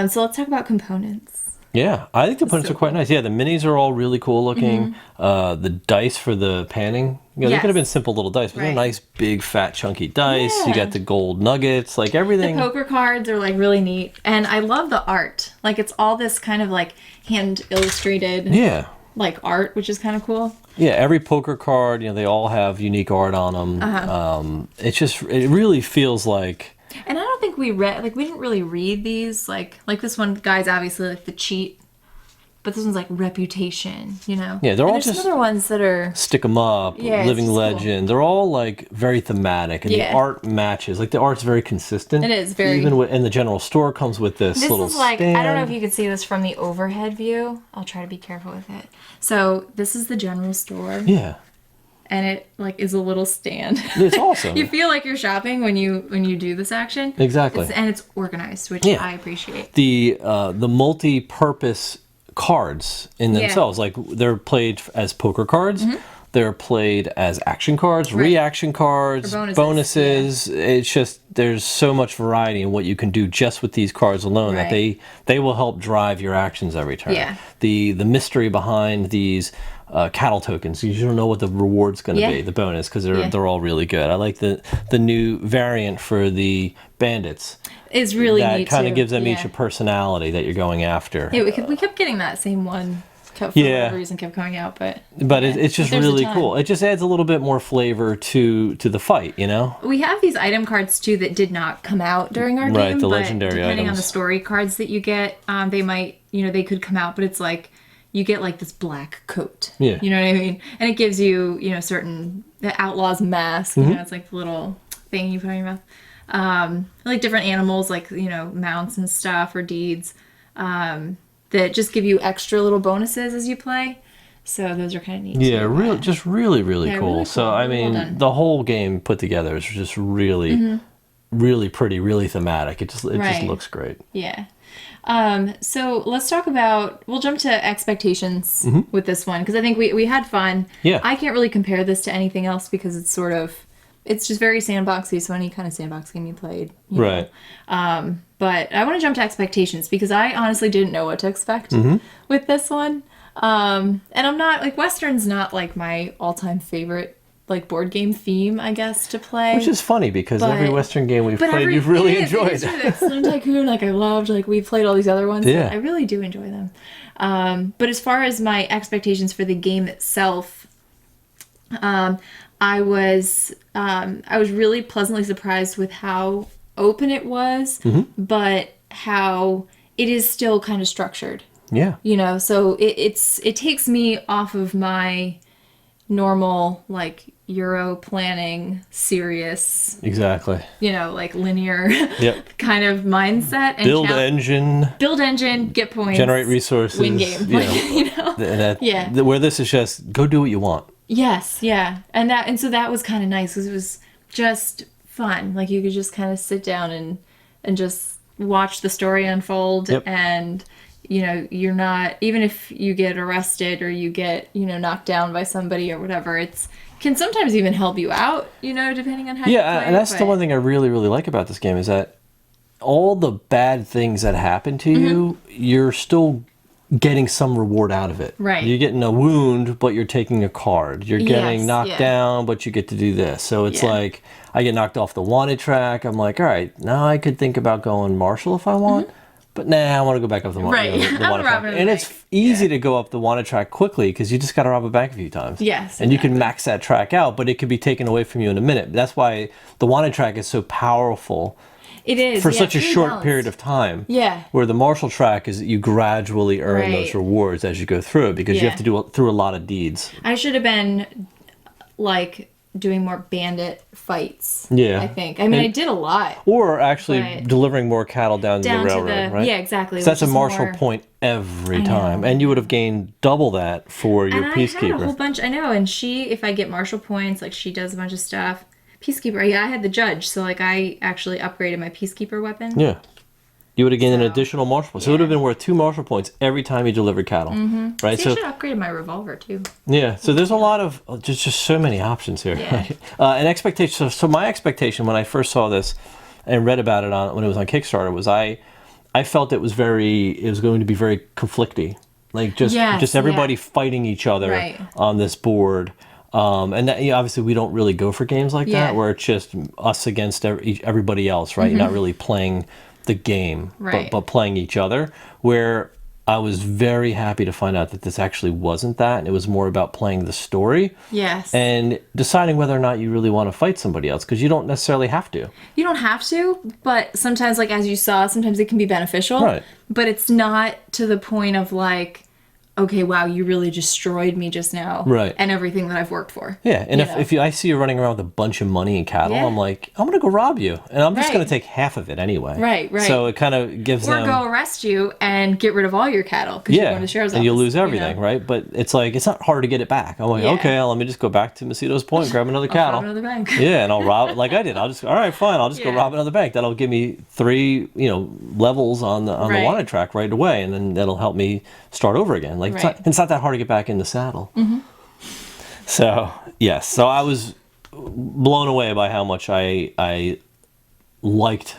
So let's talk about components. Yeah, I think the opponents so are quite nice. Yeah, the minis are all really cool looking. The dice for the panning, they could have been simple little dice, but they're Right. nice, big, fat, chunky dice. You Yeah. got the gold nuggets, like everything. The poker cards are like really neat. And I love the art. Like it's all this kind of like hand illustrated Yeah. like art, which is kind of cool. Yeah, every poker card, they all have unique art on them. It really feels like... And I don't think we didn't really read these. Like this one guy's obviously like the cheat, but this one's like reputation, Yeah, they're And all there's just... some other ones that are Stick 'em Up, Yeah, it's Living just cool. Legend. They're all like very thematic, and the Yeah. art matches. Like the art's very consistent. It is very- Even in the general store comes with this This little is like stand. I don't know if you can see this from the overhead view. I'll try to be careful with it. So this is the general store, Yeah, and it like is a little stand. it's awesome. You feel like you're shopping when you do this action. Exactly. And it's organized, which Yeah. I appreciate. The multi-purpose cards in Yeah. themselves, like they're played as poker cards. They're played as action cards, Right. reaction cards, Or bonuses, bonuses. It's just there's so much variety in what you can do just with these cards alone that Right. they will help drive your actions every turn. Yeah. The mystery behind these cattle tokens, you don't know what the reward's going to Yeah. be, the bonus, because Yeah. they're all really good. I like the new variant for the bandits. It's really That neat kind too. of gives them Yeah. each a personality that you're going after. Yeah, we kept getting that same one. For Yeah. whatever reason, kept coming out, but It's just there's a really ton. cool. It just adds a little bit more flavor to the fight, We have these item cards too that did not come out during our Right, game. the but legendary depending on items. the story cards that you get, they might, they could come out, but it's like you get like this black coat. Yeah. You know what I mean? And it gives you, certain the outlaw's mask. Mm-hmm. It's like the little thing you put on your mouth. Like different animals, like mounts and stuff or deeds, that just give you extra little bonuses as you play. So those are kind of neat. Yeah, too. really Yeah, cool. really So cool. I Really well mean, done. the whole game put together is just really really pretty, really thematic. It just Right. looks great. Yeah. So let's talk about, we'll jump to expectations with this one, because I think we had fun. Yeah. I can't really compare this to anything else because it's sort of, it's just very sandboxy, so any kind of sandbox game you played. You know. Right. But I want to jump to expectations because I honestly didn't know what to expect with this one. And I'm not, like, Western's not, like, my all-time favorite, like, board game theme, I guess, to play. Which is funny because every But- Western game we've But played, you've really it is enjoyed. true. Like Saloon Tycoon, like, I loved. Like, we played all these other ones. Yeah. I really do enjoy them. But as far as my expectations for the game itself, I was really pleasantly surprised with how open it was, but how it is still kind of structured. Yeah. You know, so it takes me off of my normal, like, Euro planning, serious, Exactly. you know, like, linear Yep. kind of mindset. And Build engine, get points, generate resources, win game. you Like, know. you know? And that, Yeah. Where this is just go do what you want. Yes, yeah. And so that was kind of nice because it was just fun. Like, you could just kind of sit down and just watch the story unfold. Yep. And, you know, you're not, even if you get arrested or you get, you know, knocked down by somebody or whatever, it's can sometimes even help you out, you know, depending on how you play. And that's the one thing I really, really like about this game is that all the bad things that happen to you, you're still getting some reward out of it. Right. You're getting a wound, but you're taking a card. You're getting Yes, knocked yeah. down, but you get to do this. So it's Yeah. like I get knocked off the wanted track. I'm like, all right, now I could think about going Marshall if I want. But nah, I want to go back up the, Right. the I'm wanted track. robbing a And bank. it's easy to go up the wanted track quickly because you just got to rob a bank a few times. Yes, And you can max that track out, but it could be taken away from you in a minute. That's why the wanted track is so powerful It is. for yeah, such a it's really short balanced. period of time. Yeah. Where the Marshall track is that you gradually earn Right. those rewards as you go through it because you Yeah. have to do through a lot of deeds. I should have been, like, doing more bandit fights. Yeah. I think. I mean, And- I did a lot. Or actually But- delivering more cattle down to the Down to railroad, the right? yeah, exactly. So that's a which is Marshall more- point every I time. know. And you would have gained double that for your And I had a peacekeeper. whole bunch. I know, and if I get Marshall points, like, she does a bunch of stuff. Peacekeeper, yeah, I had the judge, so, like, I actually upgraded my peacekeeper weapon. Yeah. You would have gained an So, additional Marshall point. So it would have been worth 2 Marshall points every time you delivered cattle. Right? See, So I should upgrade my revolver too. yeah, so there's a lot of just so many options here. Yeah. And expectation. So my expectation when I first saw this and read about it when it was on Kickstarter was I felt it was going to be very conflicty, like just Yes, everybody yeah. fighting each other Right. on this board. And that, obviously we don't really go for games like Yeah. that where it's just us against everybody else, right? You're not really playing the game, Right. but playing each other. Where I was very happy to find out that this actually wasn't that, and it was more about playing the story Yes. and deciding whether or not you really want to fight somebody else, because you don't necessarily have to. You don't have to, but sometimes, like, as you saw, sometimes it can be beneficial. Right. But it's not to the point of, like, okay, wow, you really destroyed me just now. Right. And everything that I've worked for. Yeah, and You know? if I see you running around with a bunch of money and cattle, Yeah. I'm like, I'm gonna go rob you, and I'm just Right. gonna take half of it anyway. Right. So it kind of gives Or them. go arrest you and get rid of all your cattle because you're Yeah, going to the sheriff's and you'll office, lose everything, you know? right? But it's like it's not hard to get it back. I'm like, Yeah. okay, well, let me just go back to Macedo's Point, grab another cattle. rob another bank. Yeah, and I'll rob like I did. All right, fine. I'll just go Yeah. rob another bank. That'll give me 3, levels on the Right. wanted track right away, and then that'll help me start over again. Like Right. it's not that hard to get back in the saddle. So yes, so I was blown away by how much I liked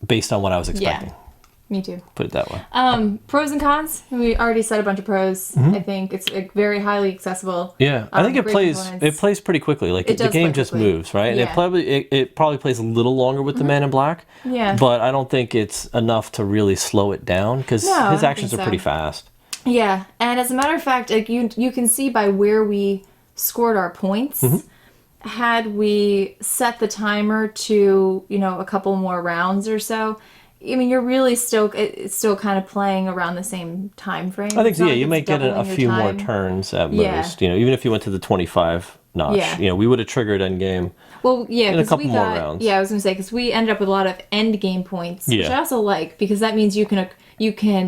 based on what I was expecting. Yeah. Me too. Put it that way. Pros and cons. We already said a bunch of pros. I think it's, like, very highly accessible. Yeah, I think it great plays components. pretty quickly. Like It the does game play just quickly. moves, right? And Yeah. it probably plays a little longer with the Man in Black. Yeah. But I don't think it's enough to really slow it down because No, I his don't actions think are so. pretty fast. Yeah, and as a matter of fact, like, you can see by where we scored our points. Had we set the timer to, a couple more rounds or so, I mean, you're really still kind of playing around the same time frame. I think It's so. not Yeah, like you it's might get a doubling your few more time. turns at Yeah. most. Even if you went to the 25 notch. Yeah. We would have triggered end game. Well, yeah, in a because couple we more got rounds. yeah, I was gonna say because we ended up with a lot of end game points, which Yeah. I also like because that means you can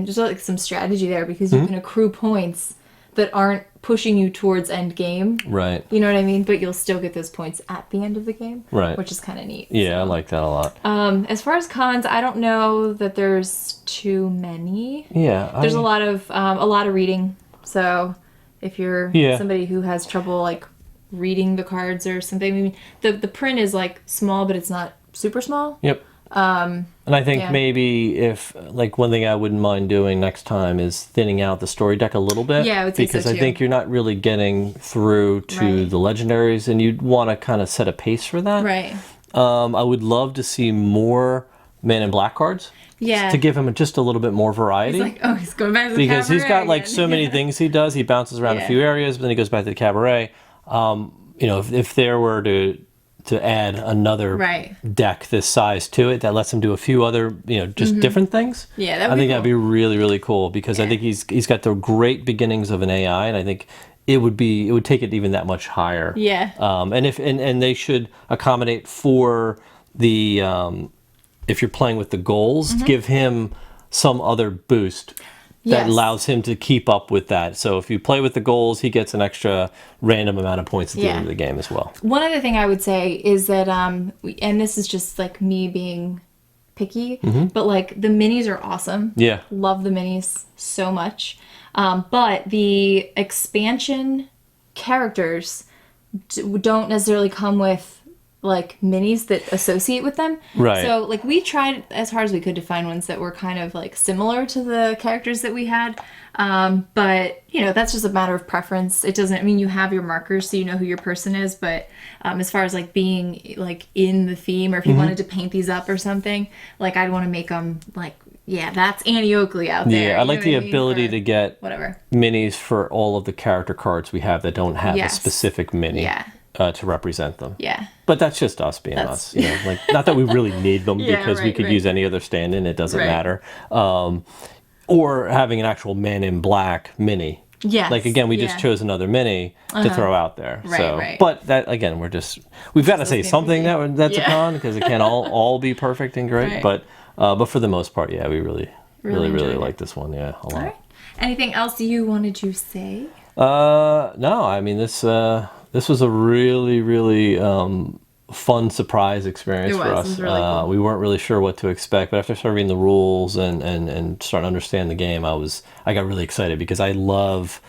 there's like some strategy there because you can accrue points that aren't pushing you towards end game. Right. You know what I mean? But you'll still get those points at the end of the game. Right. Which is kind of neat. Yeah, I like that a lot. As far as cons, I don't know that there's too many. Yeah. There's a lot of reading. So if you're somebody who has trouble like reading the cards or something, I mean, the print is like small, but it's not super small. Yep. And I think maybe if, like, one thing I wouldn't mind doing next time is thinning out the story deck a little bit. Yeah, I would say because so, I too. think you're not really getting through to the legendaries, and you'd want to kind of set a pace for that. Right. I would love to see more Man in Black cards. Yeah. To give him just a little bit more variety. He's like, oh, he's going back to the because cabaret he's got like again. so many things he does. He bounces around a few areas, but then he goes back to the cabaret. You know, if there were to add another deck this size to it that lets him do a few other, you know, just different things. Yeah, that would I be think cool. that'd be really, really cool because I think he's got the great beginnings of an AI, and I think it would take it even that much higher. Yeah. And they should accommodate for the if you're playing with the goals, give him some other boost that allows him to keep up with that. So if you play with the goals, he gets an extra random amount of points at the end of the game as well. One other thing I would say is that, and this is just like me being picky, but like the minis are awesome. Yeah. Love the minis so much. But the expansion characters don't necessarily come with like minis that associate with them. Right. So like we tried as hard as we could to find ones that were kind of like similar to the characters that we had. But you know, that's just a matter of preference. It doesn't, I mean, you have your markers so you know who your person is, but as far as like being like in the theme, or if you wanted to paint these up or something, like I'd want to make them like, yeah, that's Annie Oakley out there. Yeah, I like the ability to get whatever minis for all of the character cards we have that don't have a specific mini to represent them. Yeah. But that's just us being us. You know, like, not that we really need them because we could use any other stand-in. It doesn't matter. Or having an actual Man in Black mini. Yes. Like, again, we just chose another mini to throw out there. But that, again, we've got to say something that's a con, because it can't all be perfect and great. But for the most part, we really like this one. Yeah, a lot. All right. Anything else you wanted to say? No, I mean, this was a really, really fun surprise experience for us. It was really cool. We weren't really sure what to expect, but after starting reading the rules and starting to understand the game, I got really excited because I love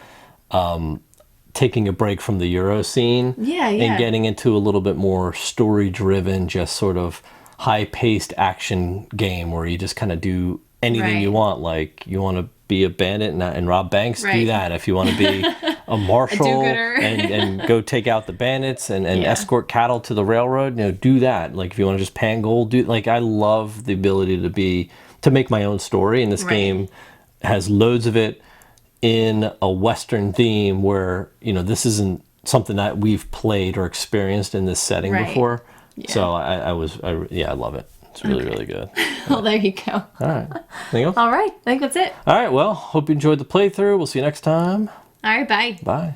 taking a break from the Euro scene and getting into a little bit more story-driven, just sort of high-paced action game where you just kind of do anything you want. Like, you want to be a bandit and rob banks, do that. If you want to be a marshal and go take out the bandits and escort cattle to the railroad, you know, do that. Like, if you want to just pan gold, I love the ability to make my own story, and this game has loads of it in a Western theme where, you know, this isn't something that we've played or experienced in this setting before. So I love it. It's really, really good. Well, there you go. All right. Anything else? All right. I think that's it. All right. Well, hope you enjoyed the playthrough. We'll see you next time. All right. Bye. Bye.